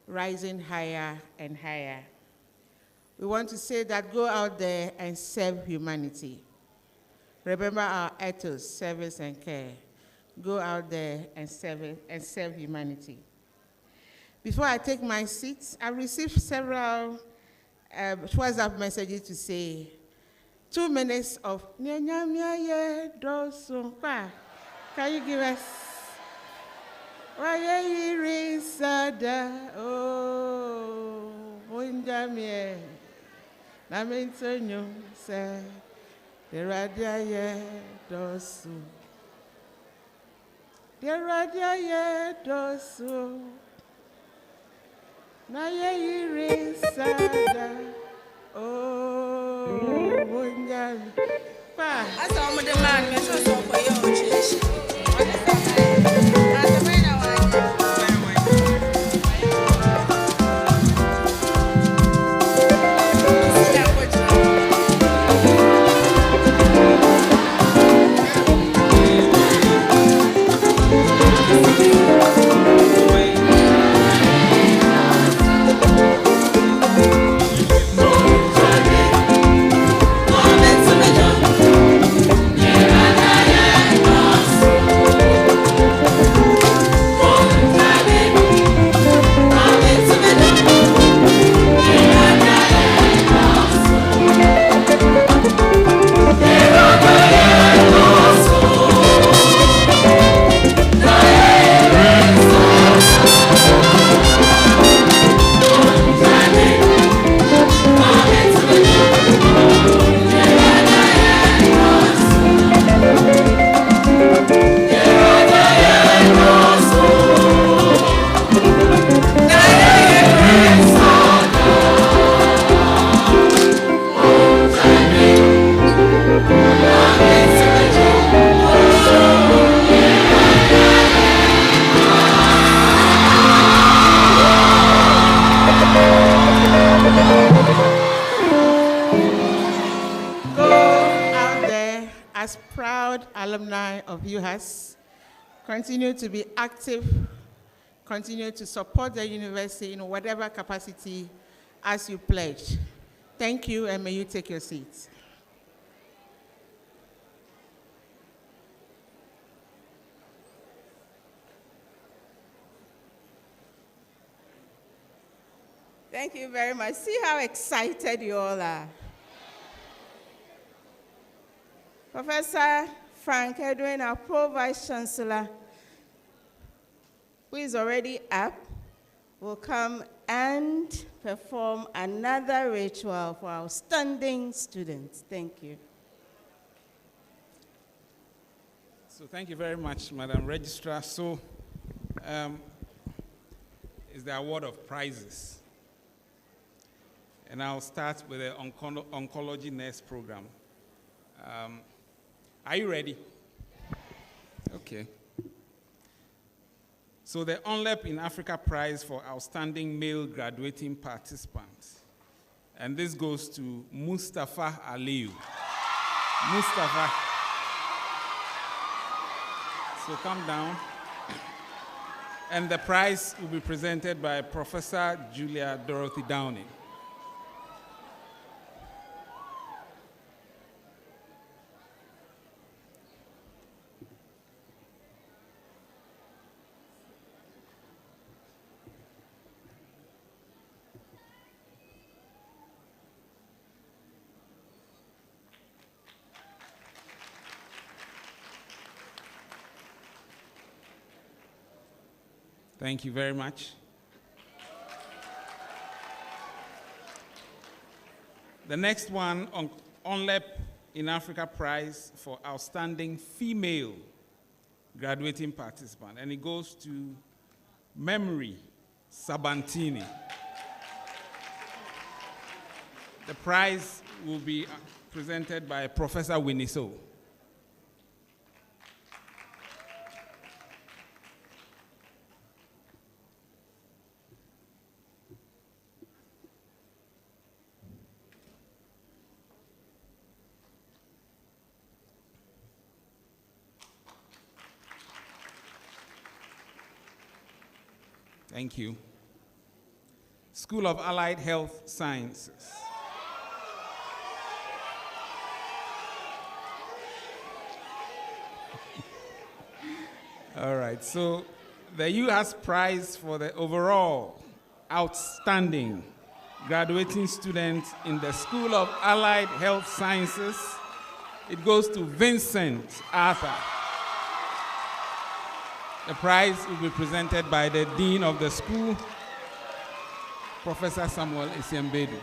rising higher and higher. We want to say that go out there and serve humanity. Remember our ethos, service and care. Go out there and serve humanity. Before I take my seat, I've received several WhatsApp messages to say, 2 minutes of can you give us? Namentonyo say the radia ye dosu. The radia ye dosu. Na ye risada. Oh, munjami. Pa. Asa omo de man me so so for your church. Continue to be active, continue to support the university in whatever capacity as you pledge. Thank you, and may you take your seats. Thank you very much. See how excited you all are. Professor Frank Edwin, our Pro-Vice Chancellor, who is already up, will come and perform another ritual for our outstanding students. Thank you. So thank you very much, Madam Registrar. So it's the award of prizes. And I'll start with the oncology nurse program. Are you ready? Okay. So the ONLEP in Africa Prize for Outstanding Male Graduating Participants And this goes to Mustafa Aliyu. Mustafa. So come down. And the prize will be presented by Professor Julia Dorothy Downing. Thank you very much. The next one, ONLEP in Africa Prize for Outstanding Female Graduating Participant, and it goes to Memory Sabantini. The prize will be presented by Professor Winiso. Thank you. School of Allied Health Sciences. All right, so the Uhas Prize for the overall outstanding graduating student in the School of Allied Health Sciences, it goes to Vincent Arthur. The prize will be presented by the Dean of the school, Professor Samuel Isiembedu.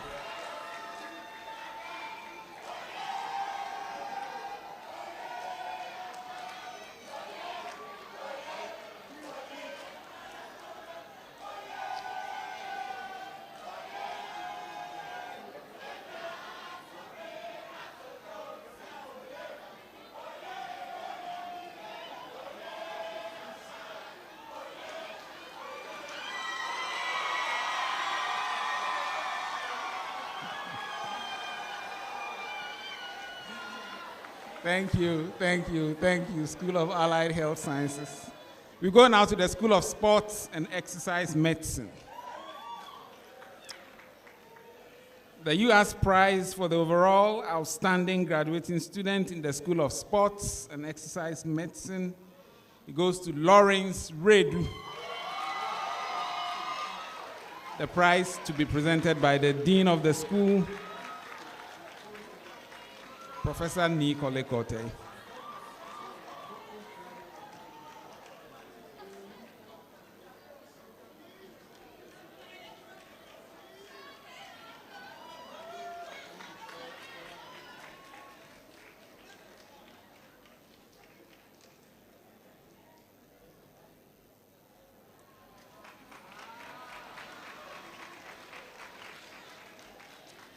Thank you, thank you, thank you, School of Allied Health Sciences. We go now to the School of Sports and Exercise Medicine. The U.S. Prize for the overall outstanding graduating student in the School of Sports and Exercise Medicine, it goes to Lawrence Redu. The prize to be presented by the Dean of the school, Professor Sokode-Lokoe.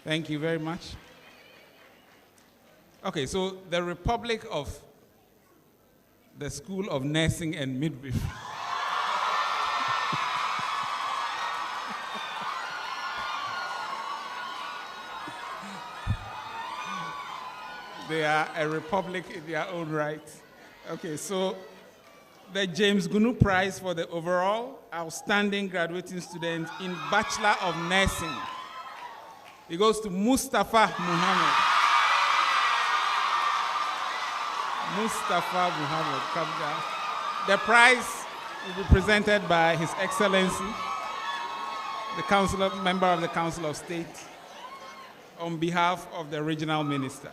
Thank you very much. Okay, so the Republic of the School of Nursing and Midwifery. They are a republic in their own right. Okay, so the James Gunu Prize for the overall outstanding graduating student in Bachelor of Nursing. It goes to Mustafa Muhammad. Mustafa Muhammad, come down. The prize will be presented by His Excellency, the member of the Council of State, on behalf of the regional minister.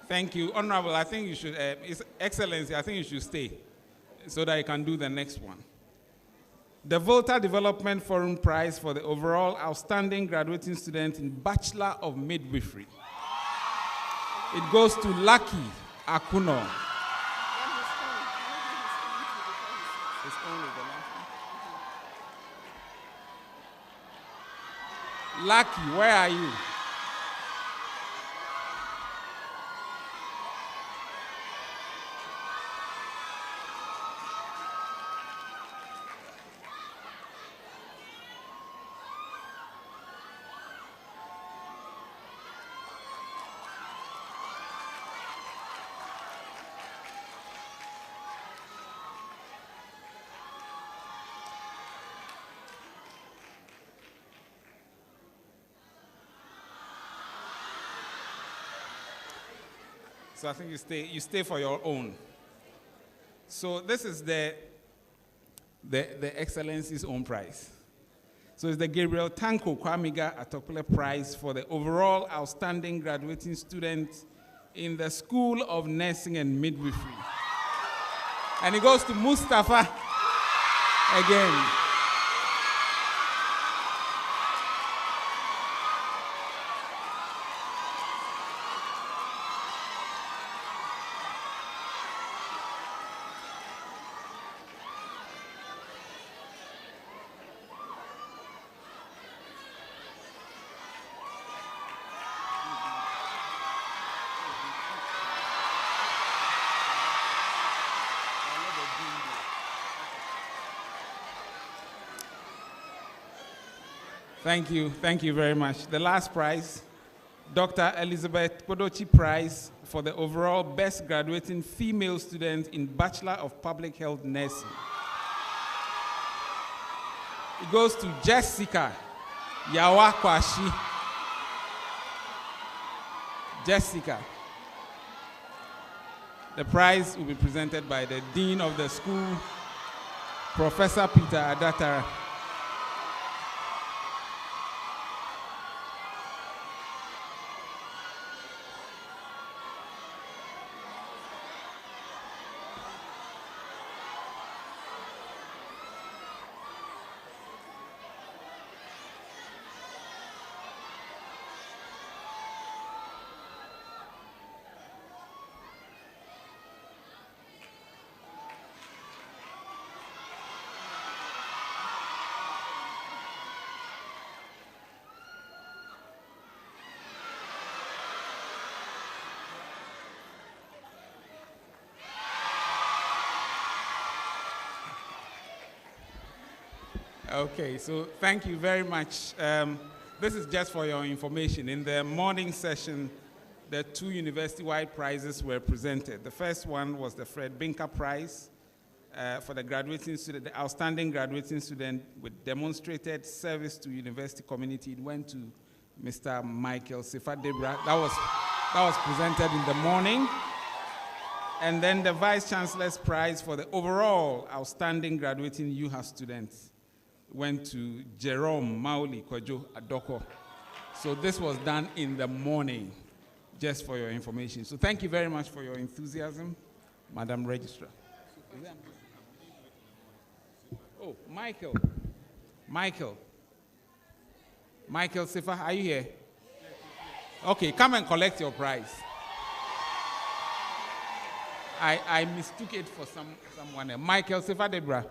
Thank you. Honorable, I think you should, His Excellency, I think you should stay so that you can do the next one. The Volta Development Forum Prize for the overall outstanding graduating student in Bachelor of Midwifery. It goes to Lucky Akuno. Lucky, where are you? So I think you stay for your own. So this is the Excellency's own prize. So it's the Gabriel Tanko Kwamiga Atokpele Prize for the overall outstanding graduating student in the School of Nursing and Midwifery. And it goes to Mustafa again. Thank you very much. The last prize, Dr. Elizabeth Podochi Prize for the overall best graduating female student in Bachelor of Public Health Nursing. It goes to Jessica Yawa Kwashi. Jessica. The prize will be presented by the Dean of the school, Professor Peter Adatara. Okay, so thank you very much. This is just for your information. In the morning session, the two university-wide prizes were presented. The first one was the Fred Binker Prize for the graduating student, the outstanding graduating student with demonstrated service to university community. It went to Mr. Michael Sifadebra. That was presented in the morning. And then the Vice Chancellor's Prize for the overall outstanding graduating Uhas students went to Jerome Mauli Kwajo Adoko. So this was done in the morning, just for your information. So thank you very much for your enthusiasm, Madam Registrar. Oh, Michael Sifa, are you here? Okay, come and collect your prize. I mistook it for someone else. Michael Sifa Debra.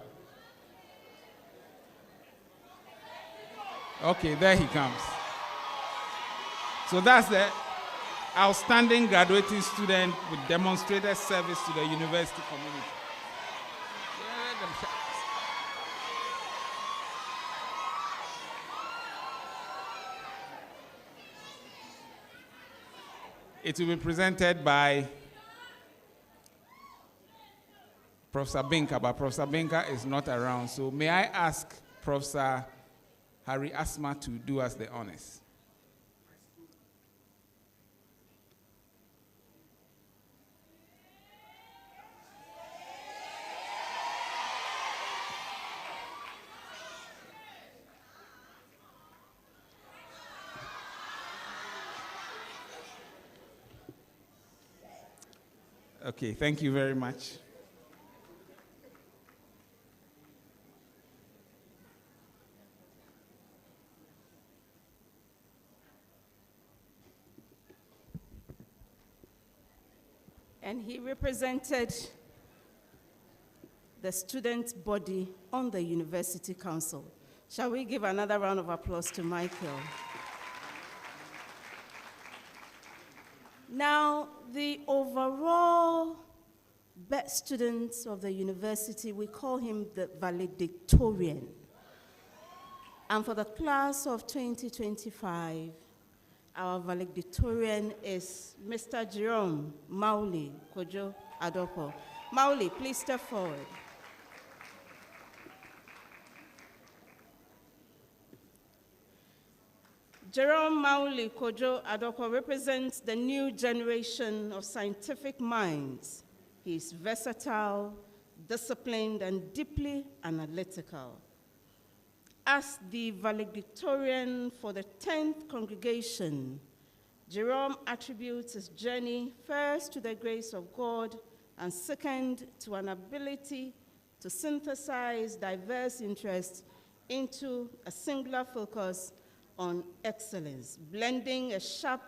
Okay, there he comes. So that's the outstanding graduating student with demonstrated service to the university community. It will be presented by Professor Binka, but Professor Binka is not around. So may I ask Professor Harry Asma to do us the honors? Okay, thank you very much. And he represented the student body on the University Council. Shall we give another round of applause to Michael? Now, the overall best students of the university, we call him the valedictorian. And for the class of 2025, our valedictorian is Mr. Jerome Mauli Kojo Adopo. Mauli, please step forward. Jerome Mauli Kojo Adopo represents the new generation of scientific minds. He is versatile, disciplined, and deeply analytical. As the valedictorian for the 10th congregation, Jerome attributes his journey first to the grace of God and second to an ability to synthesize diverse interests into a singular focus on excellence, blending a sharp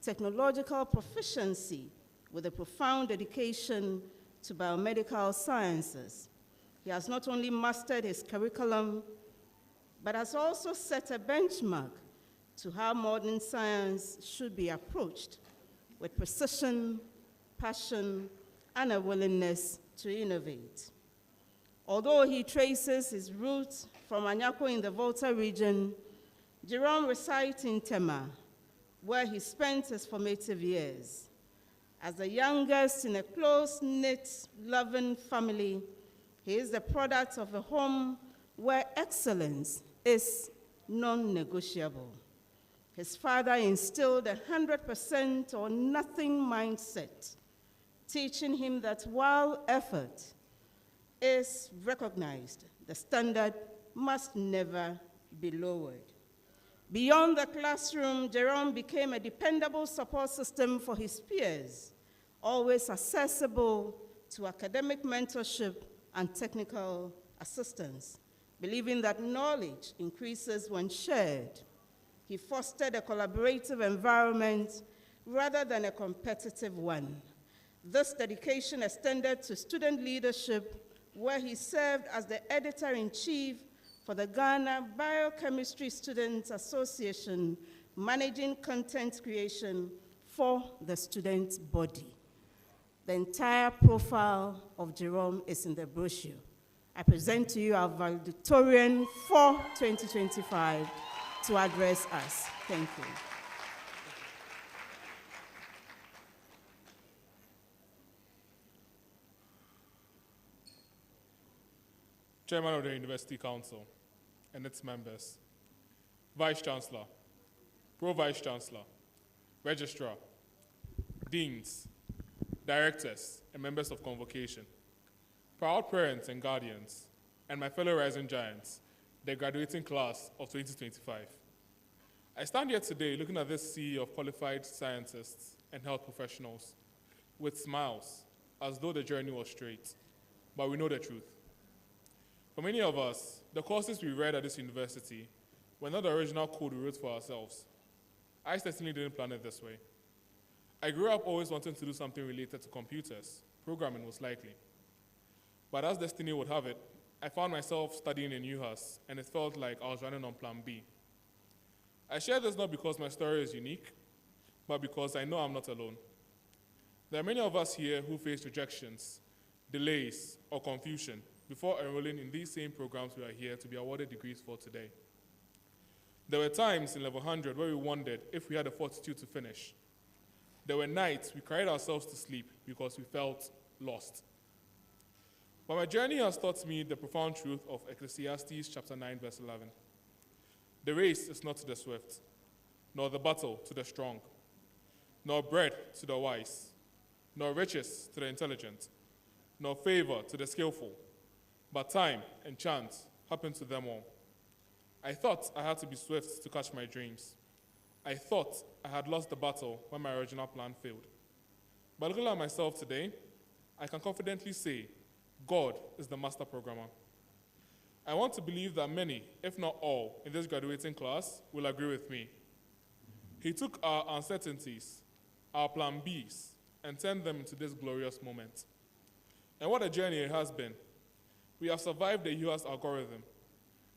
technological proficiency with a profound dedication to biomedical sciences. He has not only mastered his curriculum, but has also set a benchmark to how modern science should be approached with precision, passion, and a willingness to innovate. Although he traces his roots from Anyako in the Volta region, Jerome resides in Tema, where he spent his formative years. As the youngest in a close-knit, loving family, he is the product of a home where excellence is non-negotiable. His father instilled a 100% or nothing mindset, teaching him that while effort is recognized, the standard must never be lowered. Beyond the classroom, Jerome became a dependable support system for his peers, always accessible to academic mentorship and technical assistance, believing that knowledge increases when shared. He fostered a collaborative environment rather than a competitive one. This dedication extended to student leadership, where he served as the editor-in-chief for the Ghana Biochemistry Students Association, managing content creation for the student body. The entire profile of Jerome is in the brochure. I present to you our valedictorian for 2025 to address us. Thank you. Chairman of the University Council and its members, Vice Chancellor, Pro-Vice Chancellor, Registrar, Deans, Directors, and members of Convocation, proud parents and guardians, and my fellow rising giants, the graduating class of 2025. I stand here today looking at this sea of qualified scientists and health professionals with smiles, as though the journey was straight, but we know the truth. For many of us, the courses we read at this university were not the original code we wrote for ourselves. I certainly didn't plan it this way. I grew up always wanting to do something related to computers, programming most likely. But as destiny would have it, I found myself studying in Uhas, and it felt like I was running on plan B. I share this not because my story is unique, but because I know I'm not alone. There are many of us here who face rejections, delays, or confusion before enrolling in these same programs we are here to be awarded degrees for today. There were times in level 100 where we wondered if we had the fortitude to finish. There were nights we cried ourselves to sleep because we felt lost. But my journey has taught me the profound truth of Ecclesiastes chapter 9, verse 11. The race is not to the swift, nor the battle to the strong, nor bread to the wise, nor riches to the intelligent, nor favor to the skillful, but time and chance happen to them all. I thought I had to be swift to catch my dreams. I thought I had lost the battle when my original plan failed. But looking at myself today, I can confidently say, God is the master programmer. I want to believe that many, if not all, in this graduating class will agree with me. He took our uncertainties, our plan Bs, and turned them into this glorious moment. And what a journey it has been. We have survived the Uhas algorithm.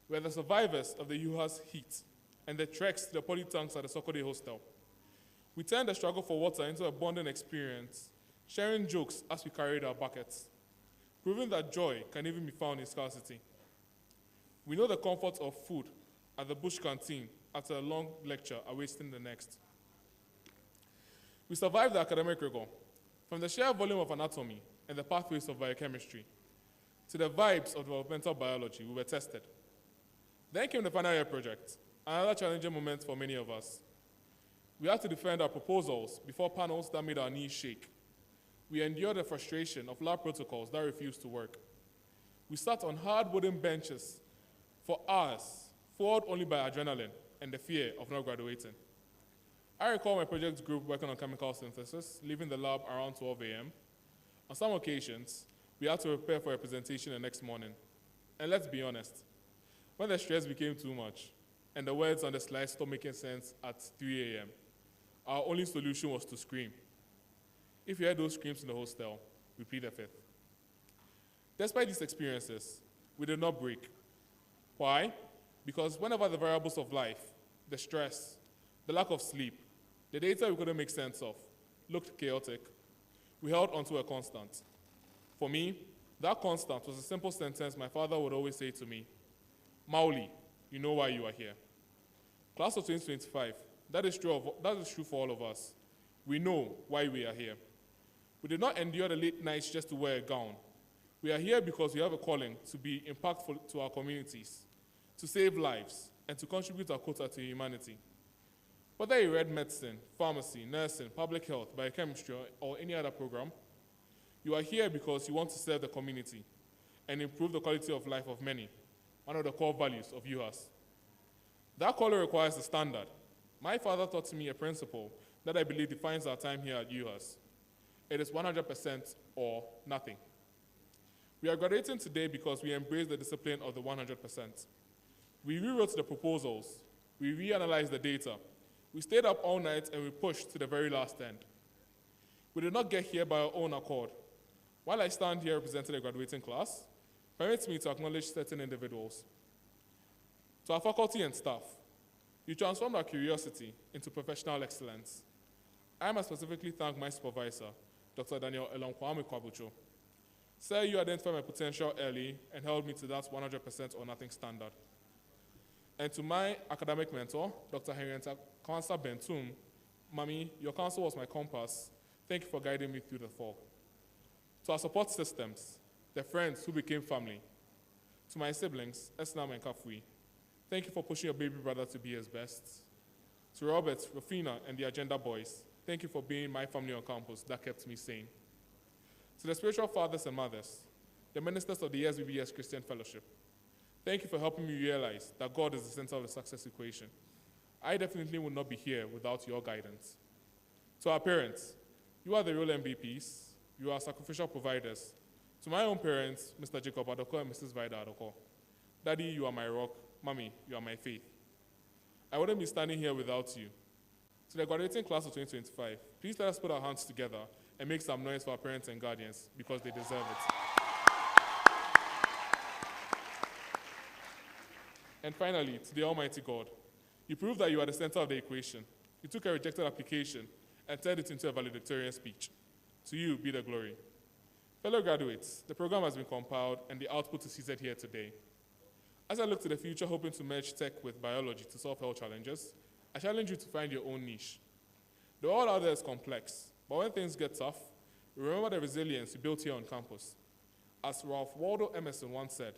We are the survivors of the Uhas heat and the treks to the polytanks at the Sokode hostel. We turned the struggle for water into a bonding experience, sharing jokes as we carried our buckets, proving that joy can even be found in scarcity. We know the comfort of food at the bush canteen after a long lecture awaiting the next. We survived the academic rigor, from the sheer volume of anatomy and the pathways of biochemistry to the vibes of developmental biology. We were tested. Then came the final year project, another challenging moment for many of us. We had to defend our proposals before panels that made our knees shake. We endured the frustration of lab protocols that refused to work. We sat on hard wooden benches for hours, fueled only by adrenaline and the fear of not graduating. I recall my project group working on chemical synthesis, leaving the lab around 12 a.m. On some occasions, we had to prepare for a presentation the next morning. And let's be honest, when the stress became too much and the words on the slide stopped making sense at 3 a.m., our only solution was to scream. If you heard those screams in the hostel, we plead the fifth. Despite these experiences, we did not break. Why? Because whenever the variables of life, the stress, the lack of sleep, the data we couldn't make sense of looked chaotic, we held onto a constant. For me, that constant was a simple sentence my father would always say to me: Mauli, you know why you are here. Class of 2025, that is true for all of us. We know why we are here. We did not endure the late nights just to wear a gown. We are here because we have a calling to be impactful to our communities, to save lives, and to contribute our quota to humanity. Whether you read medicine, pharmacy, nursing, public health, biochemistry, or any other program, you are here because you want to serve the community and improve the quality of life of many, one of the core values of Uhas. That calling requires a standard. My father taught me a principle that I believe defines our time here at Uhas. It is 100% or nothing. We are graduating today because we embrace the discipline of the 100%. We rewrote the proposals, we reanalyzed the data, we stayed up all night and we pushed to the very last end. We did not get here by our own accord. While I stand here representing the graduating class, permit me to acknowledge certain individuals. To our faculty and staff, you transformed our curiosity into professional excellence. I must specifically thank my supervisor, Dr. Daniel Elonkwame Kwabucho. Sir, you identified my potential early and held me to that 100% or nothing standard. And to my academic mentor, Dr. Henrietta Kansa Bentum, Mami, your counsel was my compass. Thank you for guiding me through the fog. To our support systems, the friends who became family. To my siblings, Esnam and Kafui, thank you for pushing your baby brother to be his best. To Robert, Rafina, and the Agenda Boys, thank you for being my family on campus that kept me sane. To the spiritual fathers and mothers, the ministers of the SBBS Christian Fellowship, thank you for helping me realize that God is the center of the success equation. I definitely would not be here without your guidance. To our parents, you are the real MVPs. You are sacrificial providers. To my own parents, Mr. Jacob Adoko and Mrs. Vida Adoko, Daddy, you are my rock. Mommy, you are my faith. I wouldn't be standing here without you. To the graduating class of 2025, please let us put our hands together and make some noise for our parents and guardians because they deserve it. And finally, to the Almighty God, you proved that you are the center of the equation. You took a rejected application and turned it into a valedictorian speech. To you be the glory. Fellow graduates, the program has been compiled and the output is seated here today. As I look to the future, hoping to merge tech with biology to solve health challenges, I challenge you to find your own niche. The world out there is complex, but when things get tough, remember the resilience you built here on campus. As Ralph Waldo Emerson once said,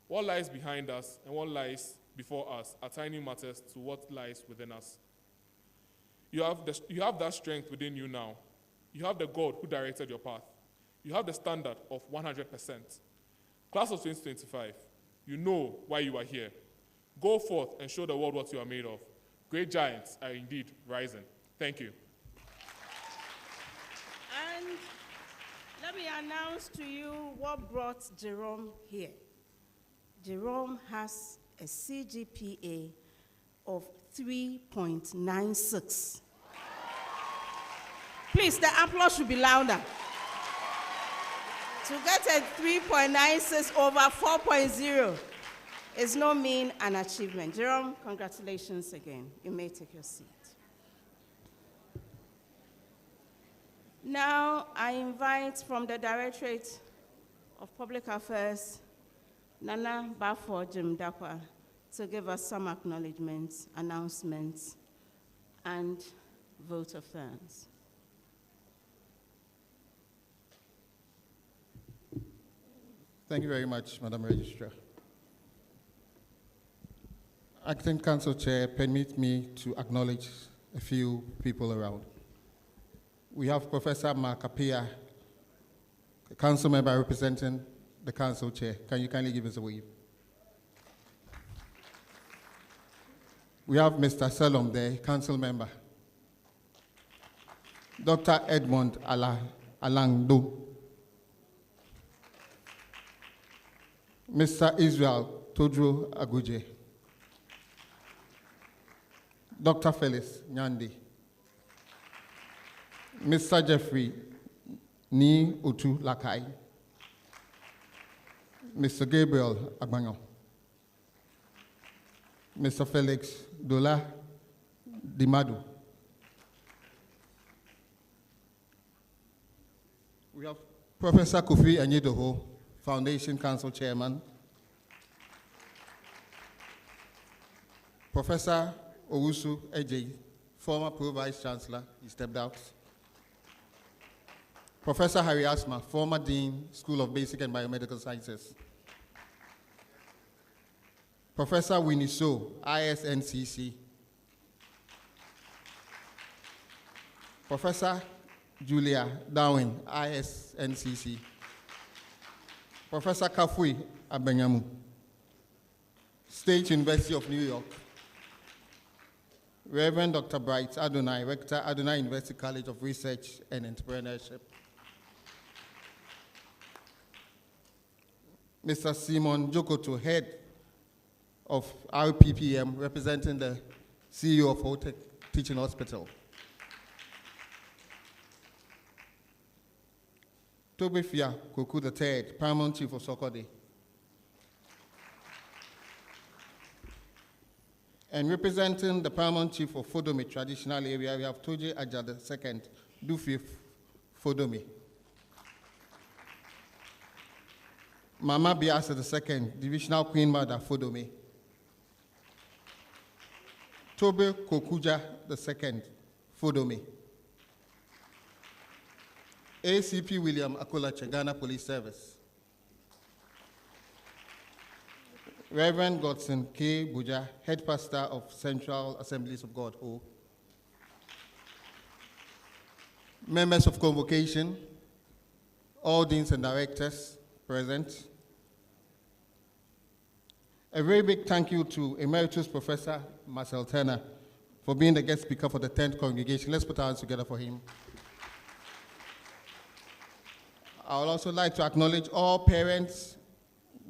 what lies behind us and what lies before us are tiny matters to what lies within us. You have that strength within you now. You have the God who directed your path. You have the standard of 100%. Class of 2025, you know why you are here. Go forth and show the world what you are made of. Great giants are indeed rising. Thank you. And let me announce to you what brought Jerome here. Jerome has a CGPA of 3.96. Please, the applause should be louder. To get a 3.96 over 4.0 is no mean an achievement. Jerome, congratulations again. You may take your seat. Now, I invite from the Directorate of Public Affairs, Nana Bafo Jim Dakwa, to give us some acknowledgements, announcements, and vote of thanks. Thank you very much, Madam Registrar. Acting Council Chair, permit me to acknowledge a few people around. We have Professor Mark Apia, a council member representing the Council Chair. Can you kindly give us a wave? We have Mr. Salom there, council member. Dr. Edmond Alangdo. Mr. Israel Todro Aguje. Dr. Felix Nyandi. Mr. Jeffrey Ni Otu Lakai. Mr. Gabriel Agbanyo. Mr. Felix Dola Dimadu. We have Professor Kofi Anyidoho, Foundation Council Chairman. Professor Owusu Eji, former Pro-Vice Chancellor, he stepped out. Professor Harry Asma, former Dean, School of Basic and Biomedical Sciences. Professor Winnie So, ISNCC. Professor Julia Darwin, ISNCC. Professor Kafui Abenyamu, State University of New York. Reverend Dr. Bright Adonai, Rector, Adonai University College of Research and Entrepreneurship. Mr. Simon Jokoto, Head of RPPM, representing the CEO of Hotech Teaching Hospital. Tobe Fia Koku III, Paramount Chief of Sokode. And representing the Paramount Chief of Fodome Traditional Area, we have Toje Aja II, Dufi Fodome. Mama Biasa II, Divisional Queen Mother Fodome. Tobe Kokuja II, Fodome. ACP William Akolache, Ghana Police Service. Reverend Godson K. Buja, Head Pastor of Central Assemblies of God, O. Members of Convocation, all deans and directors present. A very big thank you to Emeritus Professor Marcel Turner for being the guest speaker for the 10th congregation. Let's put our hands together for him. I would also like to acknowledge all parents,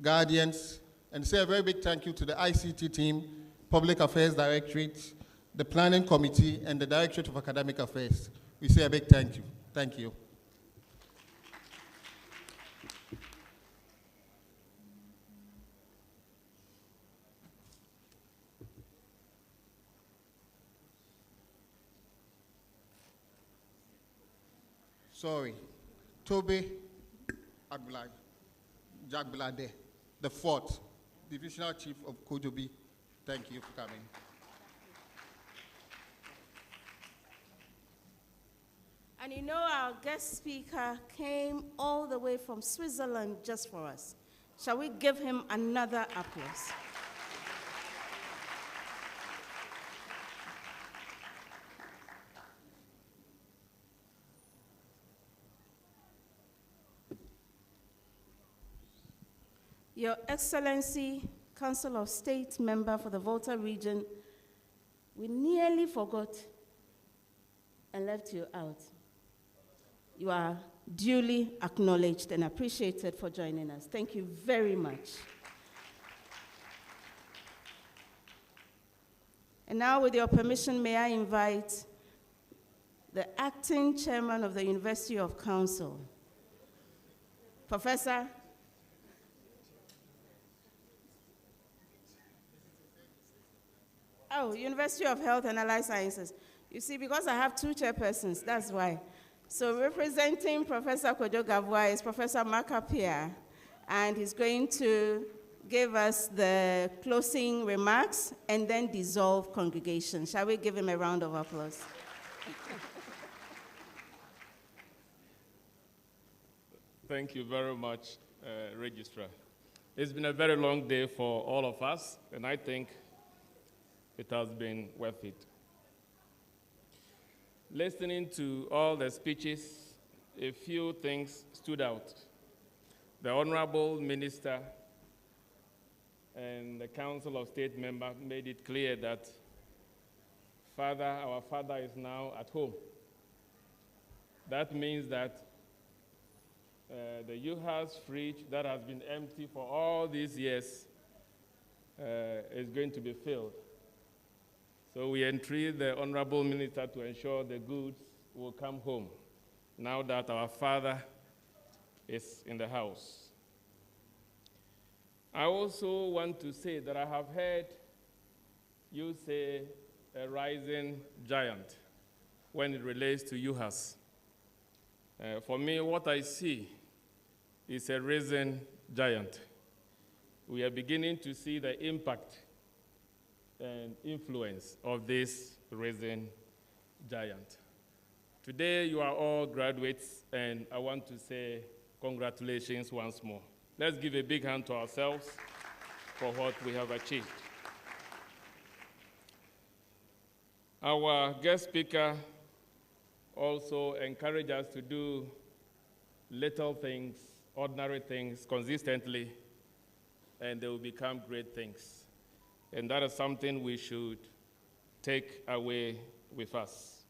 guardians, and say a very big thank you to the ICT team, Public Affairs Directorate, the Planning Committee, and the Directorate of Academic Affairs. We say a big thank you. Thank you. Sorry, Tobe Jagblade, the 4th Divisional Chief of Kojobi. Thank you for coming. And you know, our guest speaker came all the way from Switzerland just for us. Shall we give him another applause? Your Excellency, Council of State member for the Volta region, we nearly forgot and left you out. You are duly acknowledged and appreciated for joining us. Thank you very much. And now, with your permission, may I invite the acting chairman of the University of Council, Professor University of Health and Allied Sciences. You see, because I have two chairpersons, that's why. So representing Professor Kojo-Gavois is Professor Mark Appiah, and he's going to give us the closing remarks and then dissolve congregation. Shall we give him a round of applause? Thank you very much, Registrar. It's been a very long day for all of us, and I think it has been worth it. Listening to all the speeches, a few things stood out. The Honorable Minister and the Council of State member made it clear that our father is now at home. That means that the Uhas fridge that has been empty for all these years is going to be filled. So we entreat the Honorable Minister to ensure the goods will come home now that our father is in the house. I also want to say that I have heard you say a rising giant when it relates to Uhas. For me, what I see is a risen giant. We are beginning to see the impact and influence of this risen giant. Today, you are all graduates, and I want to say congratulations once more. Let's give a big hand to ourselves for what we have achieved. Our guest speaker also encouraged us to do little things, ordinary things, consistently, and they will become great things. And that is something we should take away with us.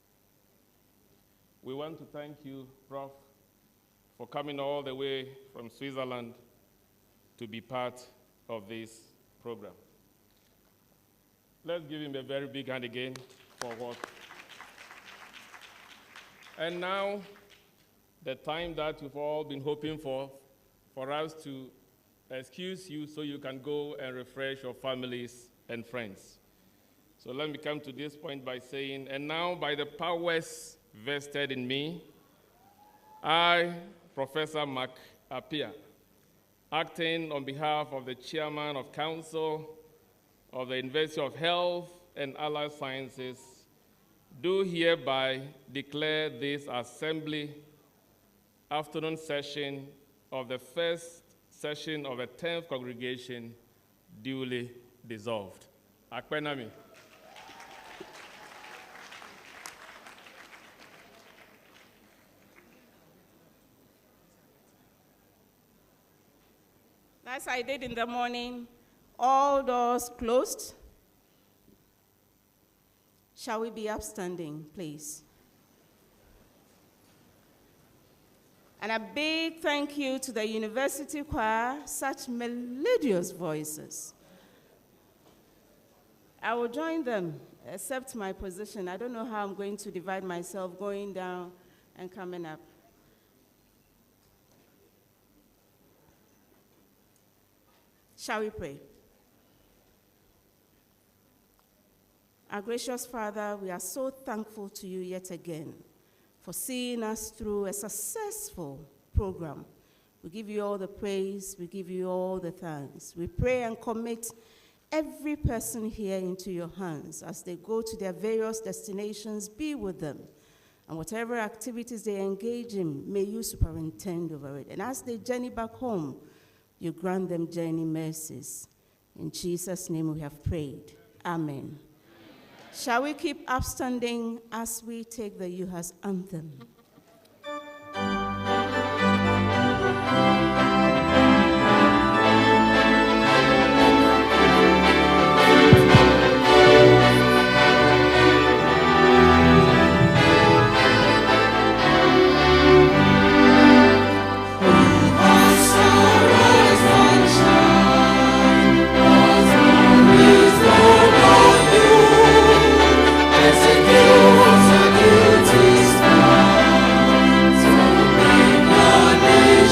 We want to thank you, Prof, for coming all the way from Switzerland to be part of this program. Let's give him a very big hand again for what. And now, the time that we've all been hoping for us to excuse you so you can go and refresh your families and friends. So let me come to this point by saying, and now by the powers vested in me, I, Professor Mark Appiah, acting on behalf of the Chairman of Council of the University of Health and Allied Sciences, do hereby declare this assembly afternoon session of the first session of the 10th congregation duly dissolved. Akpenami. As I did in the morning, all doors closed. Shall we be upstanding, please? And a big thank you to the university choir, such melodious voices. I will join them, except my position. I don't know how I'm going to divide myself going down and coming up. Shall we pray? Our gracious Father, we are so thankful to you yet again for seeing us through a successful program. We give you all the praise, we give you all the thanks. We pray and commit every person here into your hands as they go to their various destinations. Be with them. And whatever activities they engage in, may you superintend over it. And as they journey back home, you grant them journey mercies. In Jesus' name we have prayed. Amen. Shall we keep upstanding as we take the Uhas anthem?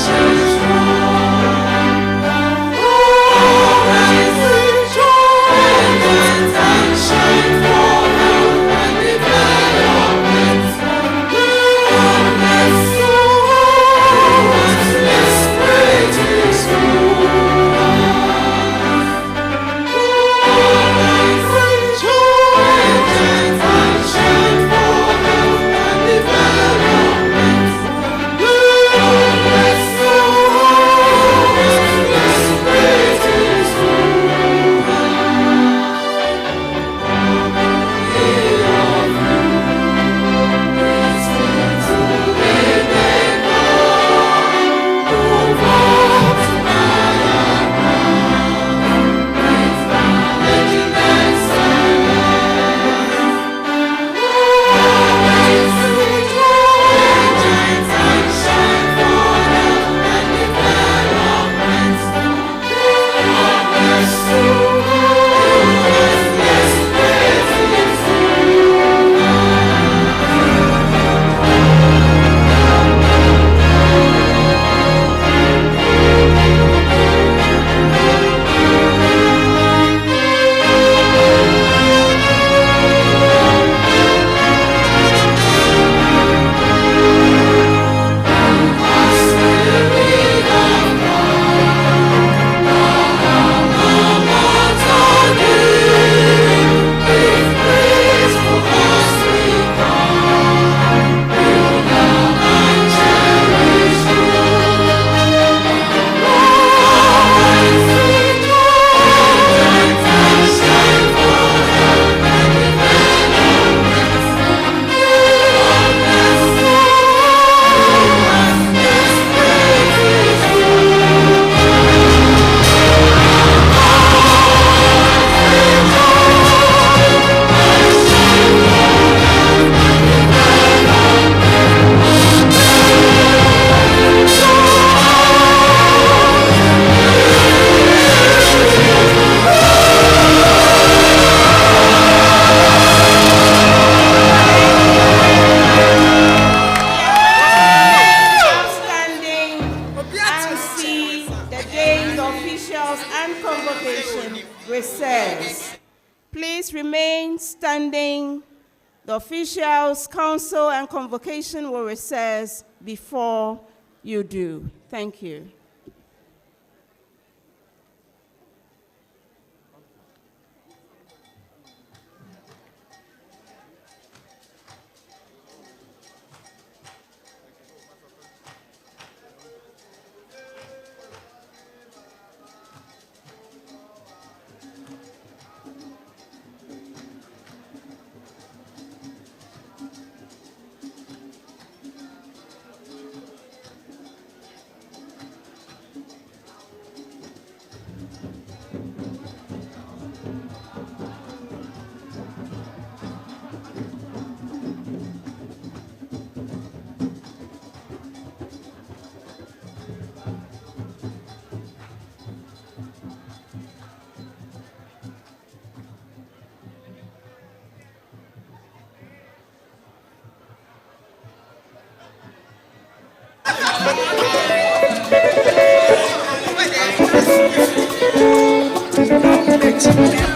Strong. remain standing. The officials, council, and convocation will recess before you do. Thank you. Thank you.